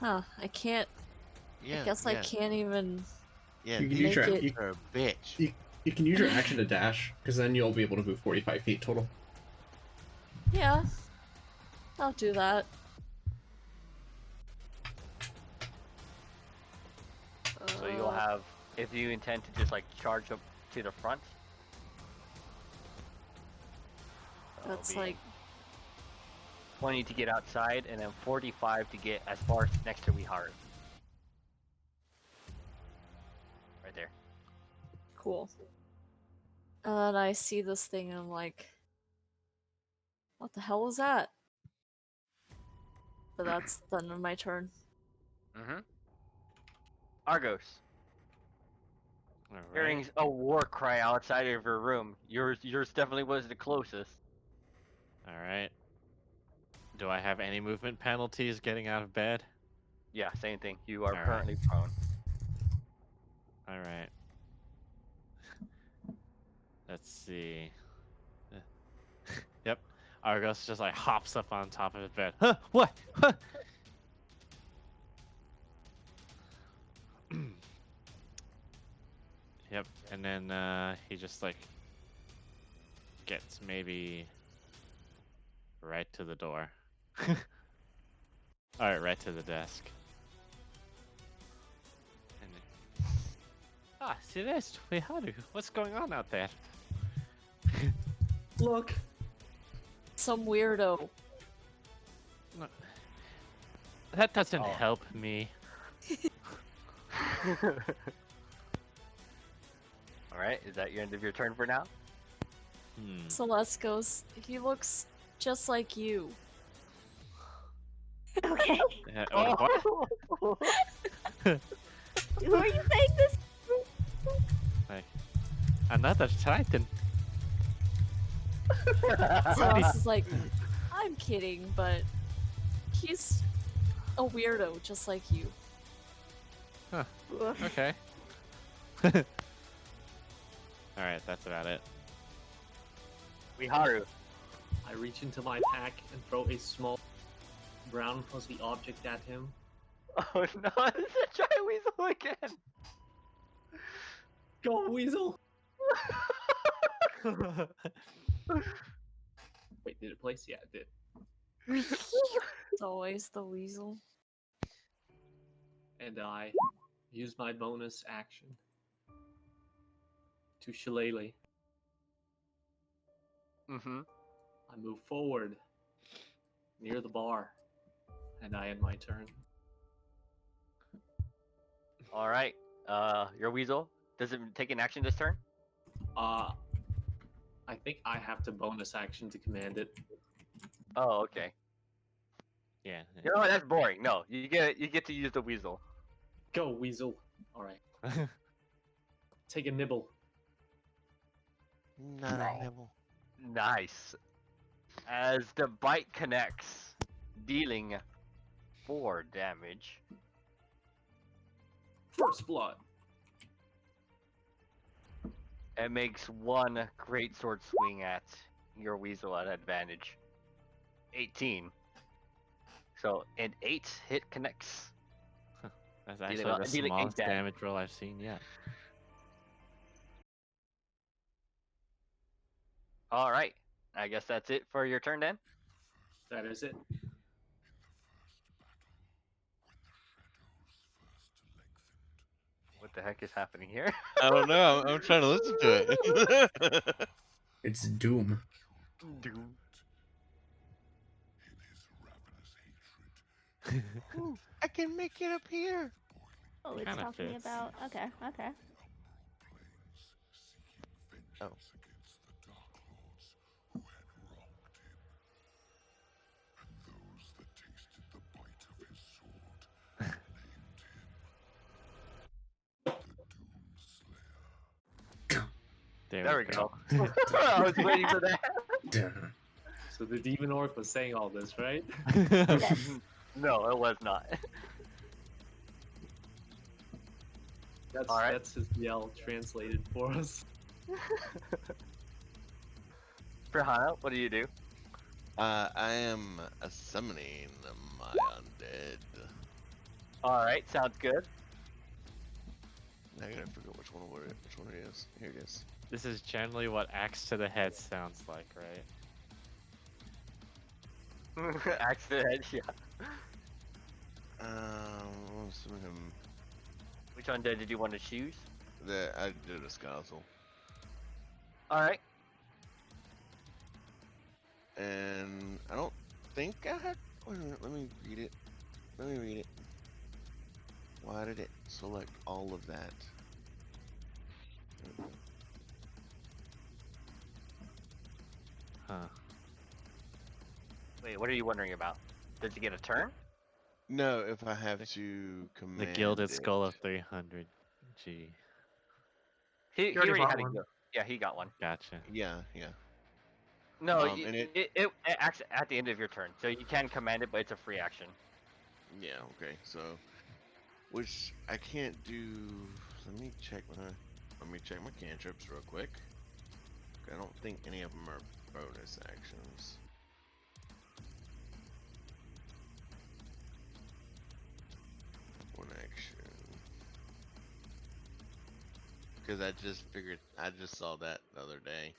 Huh, I can't... Yeah. I guess I can't even... Yeah, You can these use your- things you- are a bitch. You can use your action to dash, because then you'll be able to move 45 feet total. Yeah. I'll do that. So you'll have have, if you intend to just like charge up to the front. That'll That's be like 20 to get outside, and then 45 to get as far as next to Wiharu. Right there. cool. And then I see this thing and I'm like, what the hell was that? But that's the end of my turn. Mm-hmm. Argos. Alright. Hearing a war cry outside of your room. Yours definitely was the closest. Alright. Do I have any movement penalties getting out of bed? Yeah, same thing. You are Alright. currently prone. Alright. Let's see. Yep. Argos just like hops up on top of his bed. Huh? What? Huh? Yep. And then he just like gets maybe right to the door. Alright, right to the desk. And then... Celeste, Wiharu, what's going on out there? Look. Some weirdo. That doesn't Oh. help me. Alright, is that your end of your turn for now? Hmm. Celeste goes, he looks just like you. Okay. What? Who are you saying this? Like, another Titan. Celeste is like, I'm kidding, but he's a weirdo just like you. Oof. Okay. Alright, that's about it. Wiharu. I reach into my pack and throw a small brown fuzzy object at him. Oh no, it's a giant weasel again! Go, weasel! Wait, did it place? Yeah, it did. It's always the weasel. And I use my bonus action to shillelagh. Mm-hmm. I move forward near the bar, and I end my turn. Alright. Your weasel. Does it take an action this turn? I think I have to bonus action to command it. Oh, okay. Yeah. You know what? That's boring. No, you get to use the weasel. Go, weasel. All right, take a nibble. Not a nibble. Nice. As the bite connects, dealing 4 damage. First blood. It makes 1 great sword swing at your weasel at advantage. 18. So an 8 hit connects. That's Dealing actually a- the dealing 8 smallest damage. damage roll I've seen yet. Alright. I guess that's it for your turn then? That is it. What the heck is happening here? I don't know. I'm trying to listen to it. It's Doom. Doom. Ooh, I can make it appear. Oh, it's Kinda talking fits. about. Okay, okay. Oh. There we go. I was waiting for that. Duh. So the demon orc was saying all this, right? Yes. No, it was not. That's All right. that's his yell translated for us. For Hana, what do you do? I am summoning my undead. Alright, sounds good. I gotta figure out which one it is. Here it is. This is generally what axe to the head sounds like, right? Axe to the head, yeah. I'll summon him. Which undead did you want to choose? I did a Scousel. All right. And I don't think I had. Wait a minute, let me read it. Let me read it. Why did it select all of that? Huh. Wait, what are you wondering about? Did you get a turn? No, if I have to The command Gilded it. Skull of 300. Gee. He already already bought had a one. go. Yeah, he got one. Gotcha. Yeah, yeah. No, And it. it acts at the end of your turn, so you can command it, but it's a free action. Yeah, okay. So, which I can't do. Let me check my cantrips real quick. I don't think any of them are bonus actions. One action. Because I just saw that the other day.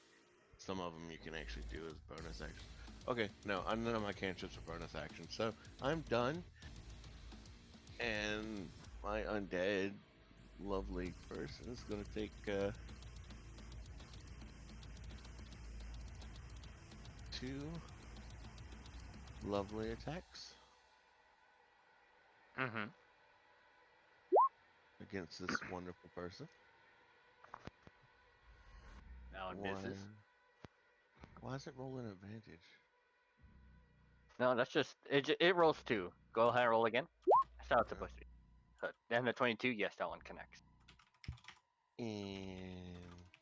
Some of them you can actually do as bonus actions. Okay, no, none of my cantrips are bonus actions, so I'm done. And my undead, lovely person is gonna take two lovely attacks Mm-hmm. against this wonderful person. Now it One. misses. Why is it rolling advantage? No, that's just it rolls 2. Go ahead and roll again. That's how it's supposed to be. Then the 22, yes, that one connects. And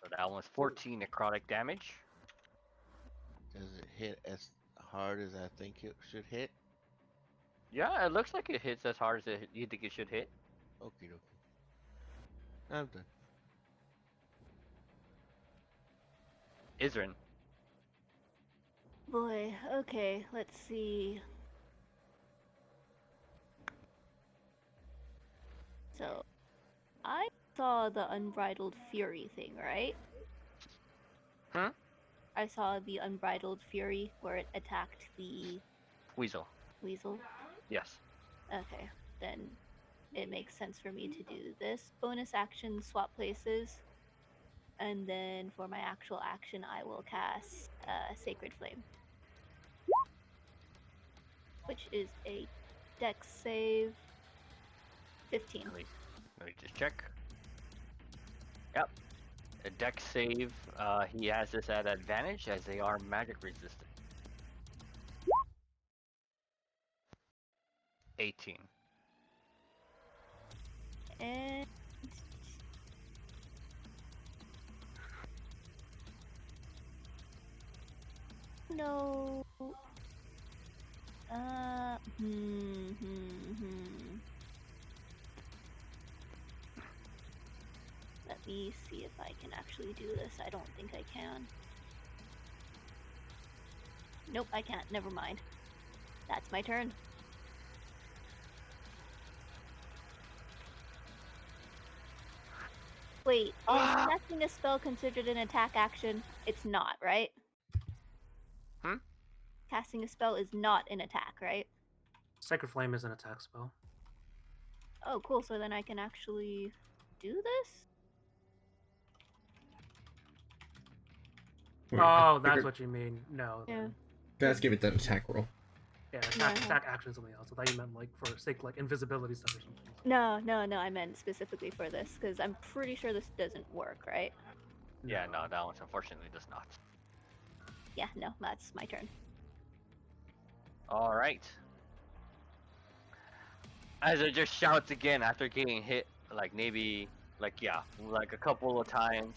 So that one's 14 necrotic damage. does it hit as hard as I think it should hit? Yeah, it looks like it hits as hard as you think it should hit. Okie dokie. I'm done. Isrin. Boy, okay, let's see. So, I saw the Unbridled Fury thing, right? Hmm? I saw the Unbridled Fury where it attacked the Weasel. weasel. Yes. Okay, then it makes sense for me to do this. Bonus action, swap places. And then for my actual action, I will cast Sacred Flame. Which is a dex save 15. Let me just check. Yep. A dex save. He has this at advantage as they are magic resistant. 18. And no. Let me see if I can actually do this. I don't think I can. Nope, I can't. Never mind. That's my turn. Wait, is casting a spell considered an attack action? It's not, right? Hmm? Casting a spell is not an attack, right? Sacred Flame is an attack spell. Oh, cool. So then I can actually do this? Wait, Oh, that's what you mean. No. Yeah. Let's give it that attack roll. Yeah, Yeah. attack action something else. I thought you meant like for sake like invisibility stuff or something. No, I meant specifically for this, because I'm pretty sure this doesn't work, right? Yeah, no, that one unfortunately does not. Yeah, no, that's my turn. All right. As it just shouts again after getting hit, like maybe, like a couple of times.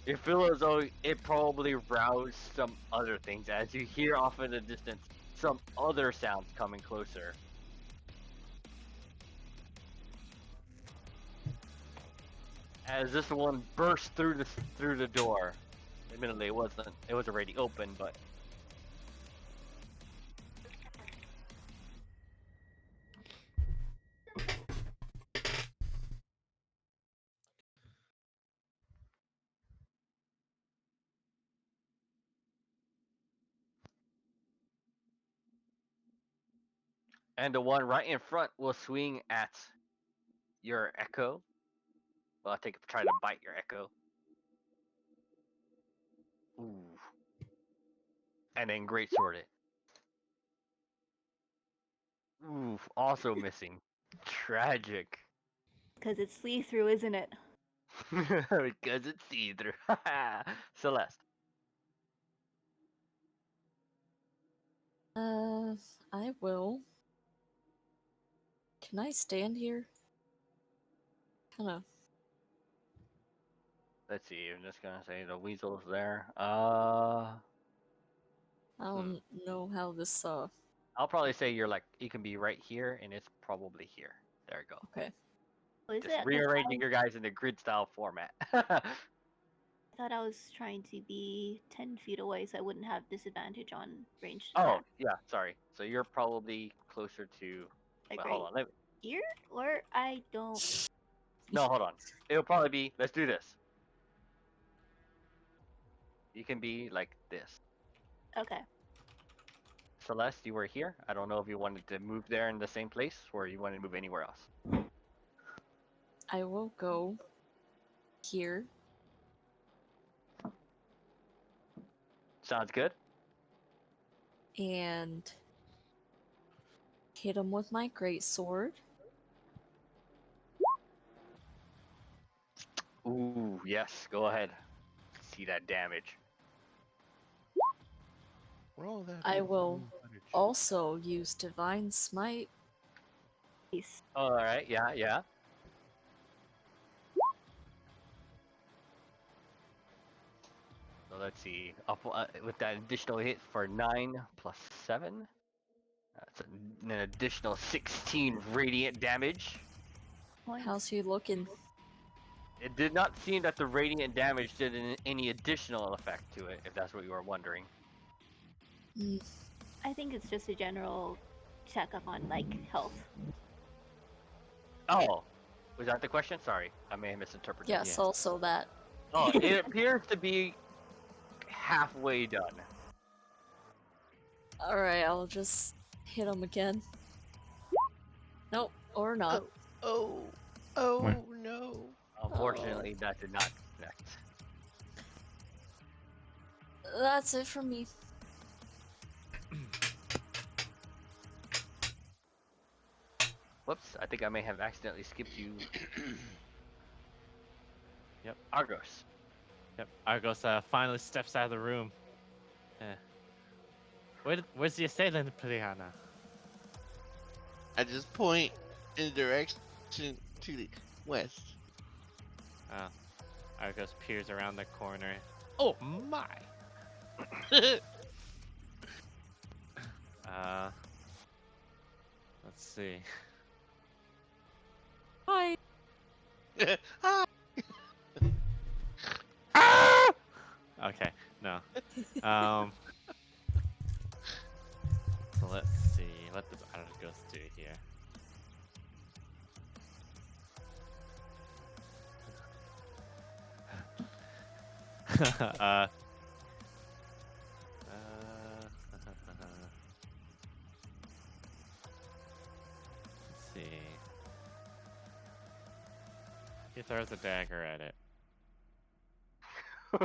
You feel as though it probably roused some other things as you hear off in the distance some other sounds coming closer. As this one burst through the door. Admittedly, it wasn't. It was already open, but and the one right in front will swing at your echo. Well, I think try to bite your echo. Ooh. And then great sword it. Ooh, also missing. Tragic. Because it's see through, isn't it? Because it's see-through. Celeste. I will. Can I stand here? Kinda. Let's see. I'm just gonna say the weasel's there. I don't know how this I'll probably say you're like you can be right here, and it's probably here. There you go. okay. What is Just it? 'Cause rearranging your guys in the grid style format. I thought I was trying to be 10 feet away so I wouldn't have disadvantage on ranged Oh, attack. yeah, sorry. So you're probably closer to. Like Well, right hold on. here? Or I don't. No, hold on. It'll probably be. Let's do this. You can be like this. Okay. Celeste, you were here. I don't know if you wanted to move there in the same place or you wanted to move anywhere else. I will go here. Sounds good. And hit him with my great sword. Ooh, yes. Go ahead. See that damage. Roll that. I will footage. also use divine smite. Peace. All right. Yeah, yeah. So let's see. Up with that additional hit for 9 plus 7. That's an additional 16 radiant damage. Points. How's he looking? It did not seem that the radiant damage did any additional effect to it, if that's what you were wondering. Mm, I think it's just a general checkup on like health. Oh, was that the question? Sorry, I may have misinterpreted. yes, also that. Oh, it appears to be halfway done. Alright, I'll just hit him again. Nope, or not. Oh Where? no. Unfortunately, that did not connect. That's it from me. Whoops, I think I may have accidentally skipped you. Yep. Argos. Yep. Argos finally steps out of the room. Where's the assailant, Priyana? I just point in the direction to the west. Argos peers around the corner. Oh my! Let's see. Hi. Okay, no. So let's see. What does Argos do here? Let's see. He throws a dagger at it.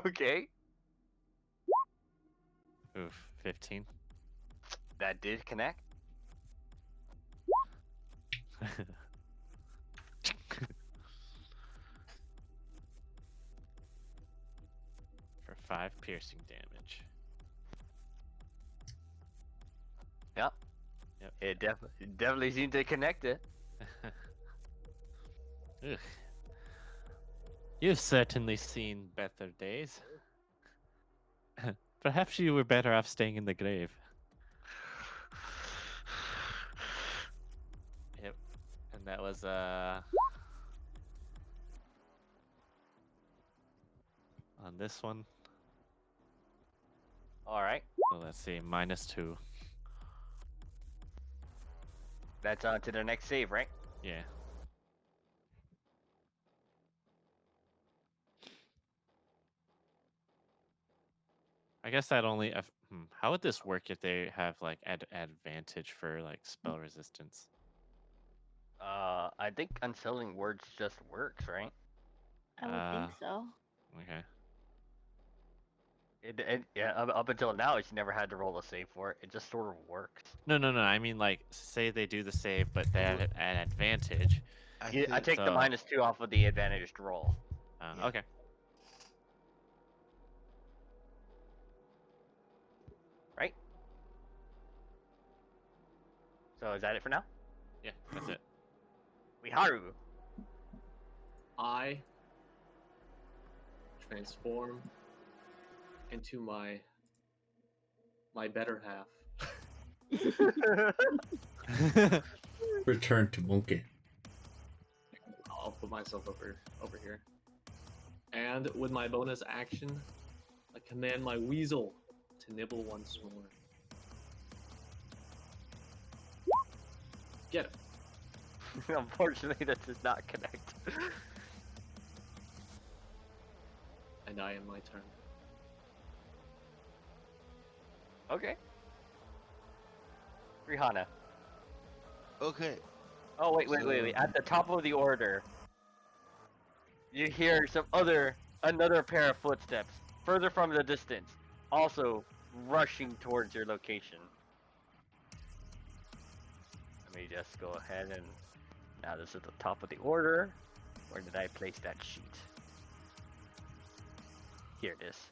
Okay, Oof, 15. that did connect. For 5 piercing damage. Yep. Yep. It definitely seemed to connect it. Ugh. You've certainly seen better days. Perhaps you were better off staying in the grave. Yep. And that was on this one. All right, So let's see, -2. that's on to the next save, right? Yeah. I guess that only. How would this work if they have like advantage for like spell resistance? I think unsettling words just works, right? I would think so. Okay. Yeah, up until now, it's never had to roll a save for it. It just sort of works. No. I mean, like, say they do the save, but they have an advantage. Yeah, I take the so. -2 off of the advantaged roll. Yeah. Okay. Right? So is that it for now? Yeah, that's it. Haru. I transform into my better half. Return to Monkey. I'll put myself over here. And with my bonus action, I command my weasel to nibble once more. Get it. Unfortunately, that does not connect. And I end my turn. Okay. Rihanna. Okay. Oh, wait. At the top of the order, you hear another pair of footsteps, further from the distance, also rushing towards your location. Let me just go ahead and... Now this is the top of the order. Where did I place that sheet? Here it is.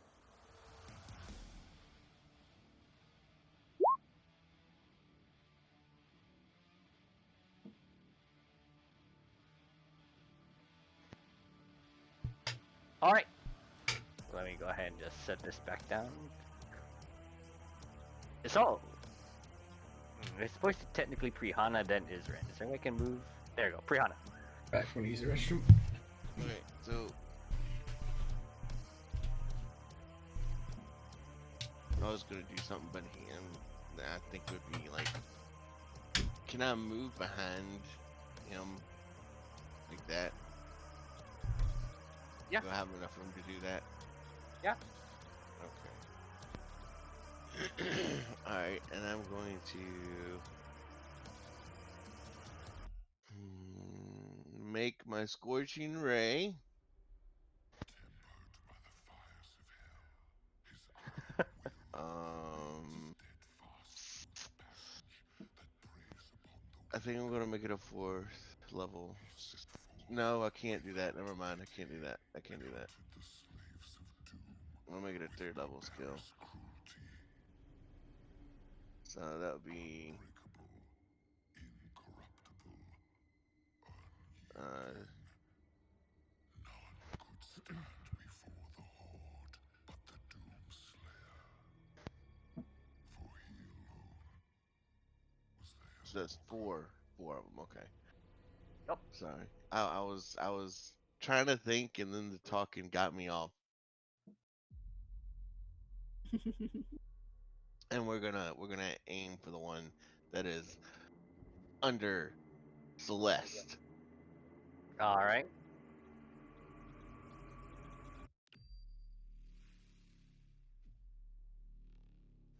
Alright. Let me go ahead and just set this back down. It's all... It's supposed to technically pre-Hana, then Isren. Is there any way I can move? There you go, pre-Hana. Back when you use the restroom. Okay, so I was gonna do something, but him that I think would be like, can I move behind him like that? Yeah. Do I have enough room to do that? Yeah. Okay. Alright, and I'm going to make my scorching ray. I think I'm gonna make it a 4th level. No, I can't do that. Never mind. I can't do that. I can't do that. I'm gonna make it a 3rd level skill. So that would be so that's four of them. Okay. Yep. Sorry. I was trying to think, and then the talking got me off. And we're gonna aim for the one that is under Celeste. Alright.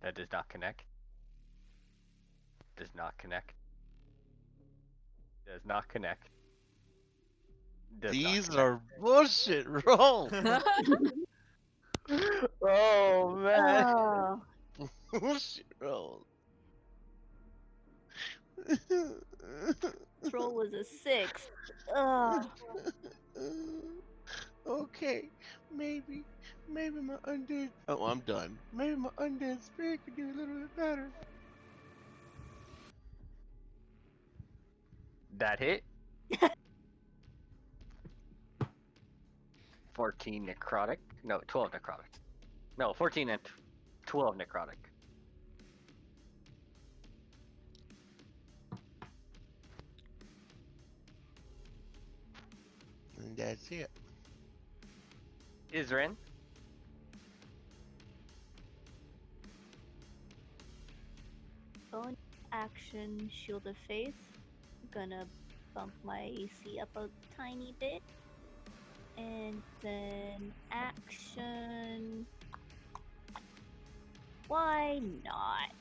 That does not connect. Does not connect. Does not connect. Does not These connect. are bullshit rolls. Oh man. Oh, Bullshit rolls. this roll was a 6. Ugh. Okay, maybe my undead. Oh, I'm done. Maybe my undead spirit could do a little bit better. That hit. 14 necrotic. No, 12 necrotic. No, 14 and 12 necrotic. And that's it. Isren. Bonus action, Shield of Faith. Gonna bump my AC up a tiny bit. And then action. Why not?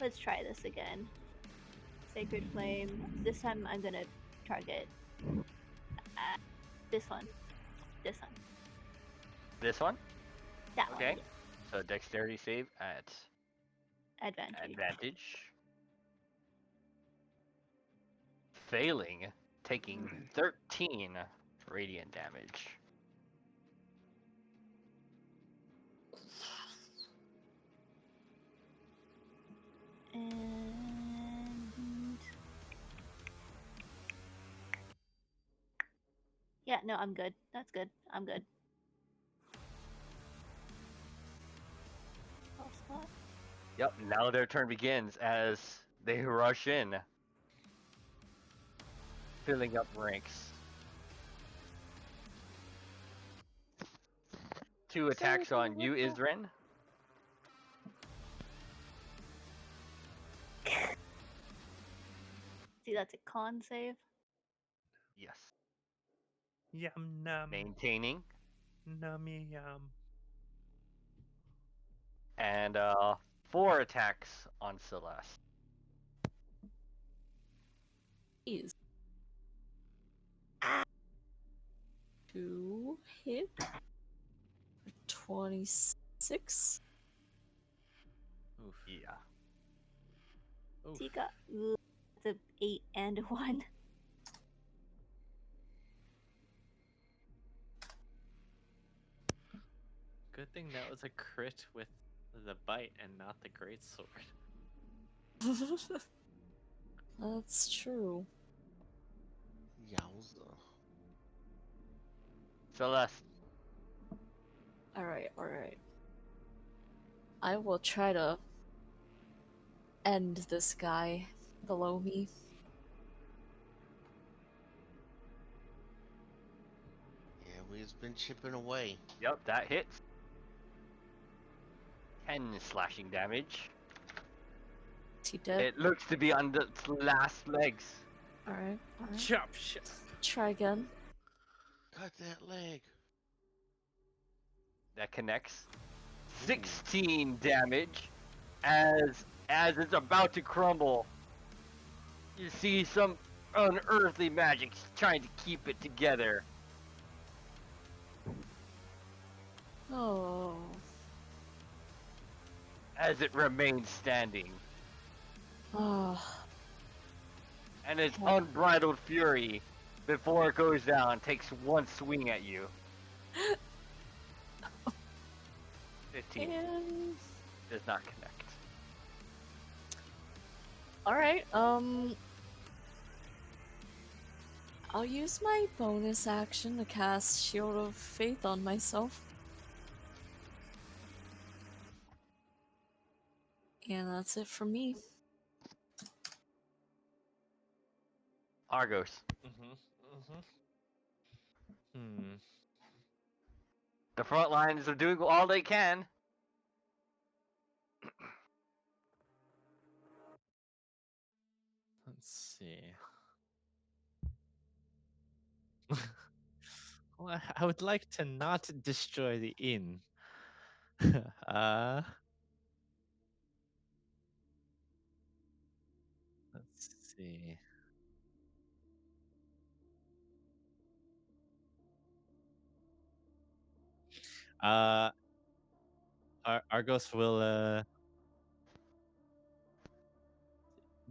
Let's try this again. Sacred Flame. This time I'm gonna target. This one. This one. This one? That Okay. one. So dexterity save at Advantage. advantage. Failing, taking 13 radiant damage. And yeah, no, I'm good. That's good. I'm good. Oh, spot. Yep, now their turn begins as they rush in, filling up ranks. 2 attacks on you, Isrin. See, that's a con save. Yes. Yum num. Maintaining. Nummy yum. And 4 attacks on Celeste. Jeez. 2 hit. 26. Oof. Yeah. Oof. So you got it's a 8 and a 1. Good thing that was a crit with the bite and not the greatsword. That's true. Yowza. Celeste. Alright, alright. I will try to end this guy below me. Yeah, we've been chipping away. Yep, that hits. 10 slashing damage. Is he dead? It looks to be on its last legs. Alright, alright. Chop shop. Try again. Cut that leg. That connects. 16 damage as it's about to crumble. You see some unearthly magic trying to keep it together. Oh. As it remains standing. Oh. And its Oh. unbridled fury, before it goes down, takes one swing at you. 15 And... does not connect. Alright, I'll use my bonus action to cast Shield of Faith on myself. And that's it for me. Argos. The front lines are doing all they can. Let's see. Well, I would like to not destroy the inn. Let's see. Argos will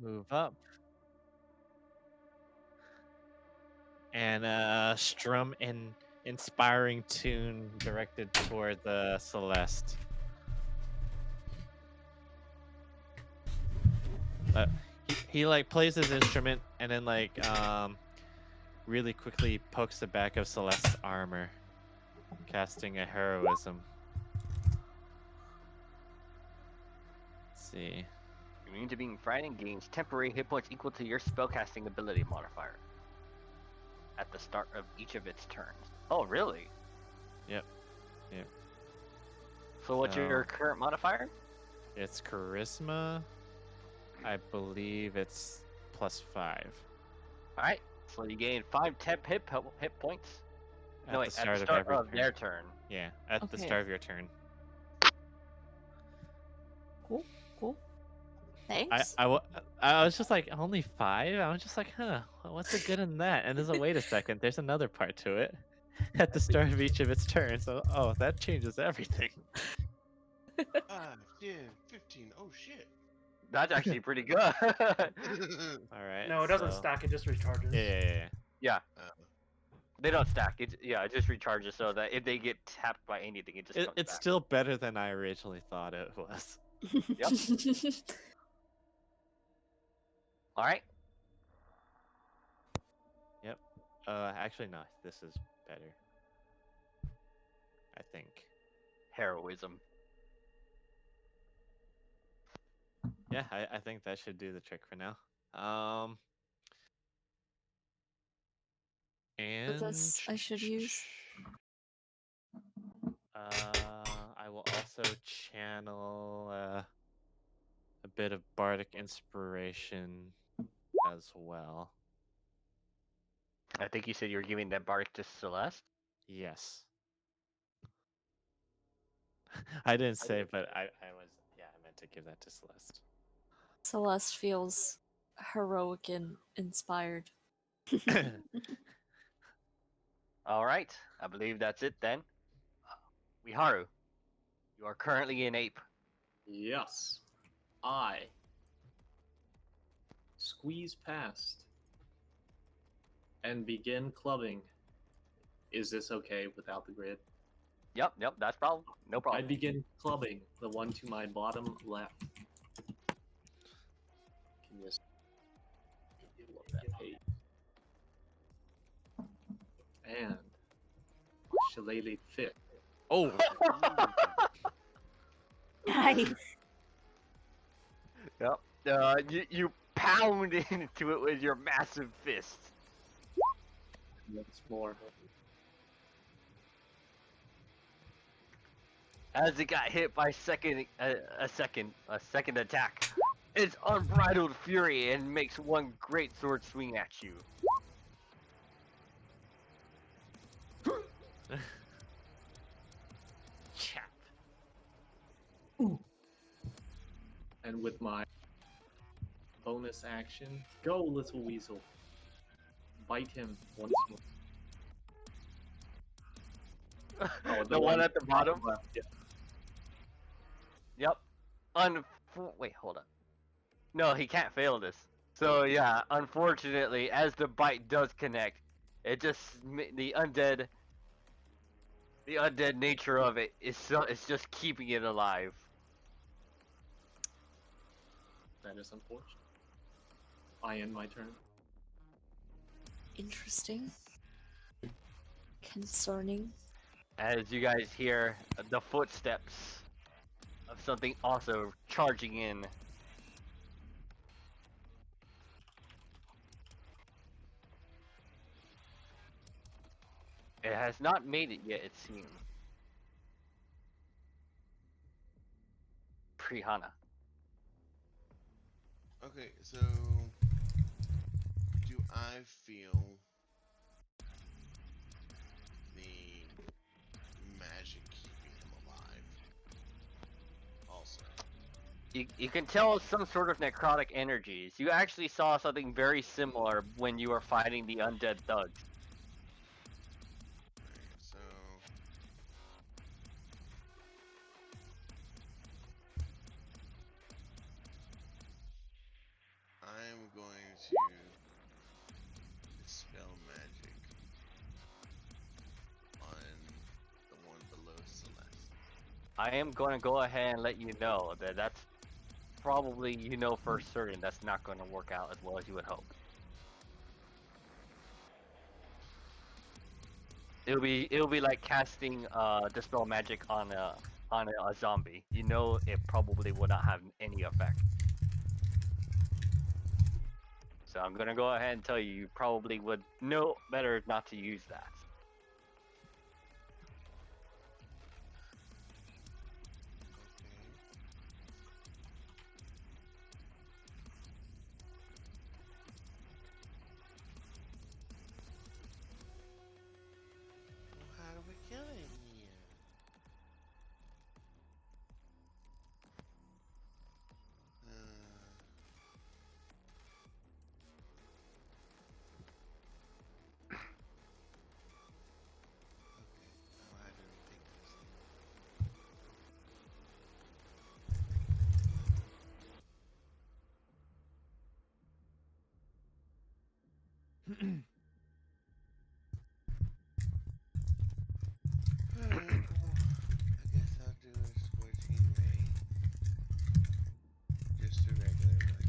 move up and strum an inspiring tune directed toward the Celeste. He like plays his instrument and then like really quickly pokes the back of Celeste's armor, casting a heroism. Let's see. Immune to being frightened gains temporary hit points equal to your spellcasting ability modifier at the start of each of its turns. Oh, really? Yep. So what's your So- current modifier? It's charisma. I believe it's +5 Alright, so you gain 5 temp hit points. at No, the wait, start at the of start every of turn. their turn. Yeah, at the Okay. start of your turn. Cool, cool. Thanks. I was just like, only 5? I was just like, huh, what's the good in that? And there's a wait a second, there's another part to it. At the start of each of its turns. So, oh, that changes everything. 5, 10, 15. Oh shit. That's actually pretty good. Alright. No, it doesn't so- stack. It just recharges. Yeah. Yeah, Uh, they don't stack. It just recharges so that if they get tapped by anything, it just comes It's back. still better than I originally thought it was. Yep. All right. Actually, no. This is better. I think. Heroism. Yeah, I think that should do the trick for now. And this I should use? I will also channel a bit of bardic inspiration as well. I think you said you were giving that bark to Celeste. Yes. I didn't say, but I was, yeah, I meant to give that to Celeste. Celeste feels heroic and inspired. All right. I believe that's it then. Miharu, you are currently an ape. Yes. I squeeze past and begin clubbing. Is this okay without the grid? Yep, that's problem. No I problem. begin clubbing the one to my bottom left. Can you just pull up that page? And shillelagh fit. Oh, Nice. Yep. You pound into it with your massive fist. Once more. As it got hit by a second attack, its unbridled fury and makes one great sword swing at you. chap. And with my bonus action, go little weasel. Bite him once more. Oh, The one at the bottom. left. Yeah. Yep. Wait, hold up. No, he can't fail this. So yeah, unfortunately, as the bite does connect, it just the undead nature of it is it's just keeping it alive. That is unfortunate. I end my turn. Interesting. Concerning. As you guys hear the footsteps of something also charging in. It has not made it yet, it seems. Prihana. okay, so do I feel the magic keeping him alive? Also. You can tell it's some sort of necrotic energies. You actually saw something very similar when you were fighting the undead thugs. Alright, so I'm going to dispel magic on the one below Celeste. I am going to go ahead and let you know that that's probably, for certain that's not going to work out as well as you would hope. It'll be like casting dispel magic on a zombie. You know it probably will not have any effect. So I'm gonna go ahead and tell you, you probably would know better not to use that. Well, how do we kill him here? Alright, well, I guess I'll do a scorching ray. Just a regular one.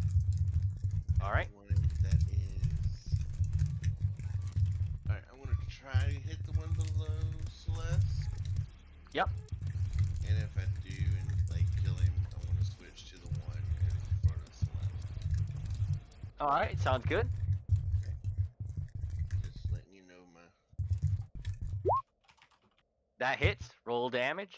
All And right. the one that is. Alright, I want to try to hit the one below Celeste. Yep. And if I do and like kill him, I want to switch to the one in front of Celeste. All right. Sounds good. Okay. Just letting you know my. That hits. Roll damage.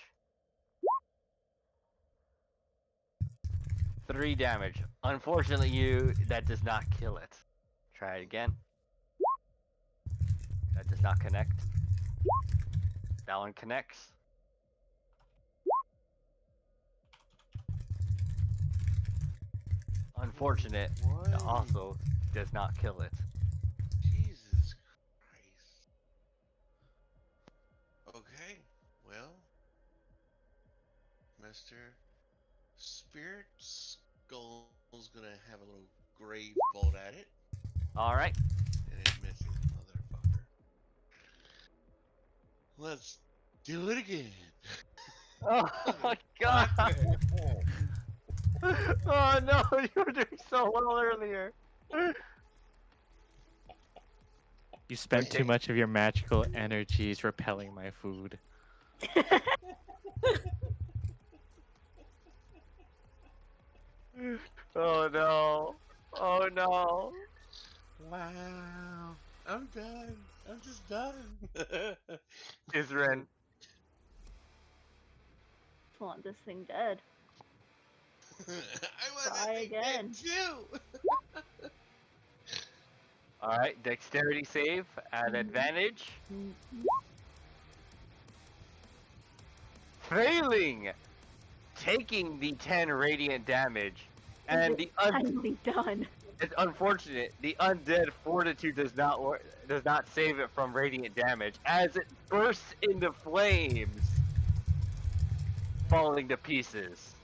3 damage. Unfortunately, that does not kill it. Try it again. That does not connect. That one connects. Unfortunate. That One. also does not kill it. Jesus Christ. Okay, well, Mr. Spirit Skull's gonna have a little grave bolt at it, All right. and it misses, motherfucker. Let's do it again. Oh my god. Oh no, you were doing so well earlier. You spent too Okay. much of your magical energies repelling my food. Oh no. Oh no. Wow, I'm done. I'm just done. Isren. Want this thing dead. I want Try that thing dead again. too. All right, dexterity save at Mhm. advantage. Mhm. Failing, taking the 10 radiant damage, and the Finally done. it's unfortunate. The undead fortitude does not save it from radiant damage as it bursts into flames, falling to pieces.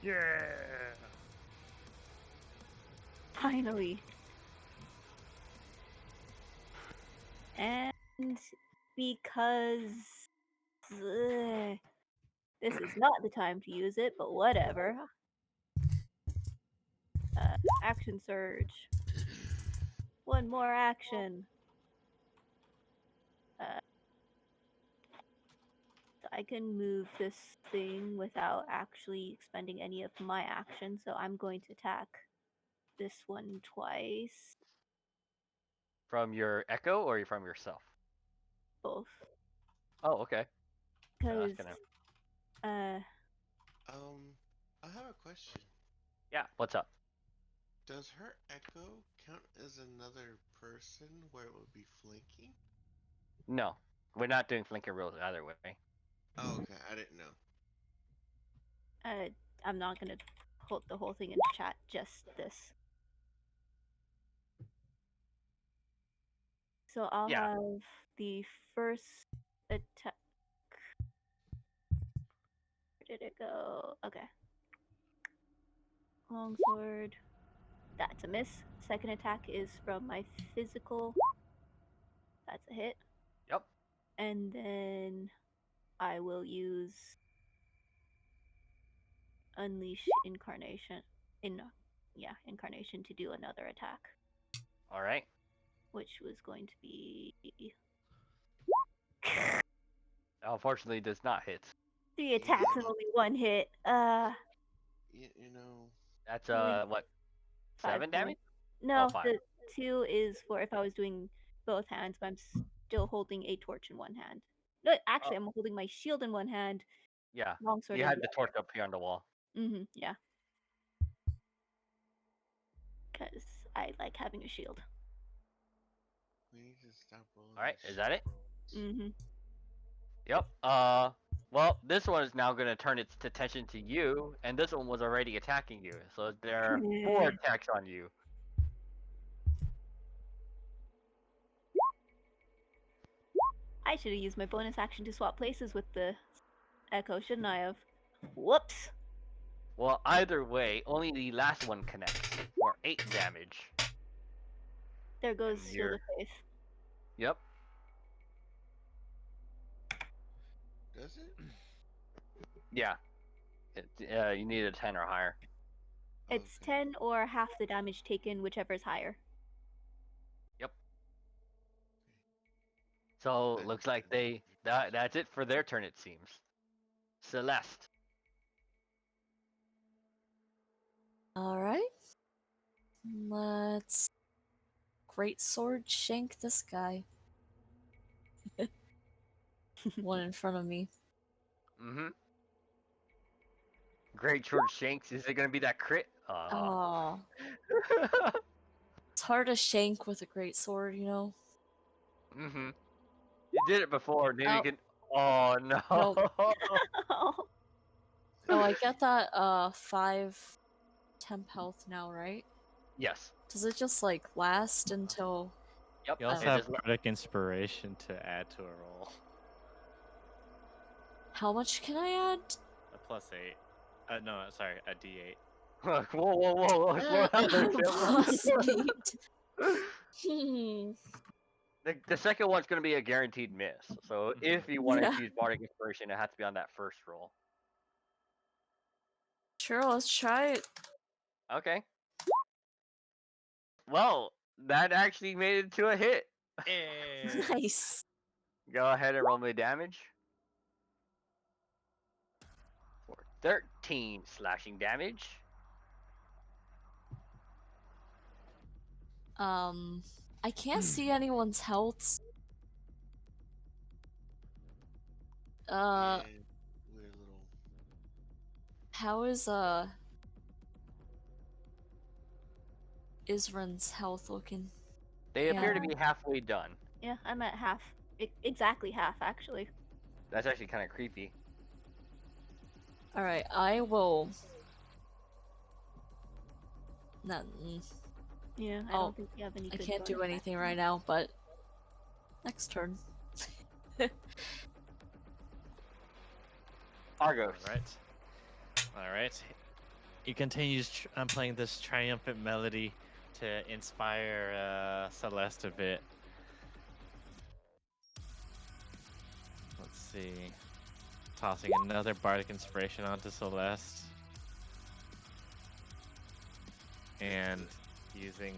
Yeah. Finally. And because this is not the time to use it, but whatever. Action surge. One more action. So I can move this thing without actually expending any of my action, so I'm going to attack this one twice. From your echo or from yourself? Both. Oh, okay. So Because, that's gonna. I have a question. Yeah. What's up? Does her echo count as another person where it would be flanking? No, we're not doing flanker rolls either way. Oh, okay, I didn't know. I'm not going to hold the whole thing in chat, just this. So I'll Yeah. have the first attack. Where did it go? Okay. Longsword. That's a miss. Second attack is from my physical. That's a hit. Yep. And then I will use Unleash Incarnation. Incarnation to do another attack, All right. which was going to be Unfortunately, does not hit. 3 attacks and Yeah. only 1 hit. You know, That's Only what? 5 7 damage? points. No, 5. the 2 is for if I was doing both hands, but I'm still holding a torch in one hand. No, actually, I'm holding my shield in one hand, Yeah. longsword You in had the the torch up here on the wall. other. Yeah. Because I like having a shield. we need to stop rolling. All right. these Is that it? Mm-hmm. Yep. Well, this one is now going to turn its attention to you, and this one was already attacking you. So there are 4 attacks on you. I should have used my bonus action to swap places with the echo, shouldn't I have? Whoops. Well, either way, only the last one connects for 8 damage. There goes And Shield you're- of Faith. Yep. Does it? Yeah. You need a 10 or higher. It's Okay. 10 or half the damage taken, whichever is higher. Yep. So I looks did like that. that's it for their turn, it seems. Celeste. Alright. Let's great sword shank this guy. One in front of me. Mm-hmm. Great short shanks. Is it gonna be that crit? Oh, it's hard to shank with a great sword, you know. Mm-hmm. You did it before. Maybe you Oh. can. Oh no. Nope. Oh, Oh, I get that 5 temp health now, right? Yes. Does it just like last until Yep. You also It have just- bardic inspiration to add to a roll. how much can I add? A +8. No, sorry, a D8. Whoa! Slow down there, Tim. +8. The second one's gonna be a guaranteed miss. So if you wanted Yeah. to use bardic inspiration, it has to be on that first roll. Sure, let's try it. Okay. Well, that actually made it to a hit. Nice. Go ahead and roll me damage. For 13 slashing damage. I can't see anyone's health. Yeah, weird little. How is Isran's health looking? They appear to Yeah. be halfway done. yeah, I'm at half. Exactly half, actually. That's actually kind of creepy. Alright, I will. Not, Yeah, I Oh, don't think you have any I good can't do bonus anything actions. right now, but next turn. Argos. Alright. He continues playing this triumphant melody to inspire Celeste a bit. Let's see. Tossing another bardic inspiration onto Celeste. And using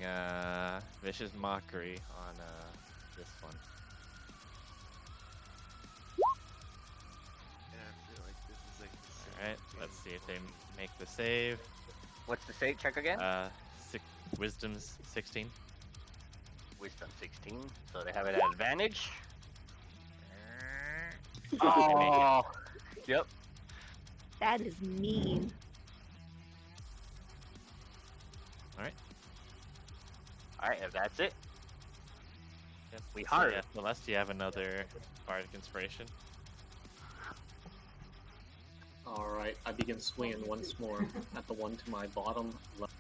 vicious mockery on this one. And I feel like this is like the same Alright, thing let's see if they for- make the save. What's the save check again? Wisdom's 16. Wisdom 16. So they have it at advantage. They make it. Oh. Yep. That is mean. Alright, if that's it. Yep. We So, hard. yeah, Celeste, you have another bardic inspiration. Alright, I begin swinging once more at the one to my bottom left.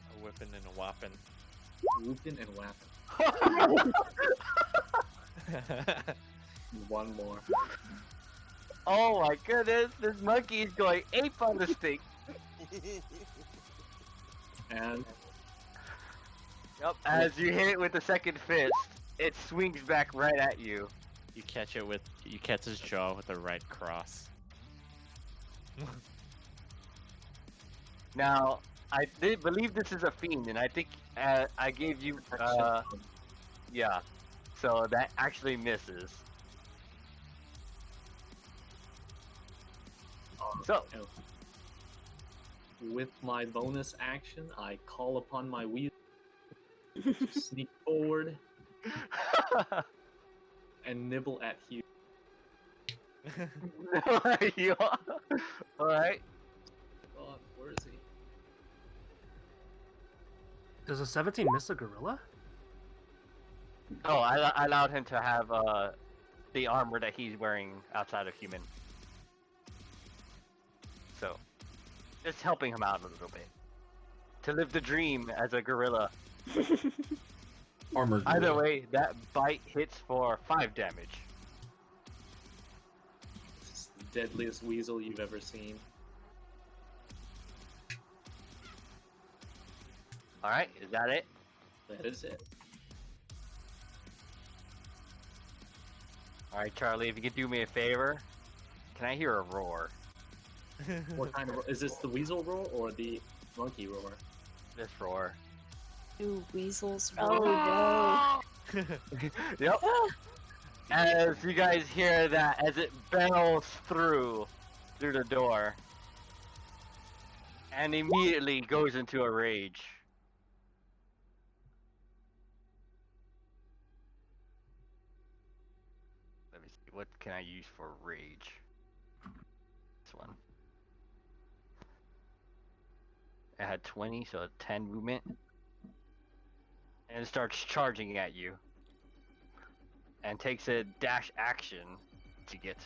A whipping and a whopping. Whooping and whapping. One more. Oh my goodness, this monkey is going ape on this thing. And Yep. As you hit it with the second fist, it swings back right at you. You catch his jaw with the right cross. Now, I did believe this is a fiend, and I think I gave you, yeah. So that actually misses. So, with my bonus action, I call upon my weasel to sneak forward and nibble at Hugh. you alright. Oh, where is he? Does a 17 miss a gorilla? Oh, I allowed him to have the armor that he's wearing outside of human. So, just helping him out a little bit. To live the dream as a gorilla. Armored. Either gorilla. way, that bite hits for 5 damage. This is the deadliest weasel you've ever seen. Alright, is that it? That is it. All right, Charlie, if you could do me a favor, can I hear a roar? What kind of is this? The weasel roar or the monkey roar? This roar. Do weasels Oh roll? Yep. As you guys hear that, as it bells through the door, and immediately goes into a rage. Let me see, what can I use for rage? This one. It had 20, so 10 movement. And it starts charging at you. And takes a dash action to get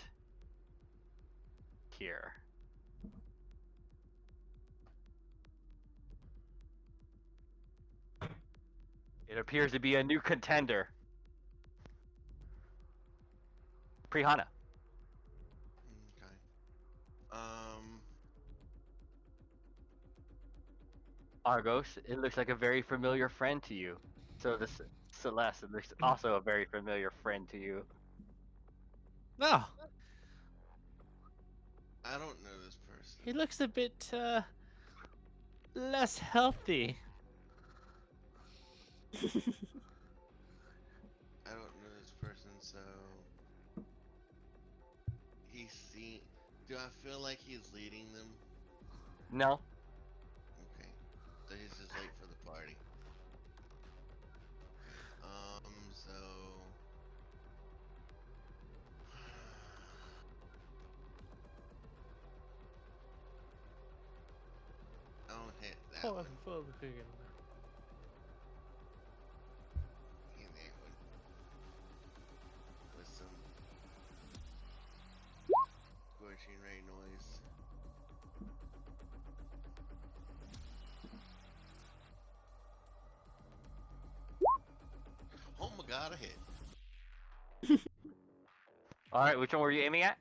here. It appears to be a new contender. Prihana. Okay. Um. Argos, it looks like a very familiar friend to you. So this Celeste, it looks also a very familiar friend to you. No, I don't know this person. he looks a bit less healthy. I don't know this person, so he's seen. Do I feel like he's leading them? No? Okay, so he's just late for the party. So I'll hit that one. And that one with some scorching ray noise. Oh my god, a hit. Alright, which one were you aiming at?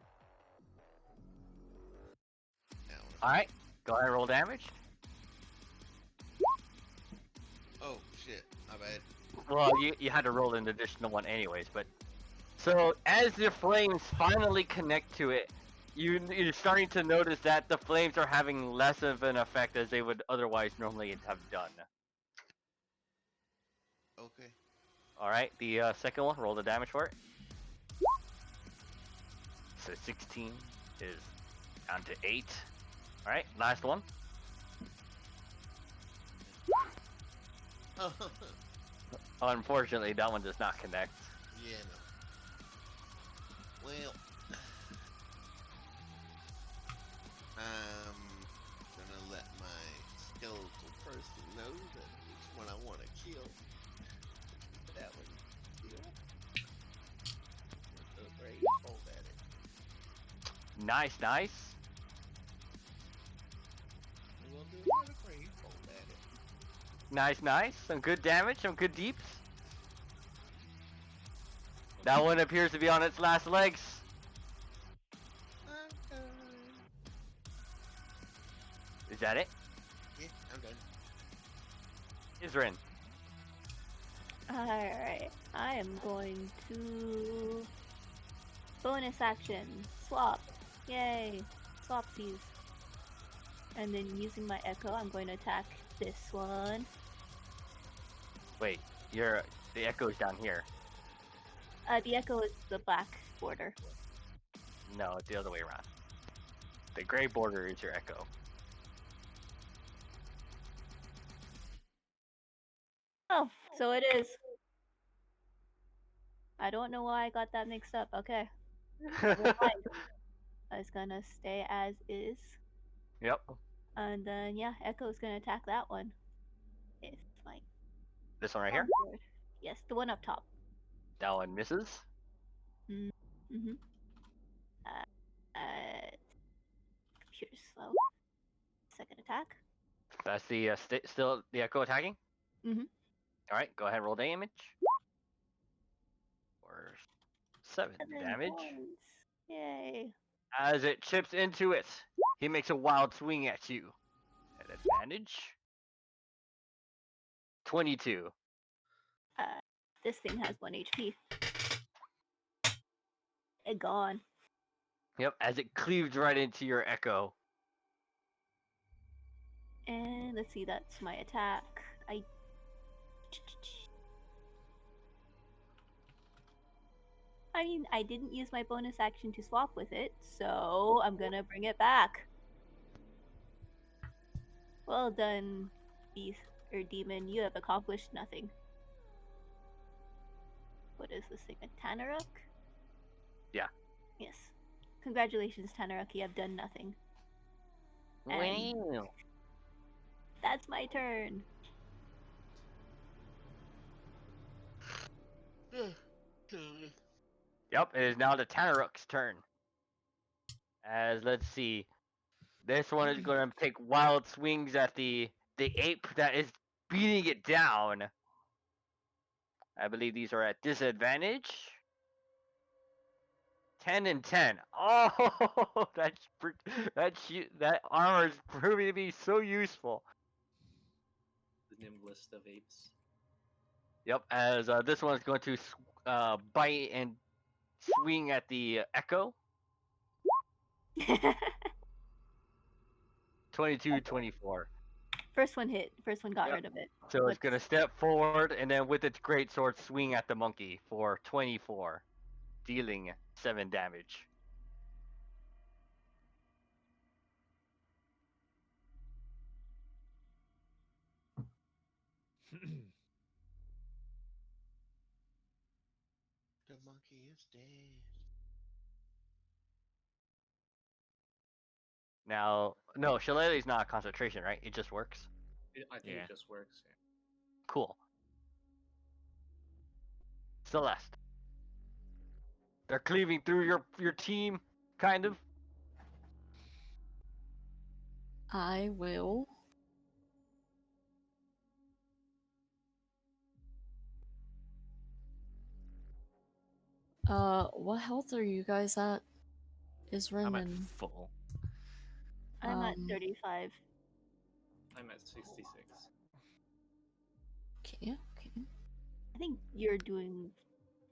That one. Alright, go ahead and roll damage. Oh shit, my bad. Well, you had to roll an additional one anyways, but... So, as the flames finally connect to it, you're starting to notice that the flames are having less of an effect as they would otherwise normally have done. Okay. Alright, the second one, roll the damage for it. So 16 is down to 8. Alright, last one. Unfortunately, that one does not connect. Yeah, no. Well, I'm gonna let my skeletal person know that which one I want to kill. That one, kill. With the great bolt at it. Nice, nice. We'll do another great bolt at it. Nice, nice. Some good damage, some good deeps. That one appears to be on its last legs. I'm done. Is that it? Yeah, I'm done. Isrin. Alright, I am going to bonus action, swap, yay, swapsies. And then using my echo, I'm going to attack this one. Wait, the echo's down here. The echo is the black border. No, it's the other way around. The gray border is your echo. Oh, so it is. I don't know why I got that mixed up. Okay. Never mind. I was gonna stay as is. Yep. And then, yeah, Echo's gonna attack that one. If my This one right here. keyboard- Yes, the one up top. That one misses. Mm-hmm. Computer's slow. Second attack. That's the still the echo attacking. Mhm. All right, go ahead and roll damage. For 7 7 damage. points. Yay. As it chips into it, he makes a wild swing at you. At advantage. 22. This thing has 1 HP. It gone. Yep, as it cleaves right into your echo. And let's see, that's my attack. I mean, I didn't use my bonus action to swap with it, so I'm gonna bring it back. Well done, beast or demon. You have accomplished nothing. What is this thing? A Tanaruk? Yeah. Yes. Congratulations, Tanaruk. You have done nothing. And Wow. that's my turn. Yep, it is now the Tanaruk's turn. As let's see, this one is going to take wild swings at the ape that is beating it down. I believe these are at disadvantage. 10 and 10. Oh, that armor is proving to be so useful. The nimblest of apes. Yep, as this one's going to bite and swing at the echo. 22, 24. First one hit. First one got Yep. rid of it. So it's What's- going to step forward and then with its greatsword swing at the monkey for 24, dealing 7 damage. The monkey is dead. Now, no, Shillelagh's not a concentration, right? It just works. I think Yeah. it just works. Yeah. Cool. Celeste. They're cleaving through your team, kind of. I will. What health are you guys at? Isrin I'm at and full. I'm at um, 35. I'm at 66. okay, okay. I think you're doing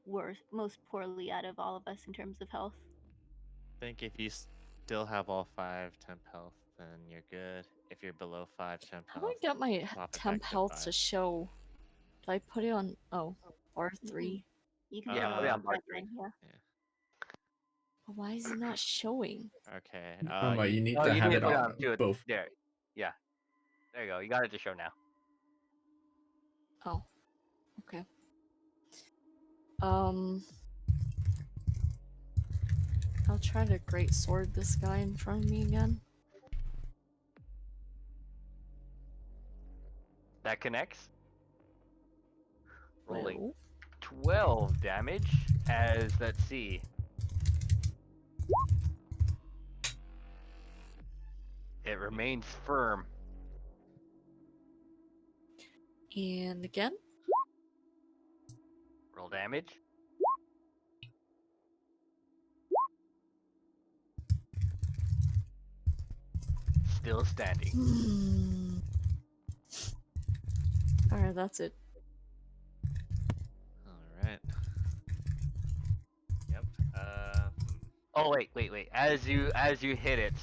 worse, most poorly out of all of us in terms of health. I think if you still have all 5 temp health, then you're good. If you're below 5 temp How do I health, get my swap it temp back to health 5. to show? Did I put it on? Oh, R3. You can Yeah, put put it it on on bar that 3. line, yeah. But why is it not showing? Okay. But you need Oh, to you have need it to put it on on two. both. There. Yeah. There you go. You got it to show now. Oh, okay. I'll try to great sword this guy in front of me again. That connects. Rolling Well, 12 damage as, let's see. It remains firm. and again. Roll damage. Still standing. Alright, that's it. Alright. Yep. Oh wait. As you hit it,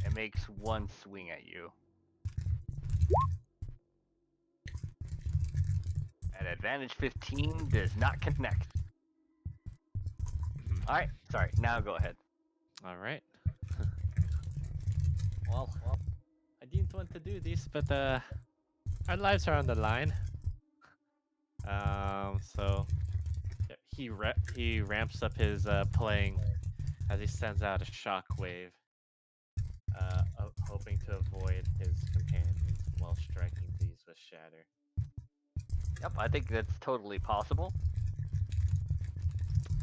it makes one swing at you. At advantage 15 does not connect. Alright, sorry, now go ahead. Alright. Well, I didn't want to do this, but our lives are on the line. So yeah, he ramps up his playing as he sends out a shockwave, hoping to avoid his companions while striking these with shatter. Yep, I think that's totally possible.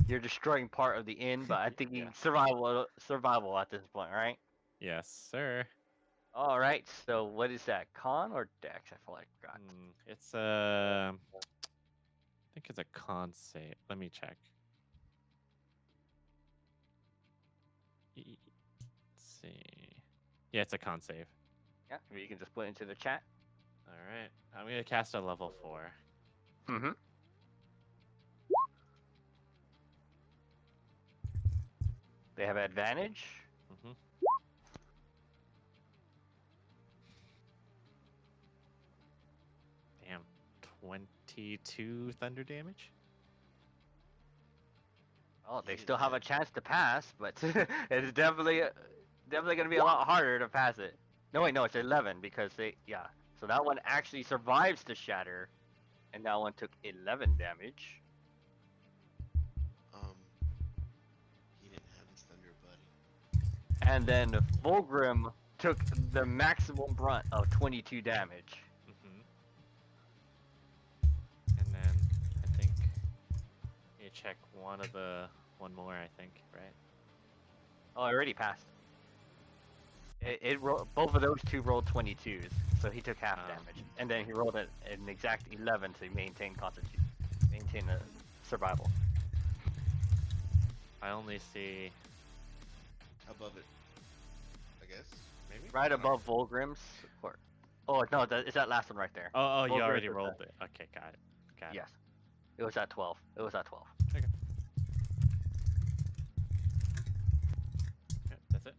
You're destroying part of the inn, but I'm thinking Yeah. survival at this point, right? Yes, sir. All right. So what is that? Con or Dex? I feel like I forgot. It's I think it's a con save. Let me check. Let's see. Yeah, it's a con save. Yeah, you can just put it into the chat. All right, I'm gonna cast a level 4. Mm-hmm. They have advantage. Mm-hmm. Damn. 22 thunder damage? Oh, they He still did have a that. chance to pass, but it's definitely gonna be a lot harder to pass it. No, wait, no, it's 11 because yeah. So that one actually survives the shatter, and that one took 11 damage. He didn't have his thunder buddy. And then Fulgrim took the maximum brunt of 22 damage. Mm-hmm. And then I think you check one more, I think, right? Oh, I already passed. It rolled, both of those two rolled 22s, so he took half Oh. damage, and then he rolled an exact 11 to maintain constitution, maintain the survival. I only see. Above it. I guess. Maybe? Right above Volgrim's, or no, it's that last one right there. Oh, you Volgrim's already is rolled it. Okay, got it. Got it. Yes, it was at 12. It was at 12. Okay. Yep, that's it.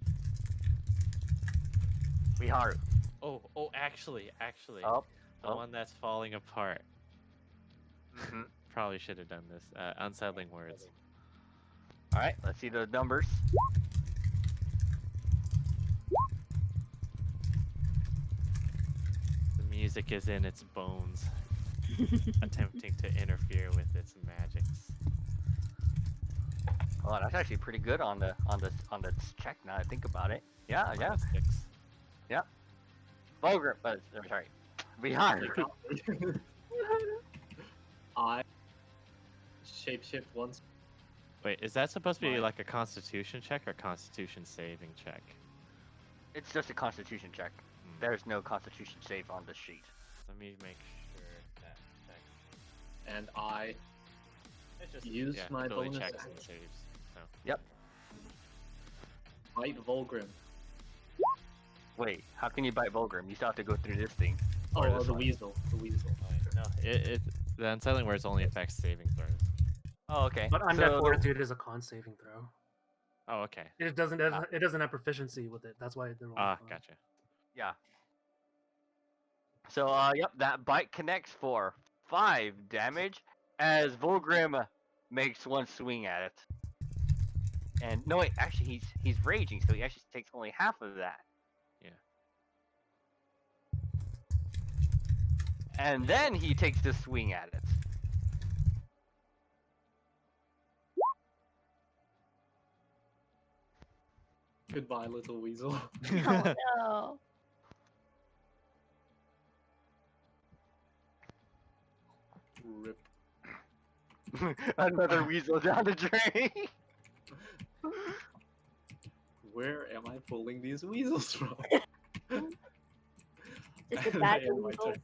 Riharu. Oh, actually, Oh, the one that's falling apart. Mm-hmm. Probably should have done this. Unsettling words. All right, let's see the numbers. The music is in its bones, attempting to interfere with its magics. Oh, that's actually pretty good on the check. Now I think about it. Yeah. -6. Volgrim, sorry, Riharu. I shapeshift once. Wait, is that supposed to be My- like a Constitution check or Constitution saving check? It's just a Constitution check. Hmm. There's no Constitution save on the sheet. Let me make sure that checks. And I It's just Use my ability bonus checks and action. saves. So. Yep. bite Volgrim. Wait, how can you bite Volgrim? You still have to go through this thing. Oh, Or this the one. weasel. The weasel. No, the unsettling words only affects saving throws. Oh, okay. But undead So- fortitude is a con saving throw. Oh, okay. It doesn't have proficiency with it. That's why they're rolling Ah, con. gotcha. Yeah. So, yep, that bite connects for 5 damage as Volgrim makes one swing at it. And no, wait, actually, he's raging, so he actually takes only half of that. Yeah. And then he takes the swing at it. Goodbye, little weasel. Oh no. Rip. Another weasel down the drain. Where am I pulling these weasels from? Just a And bag I of end my weasels. turn.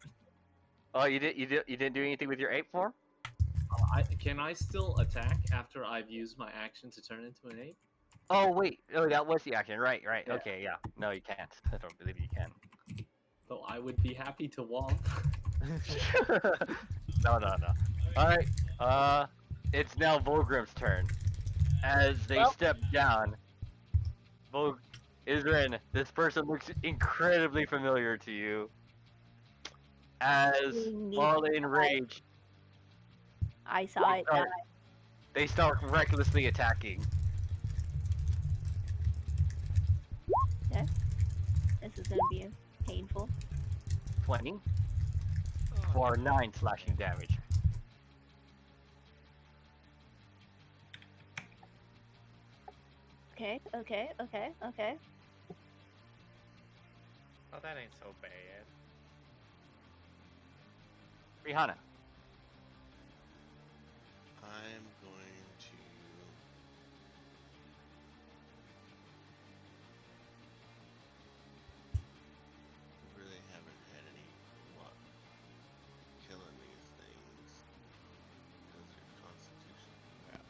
Oh, you didn't do anything with your ape form? Can I still attack after I've used my action to turn into an ape? Oh wait, oh that was the action. Right. Yeah. Okay, yeah. No, you can't. I don't believe you can. Though I would be happy to womp. No. All right. It's now Volgrim's turn. As they Well- step down, Isrin, this person looks incredibly familiar to you. As We need all to in fight. rage, I saw it. start- they start recklessly attacking. This is gonna be painful. 20 for 9 slashing damage. Okay. Oh, that ain't so bad. Rihanna. I'm going to. Really haven't had any luck killing these things because they're constitution crap.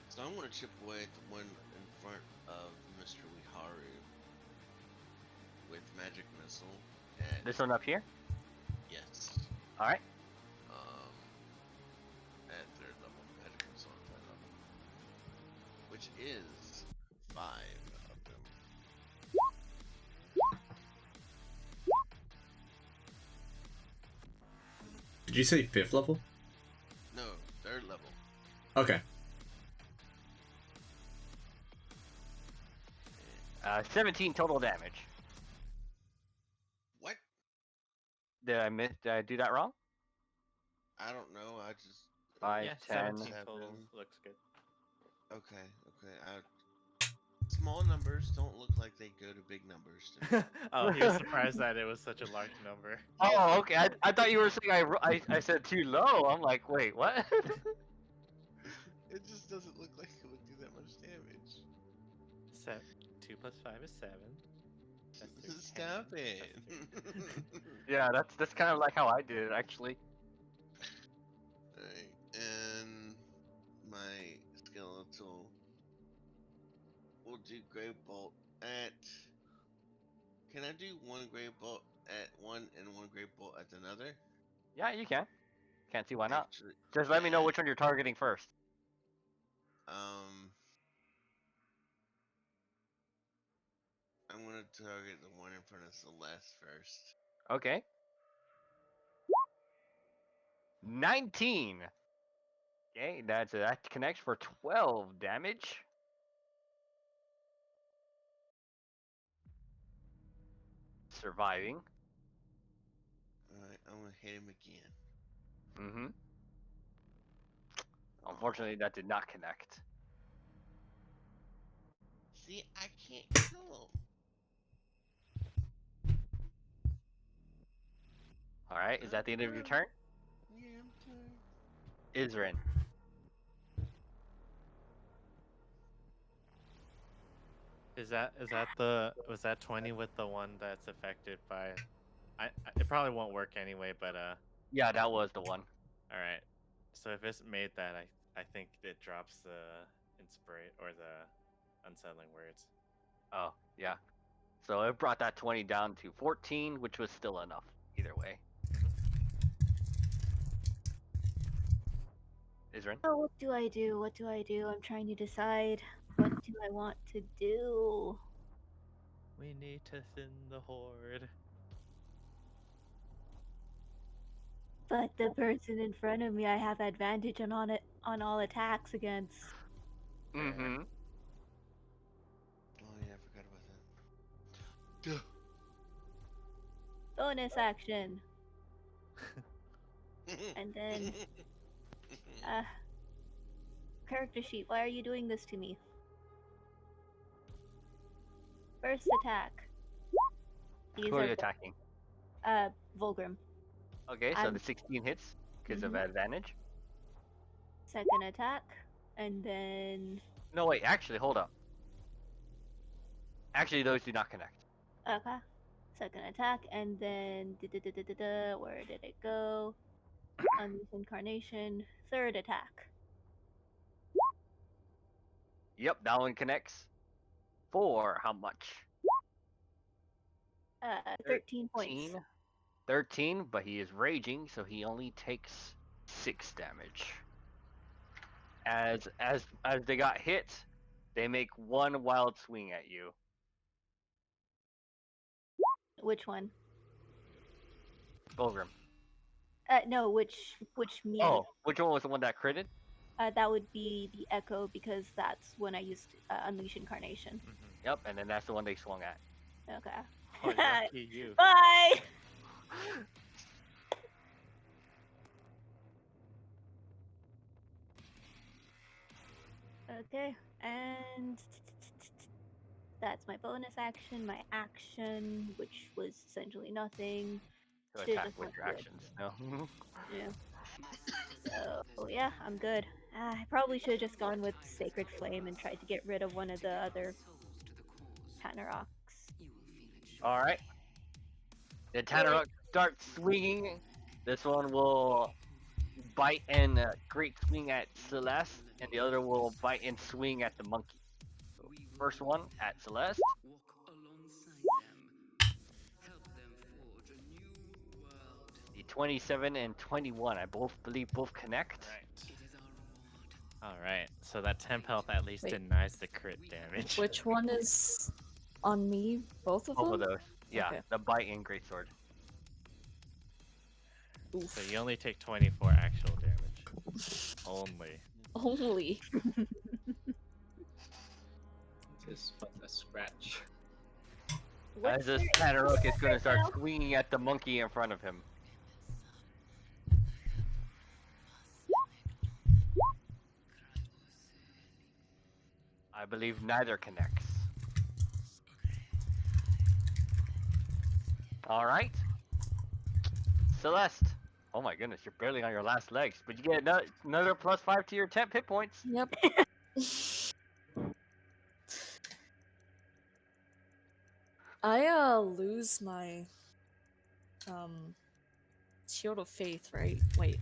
So I'm going to chip away at the one in front of Mr. Wiharu with magic missile. And This one up here? yes. Alright. which is 5 of them. Did you say 5th level? No, 3rd level. Okay. 17 total damage. What? Did I miss? Did I do that wrong? I don't know. I just 5, Yeah, 10. 17 total Seven. looks good. okay. Small numbers don't look like they go to big numbers to me. Oh, he was surprised that it was such a large number. Oh, okay. I thought you were saying I said too low. I'm like, wait, what? It just doesn't look like it would do that much damage. 2 plus 5 is 7. That's 6, Stop 10, it. that's 13. Yeah, that's kind of like how I did it actually. Alright, and my skeletal will do Great Bolt at. Can I do one Great Bolt at one and one Great Bolt at another? Yeah, you can. Can't see why not. Actually, Just let me know yeah. which one you're targeting first. I'm gonna target the one in front of Celeste first. Okay. 19. Okay, that connects for 12 damage. Surviving. Alright, I'm gonna hit him again. Mm-hmm. Aw. Unfortunately, that did not connect. See, I can't kill him. All right, is that the end of your turn? Yeah, I'm tired. Isrin. Was that 20 with the one that's affected by? It probably won't work anyway, but Yeah, that was the one. all right. So if it's made that, I think it drops the inspirate or the unsettling words. Oh, yeah. So it brought that 20 down to 14, which was still enough either way. Isrin. Oh, what do I do? What do I do? I'm trying to decide. What do I want to do? We need to thin the horde. But the person in front of me, I have advantage on all attacks against. Mm-hmm. Oh yeah, I forgot about that. Bonus action. And then character sheet, why are you doing this to me? First attack. These Who are you are attacking? Volgrim. Okay, so I'm- the 16 hits because of Mhm. advantage. Second attack. And then No, wait, actually, hold up. Actually, those do not connect. okay. Second attack, and then where did it go? Unleash Incarnation. Third attack. Yep, that one connects. For how much? 13 points. 13, but he is raging, so he only takes 6 damage. As they got hit, they make one wild swing at you. Which one? Volgrim. No, which me? Oh, which one was the one that critted? That would be the Echo because that's when I used Unleash Incarnation. Yep, and then that's the one they swung at. Okay. Oh, lucky you. Bye. Okay, and that's my bonus action. My action, which was essentially nothing. To Should've attack just with went your for it. actions. No. Yeah. So yeah, I'm good. I probably should have just gone with Sacred Flame and tried to get rid of one of the other Tanarocks. All right. The Tanarok starts swinging. This one will bite and great swing at Celeste, and the other will bite and swing at the monkey. So first one at Celeste. The 27 and 21, I believe both connect. Right. Alright, so that temp health at least Wait. denies the crit damage. Which one is on me? Both of Both of them? those. Yeah, Okay. the bite and greatsword. Oof. So you only take 24 actual damage. Only. Only. Just but a scratch. As this Tanaruk is gonna start swinging at the monkey in front of him. I believe neither connects. Alright. Celeste. Oh my goodness, you're barely on your last legs, but you get another +5 to your temp hit points. Yep. I lose my Shield of Faith, right? Wait.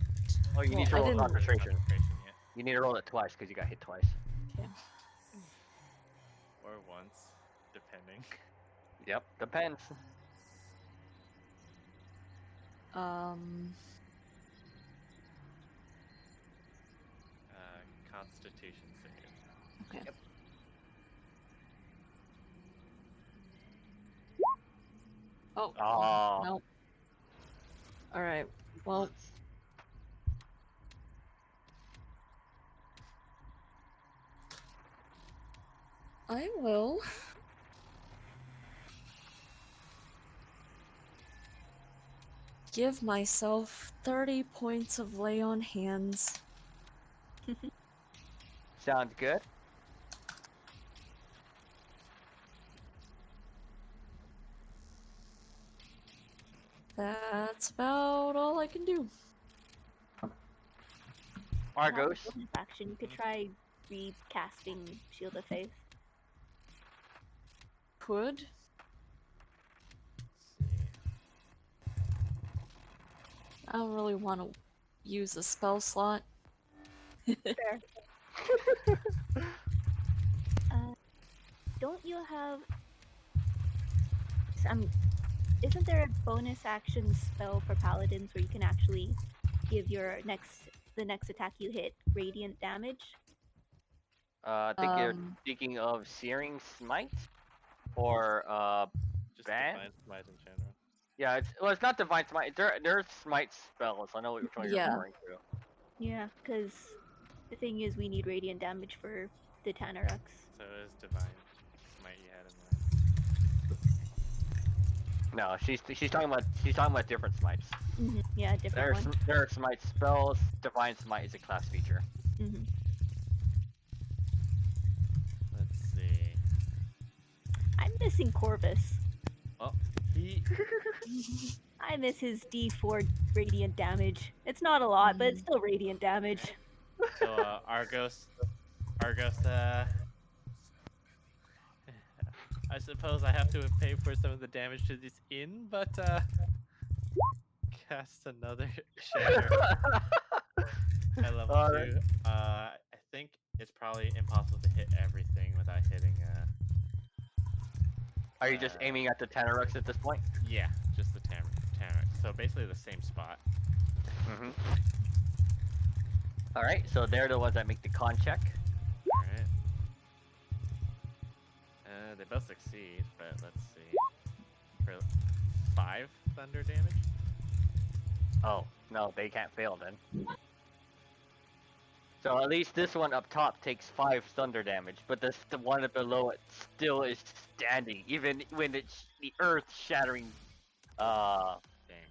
Oh, you need to Well, I roll didn't- concentration. Concentration, yeah. You need to roll it twice because you got hit twice. Okay. Or once, depending. Yep, depends. Constitution save. Okay. Oh. Aw. Nope. Alright. Well. I will. Give myself 30 points of lay on hands. Sounds good. That's about all I can do. Argos. Bonus action. You could try recasting Shield of Faith. Could. See. I don't really want to use a spell slot. Fair. Don't you have isn't there a bonus action spell for paladins where you can actually give the next attack you hit radiant damage? I think you're Um, speaking of Searing Smite? Or, Just Ban? Divine Smite in general. yeah, it's not Divine Smite. There's Smite spells. I know which one you're Yeah. referring to. Yeah, because the thing is we need radiant damage for the Tanaruks. So it is Divine Smite you had in mind. No, she's talking about different smites. Yeah, different one. There are Smite spells. Divine Smite is a class feature. Let's see. I'm missing Corvus. Oh, he. I miss his D4 radiant damage. It's not a lot, but it's still radiant damage. So, Argos, I suppose I have to pay for some of the damage to this inn, but, cast another shatter at level Alright. 2. I think it's probably impossible to hit everything without hitting, Are you just aiming at the Tanaruks at this point? yeah, just the Tamarick. So basically the same spot. Mm-hmm. Alright, so they're the ones that make the con check. Alright. They both succeed, but let's see. For 5 thunder damage? Oh, no, they can't fail then. So at least this one up top takes 5 thunder damage, but the one below it still is standing, even when the earth shattering Dang.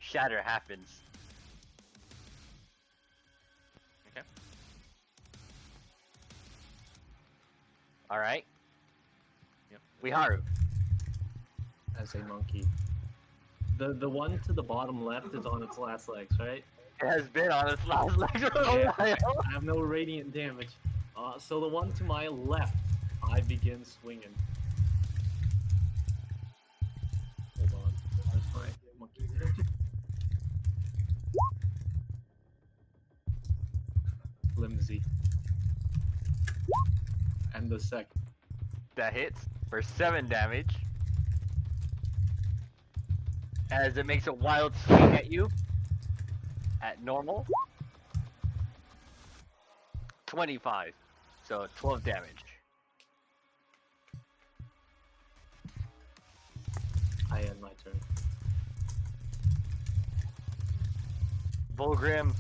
shatter happens. Okay. Alright, Yep. Wiharu. As a monkey. The one to the bottom left is on its last legs, right? It has been on its last leg for a Yeah. while. I have no radiant damage. So the one to my left, I begin swinging. Hold on. Where's my monkey? Flimsy. And the second. That hits for 7 damage. As it makes a wild swing at you. At normal. 25. So 12 damage. I end my turn. Volgrim,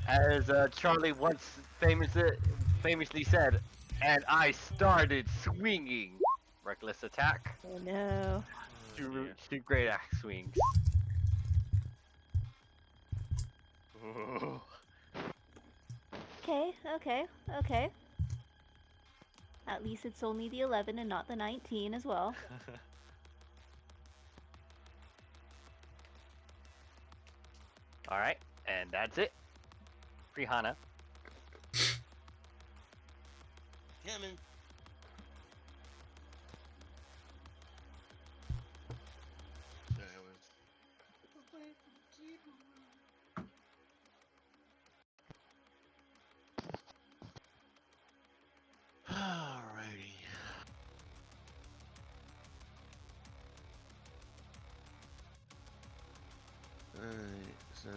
as Charlie once famously said, and I started swinging. Reckless attack. Oh no. Two great axe swings. Ooh. Okay, okay, okay. At least it's only the 11 and not the 19 as well. All right, and that's it. Free Hana. Yeah, man. Sorry, I was. Alrighty. Alright, so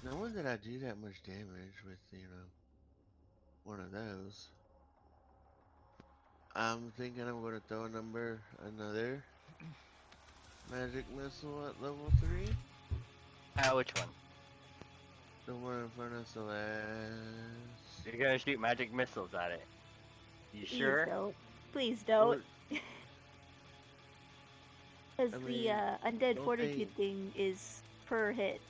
no one did I do that much damage with, one of those. I'm thinking I'm gonna throw another magic missile at level 3. Which one? The one in front of Celeste. You're gonna shoot magic missiles at it. You Please sure? don't. Please don't. Because I the mean, undead don't fortitude they- thing is per hit.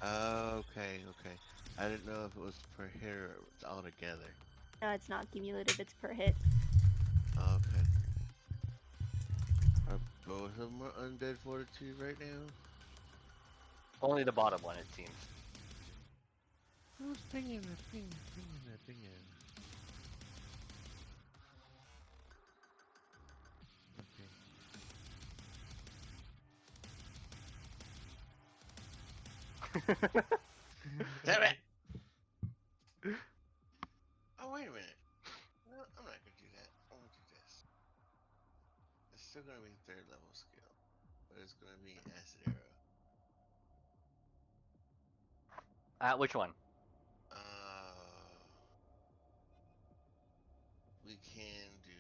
Okay, okay. I didn't know if it was per hit or it was all together. No, it's not cumulative, it's per hit. Okay. Are both of them undead fortitude right now? Only the bottom one, it seems. Who's pinging that pinging? Damn it! Oh, wait a minute. No, I'm not gonna do that. I'm gonna do this. It's still gonna be 3rd level skill, but it's gonna be acid arrow. Which one? We can do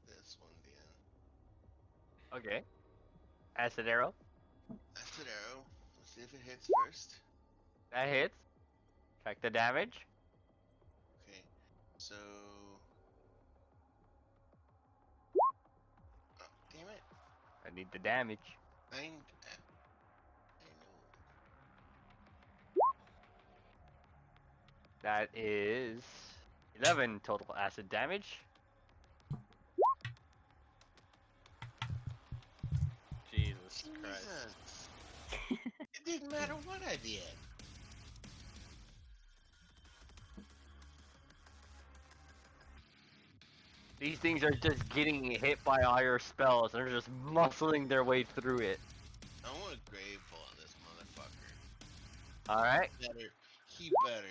this one then. Okay. Acid arrow. Acid arrow. Let's see if it hits first. That hits. Check the damage. Okay, so. Oh, damn it! I need the damage. I know. That is 11 total acid damage. Jesus Christ. Jesus. It didn't matter what I did. These things are just getting hit by all your spells and they're just muscling their way through it. I want a grave pull on this motherfucker. Alright? He better.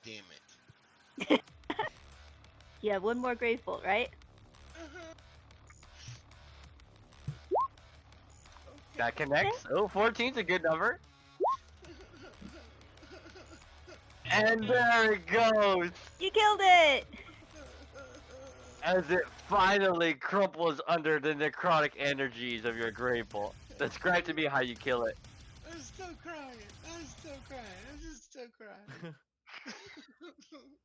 Damn it. You have one more grave bolt, right? That connects. Oh, 14's a good number. And there it goes! You killed it! As it finally crumples under the necrotic energies of your grave bolt. Describe to me how you kill it. I'm still crying. I'm just still crying.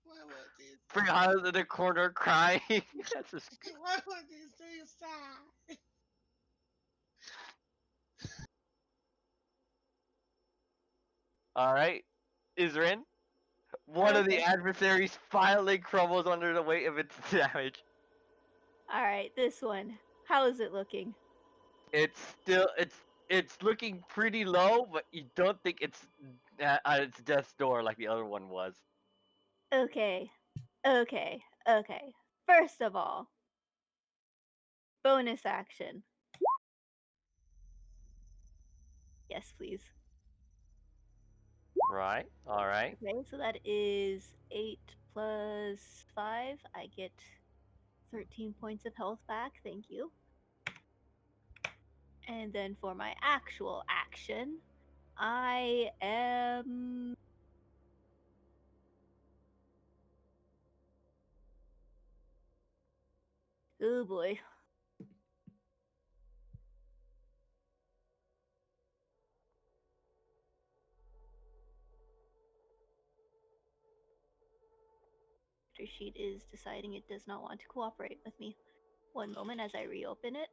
Why won't these? Brianna's in the corner crying. That's just... Why won't these things stop? Alright. Isrin, one of the Okay. adversaries finally crumbles under the weight of its damage. Alright, this one. How is it looking? It's still it's looking pretty low, but you don't think it's at its death's door like the other one was. Okay. Okay. Okay. First of all, bonus action. Yes, please. Right. All right. Okay, so that is 8 plus 5. I get 13 points of health back. Thank you. And then for my actual action, I am. Oh boy. Character sheet is deciding it does not want to cooperate with me. One moment as I reopen it.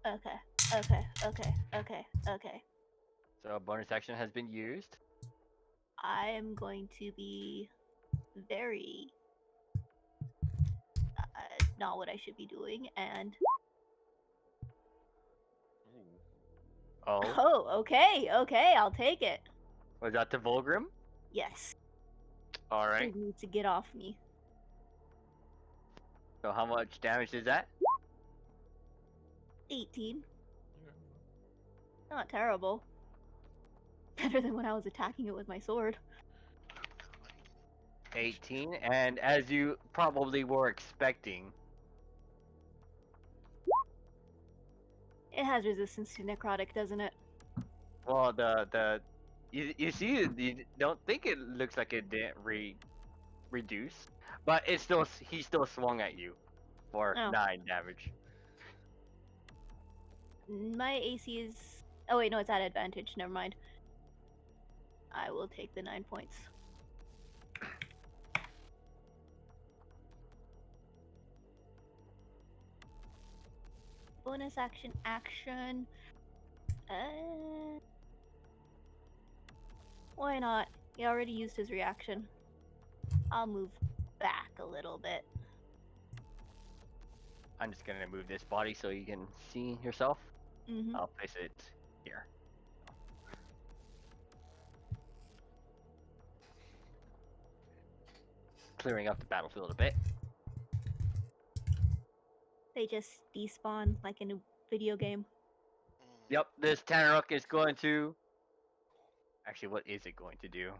Okay. Okay. So a bonus action has been used. I am going to be very not what I should be doing, and Oh, oh, okay, I'll take it. was that the Volgrim? Yes, All right. you need to get off me. So how much damage is that? 18. Not terrible. Better than when I was attacking it with my sword. 18, and as you probably were expecting, It has resistance to necrotic, doesn't it? well, you see, you don't think it looks like it didn't reduce, but he still swung at you for Oh. 9 damage. My AC is. Oh wait, no, it's at advantage. Never mind. I will take the 9 points. Bonus action. Why not? He already used his reaction. I'll move back a little bit. I'm just gonna move this body so you can see yourself. Mm-hmm. I'll place it here. Clearing up the battlefield a bit. They just despawn like in a video game. Yep, this Tanaruk is going to... Actually, what is it going to do?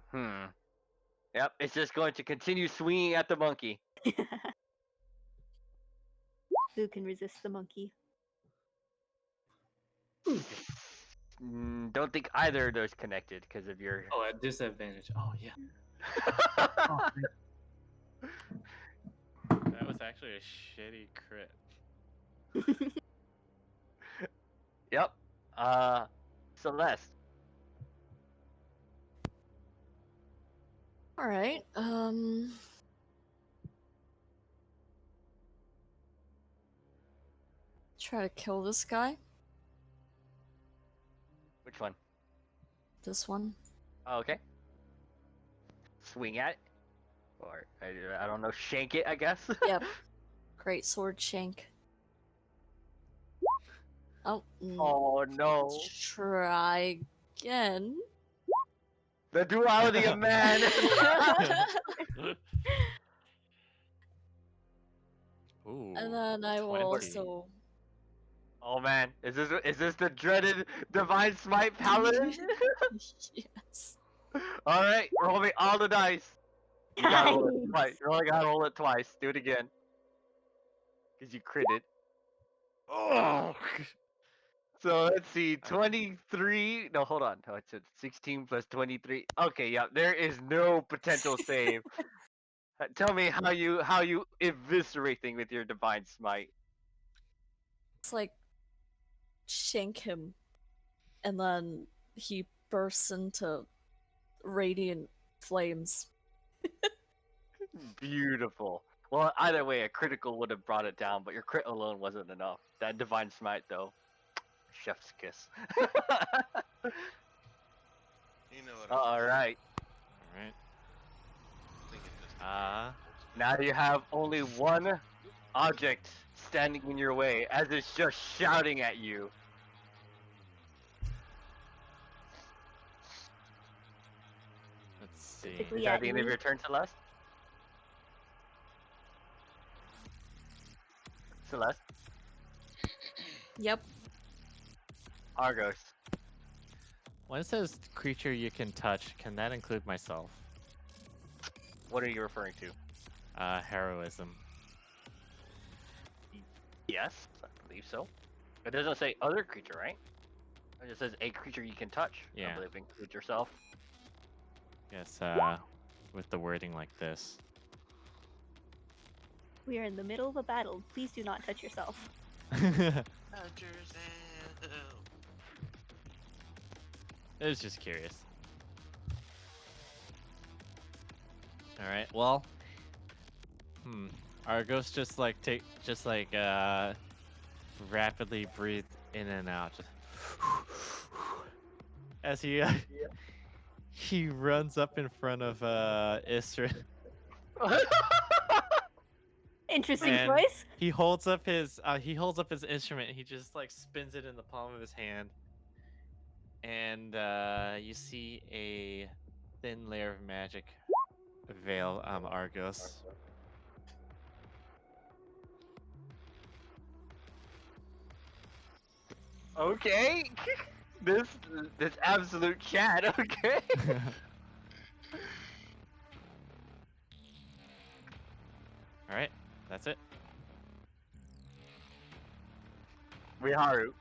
Yep, it's just going to continue swinging at the monkey. Who can resist the monkey? Don't think either of those connected because of your... Oh, at disadvantage. Oh yeah. That was actually a shitty crit. Yep. Celeste. Alright, try to kill this guy. Which one? This one. Oh, okay. Swing at it. Or, I don't know, shank it, I guess? Yep. Great sword shank. Oh. Oh, no. Try again. The duality of man! Ooh. And then I will 20. also. Oh man, is this the dreaded Divine Smite Paladin? Yes. Alright, roll me all the dice. You gotta roll it twice. You only gotta roll it twice. Do it again. Because you critted. Oh! So let's see, 23. No, hold on. No, it's 16 plus 23. Okay, yeah, there is no potential save. Tell me how you eviscerate thing with your Divine Smite. It's like shank him, and then he bursts into radiant flames. Beautiful. Well, either way, a critical would have brought it down, but your crit alone wasn't enough. That Divine Smite, though, chef's kiss. You know what? All right. Alright. Just Now you have only one object standing in your way, as it's just shouting at you. Let's see. Typically Is that at the end of me. your turn, Celeste? Celeste? Yep. Argos. When it says creature you can touch, can that include myself? What are you referring to? Heroism. Yes, I believe so. It doesn't say other creature, right? It says a creature you can touch. Yeah. I believe include yourself. Yes, with the wording like this. We are in the middle of a battle. Please do not touch yourself. Touch yourself. I was just curious. Alright, well. Argos just rapidly breathe in and out. Just as he runs up in front of Isra. Interesting And choice. he holds up his instrument. He just like spins it in the palm of his hand, and you see a thin layer of magic veil Argos. Okay. this absolute chat. Okay. All right, that's it. Miharu,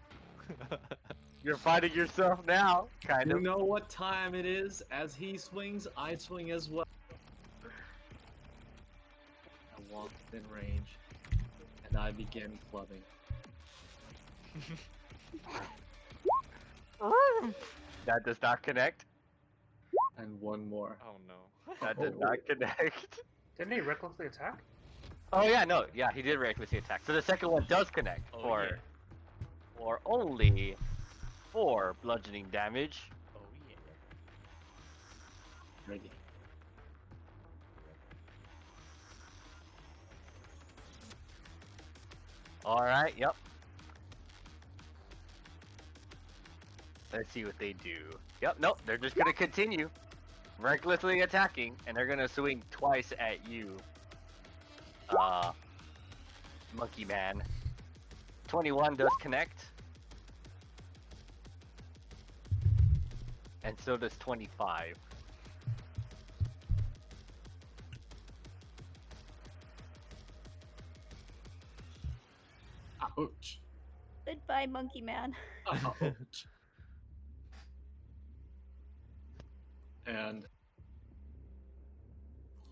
you're fighting yourself now, kind You of. know what time it is? As he swings, I swing as well. I walk within range, and I begin clubbing. That does not connect. And one more. Oh no. That did not connect. Didn't he recklessly attack? Oh yeah, no, yeah, he did recklessly attack. So the second one does connect Oh, for yeah. for only 4 bludgeoning damage. Oh yeah. Ready. All right, yep. Let's see what they do. Yep, nope, they're just gonna continue recklessly attacking, and they're gonna swing twice at you. Monkey Man. 21 does connect. And so does 25. Ouch. Goodbye, Monkey Man. Ouch. And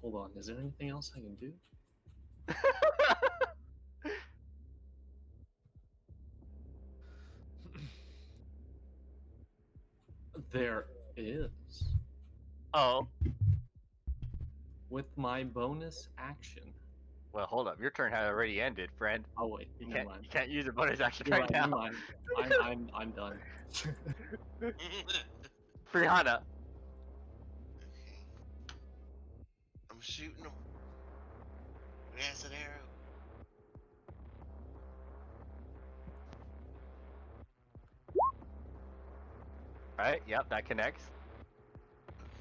hold on, is there anything else I can do? There is. Oh, With my bonus action. well, hold up. Your turn had already ended, friend. Oh wait, You never can't mind. you can't use a bonus action You're right right, now. never mind. I'm done. Frihanna. Okay. I'm shooting him. Acid arrow. Right, yep, that connects.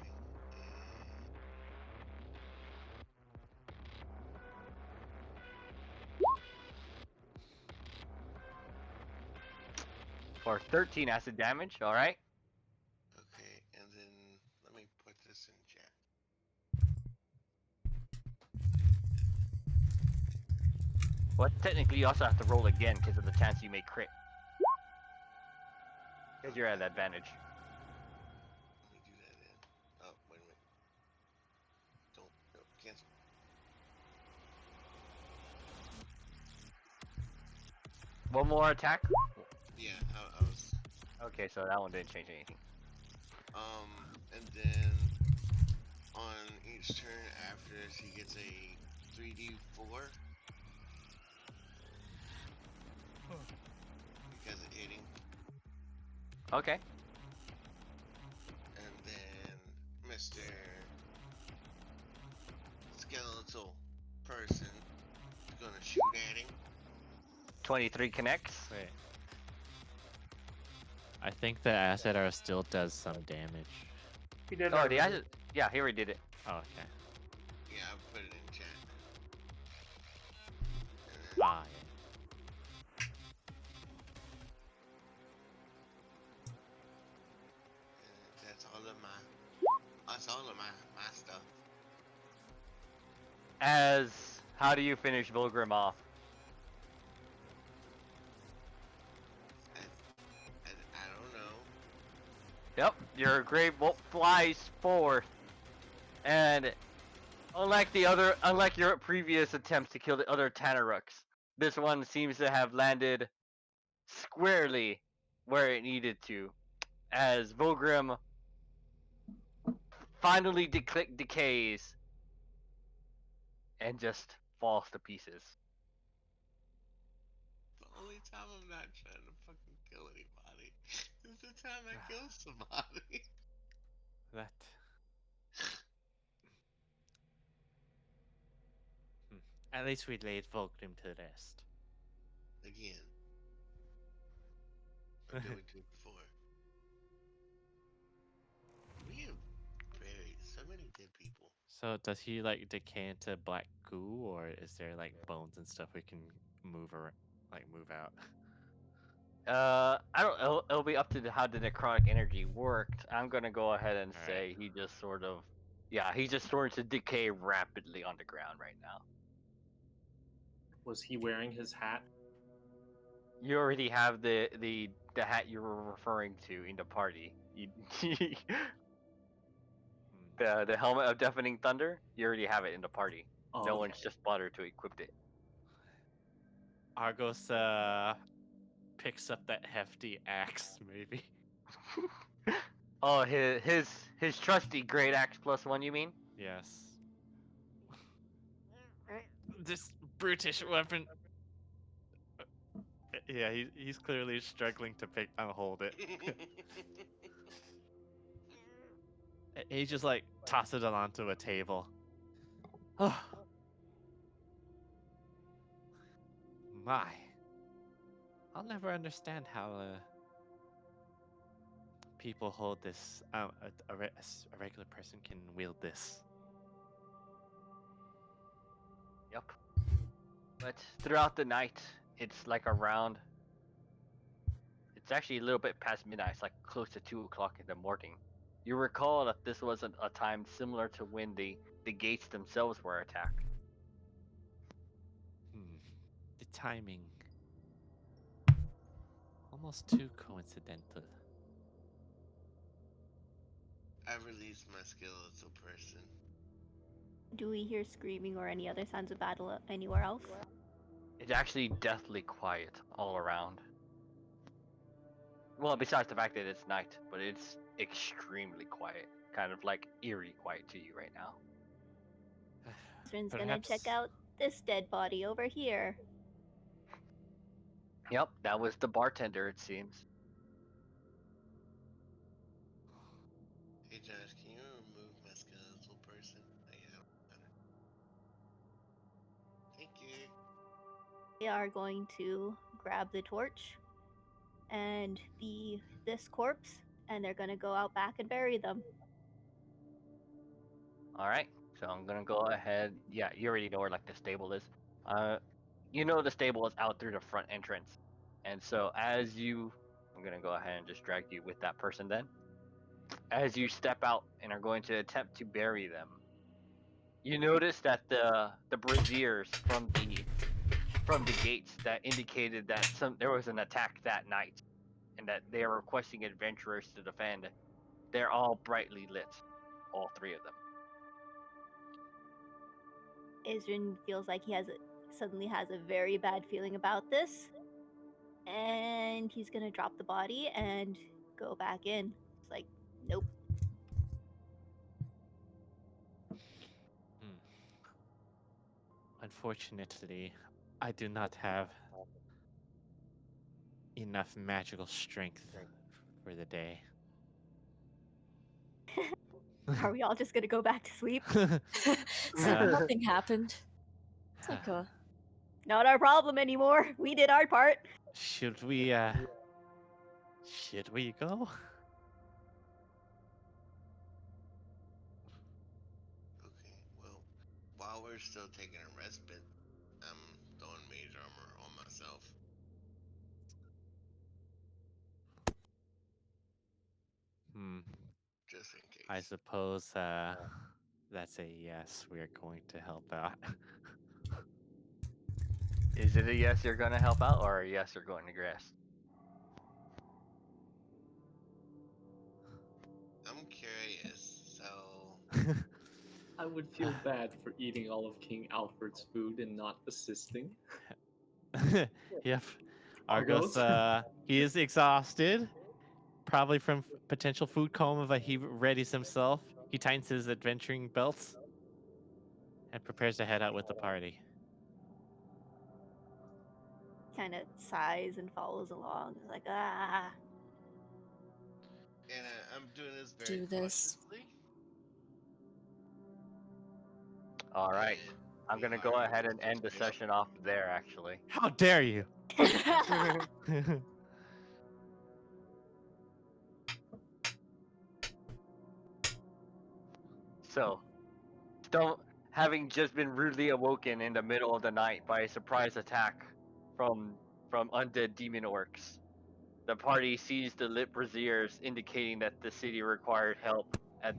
Okay. For 13 acid damage, alright? Okay, and then let me put this in chat. Well, technically you also have to roll again because of the chance you may crit. Because you're at advantage. Let me do that then. Oh, wait a minute. Don't. No, cancel. One more attack? Yeah, I was. Okay, so that one didn't change anything. And then on each turn after this, he gets a 3d4 because of hitting. Okay. And then Mr. Skeletal Person is gonna shoot at him. 23 connects. Wait. I think the acid arrow still does some damage. He did. Oh, already. the acid. Yeah, he already did it. Oh, okay. Yeah, I put it in chat. Ah, yeah. And that's all of my stuff. How do you finish Volgrim off? I don't know. Yep, your great bolt flies forth, and unlike your previous attempts to kill the other Tanaruks, this one seems to have landed squarely where it needed to, as Vogrim finally decays and just falls to pieces. The only time I'm not trying to fucking kill anybody is the time I kill somebody. That. Hmm. At least we laid Volgrim to rest. Again. I'm doing it before. We have buried so many dead people. So does he like decay into black goo, or is there like bones and stuff we can move move out? I don't. It'll be up to how the necrotic energy worked. I'm gonna go ahead and Alright. say he just sort of, yeah, he's just starting to decay rapidly on the ground right now. Was he wearing his hat? You already have the hat you were referring to in the party. You, the helmet of deafening thunder. You already have it in the party. Oh, No okay. one's just bothered to equip it. Argos picks up that hefty axe, maybe. Oh, his trusty great axe +1. You mean? Yes. This brutish weapon. Yeah, he's clearly struggling to hold it. He just like tosses it onto a table. Oh my! I'll never understand how people hold this. A regular person can wield this. Yep. But throughout the night, it's like around. It's actually a little bit past midnight. It's like close to 2 o'clock in the morning. You recall that this wasn't a time similar to when the gates themselves were attacked. The timing. Almost too coincidental. I released my skeletal person. Do we hear screaming or any other signs of battle anywhere else? It's actually deathly quiet all around. Well, besides the fact that it's night, but it's extremely quiet. Kind of like eerie quiet to you right now. Ezrin's gonna Perhaps- check out this dead body over here. Yep, that was the bartender, it seems. Hey Josh, can you remove my skeletal person? Yeah, better. Thank you. They are going to grab the torch and this corpse, and they're gonna go out back and bury them. Alright, so I'm gonna go ahead. Yeah, you already know where like the stable is. You know the stable is out through the front entrance. And so I'm gonna go ahead and just drag you with that person then. As you step out and are going to attempt to bury them, you notice that the braziers from the gates that indicated that there was an attack that night, and that they are requesting adventurers to defend. They're all brightly lit, all three of them. Ezrin feels like suddenly has a very bad feeling about this, and he's gonna drop the body and go back in. It's like, nope. Unfortunately, I do not have enough magical strength for the day. Are we all just gonna go back to sleep? So nothing happened. It's like a Not our problem anymore. We did our part. Should we go? Okay, well, while we're still taking a respite, I'm throwing mage armor on myself. Just in case. I suppose that's a yes. We're going to help out. Is it a yes you're gonna help out, or a yes you're going to rest? I would feel bad for eating all of King Alfred's food and not assisting. Yep. Argos, Argos? he is exhausted, probably from potential food coma, but he readies himself. He tightens his adventuring belts and prepares to head out with the party. Kind of sighs and follows along. It's like, ah. And I'm doing this very Do this. cautiously. All right. and I'm gonna go Argos ahead and is end the straight up- session off there. Actually. How dare you! So, Stone, having just been rudely awoken in the middle of the night by a surprise attack from undead demon orcs, the party seized the lit braziers, indicating that the city required help at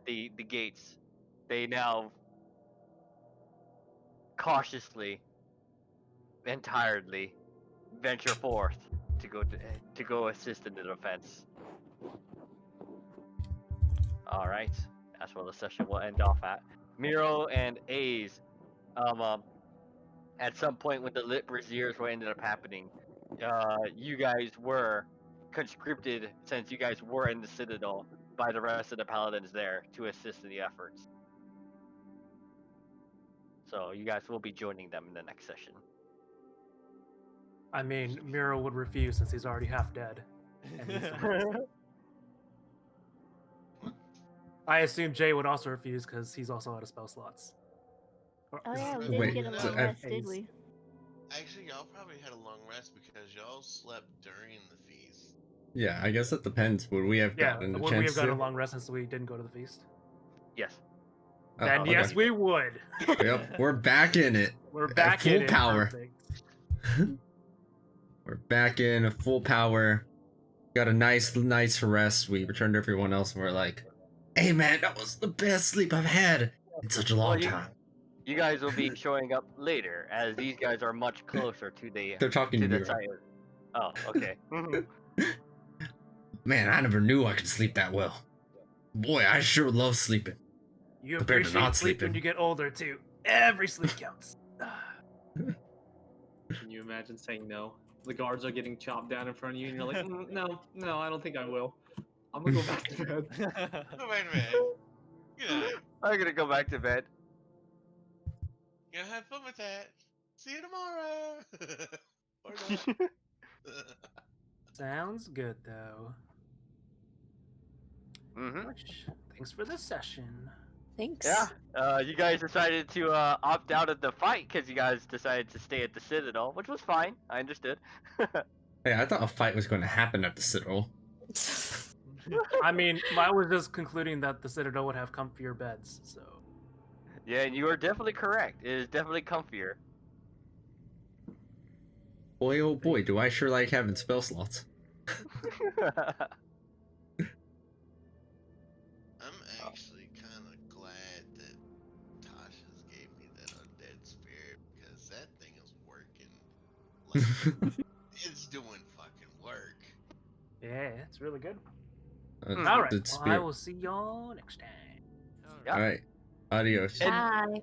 the gates. They now cautiously and tiredly venture forth to go assist in the defense. All right, that's where the session will end off at. Miro and A's, at some point when the lit braziers, what ended up happening, you guys were conscripted, since you guys were in the citadel, by the rest of the paladins there to assist in the efforts. So you guys will be joining them in the next session. I mean, Miro would refuse since he's already half dead. And needs some rest. I assume Jay would also refuse because he's also out of spell slots. Oh yeah, we Wait, didn't get a so long I- rest, did we? Actually, y'all probably had a long rest because y'all slept during the feast. Yeah, I guess it depends. Would we have Yeah, gotten a would we have chance gotten a to? long rest since we didn't go to the feast? Yes. Oh, Then okay. yes, we would. Yep, we're back in it. We're At back full in it. power. Perfect. We're back in full power. Got a nice rest. We returned to everyone else and we're like, hey man, that was the best sleep I've had in such a long Well, time. You guys will be showing up later, as these guys are much closer to the They're talking to the me. site. Oh, okay. Man, I never knew I could sleep that well. Boy, I sure love sleeping. You Compared to appreciate not sleep when sleeping. you get older too. Every sleep counts. Can you imagine saying no? The guards are getting chopped down in front of you, and you're like, no, I don't think I will. I'm gonna go back to bed. Oh, wait a minute. Good night. I'm gonna go back to bed. You know, have fun with that. See you tomorrow. Or not. Sounds good though. Thanks for this session. Thanks. Yeah. You guys decided to opt out of the fight because you guys decided to stay at the Citadel, which was fine. I understood. Hey, I thought a fight was going to happen at the Citadel. I mean, I was just concluding that the Citadel would have comfier beds, so. Yeah, and you are definitely correct. It is definitely comfier. Boy, oh boy, do I sure like having spell slots. I'm actually kind of glad that Tasha's gave me that undead spirit because that thing is working. Like, it's doing fucking work. Yeah, it's really good. All All right, well, I will see y'all next time. Yeah. right. Adios. Bye.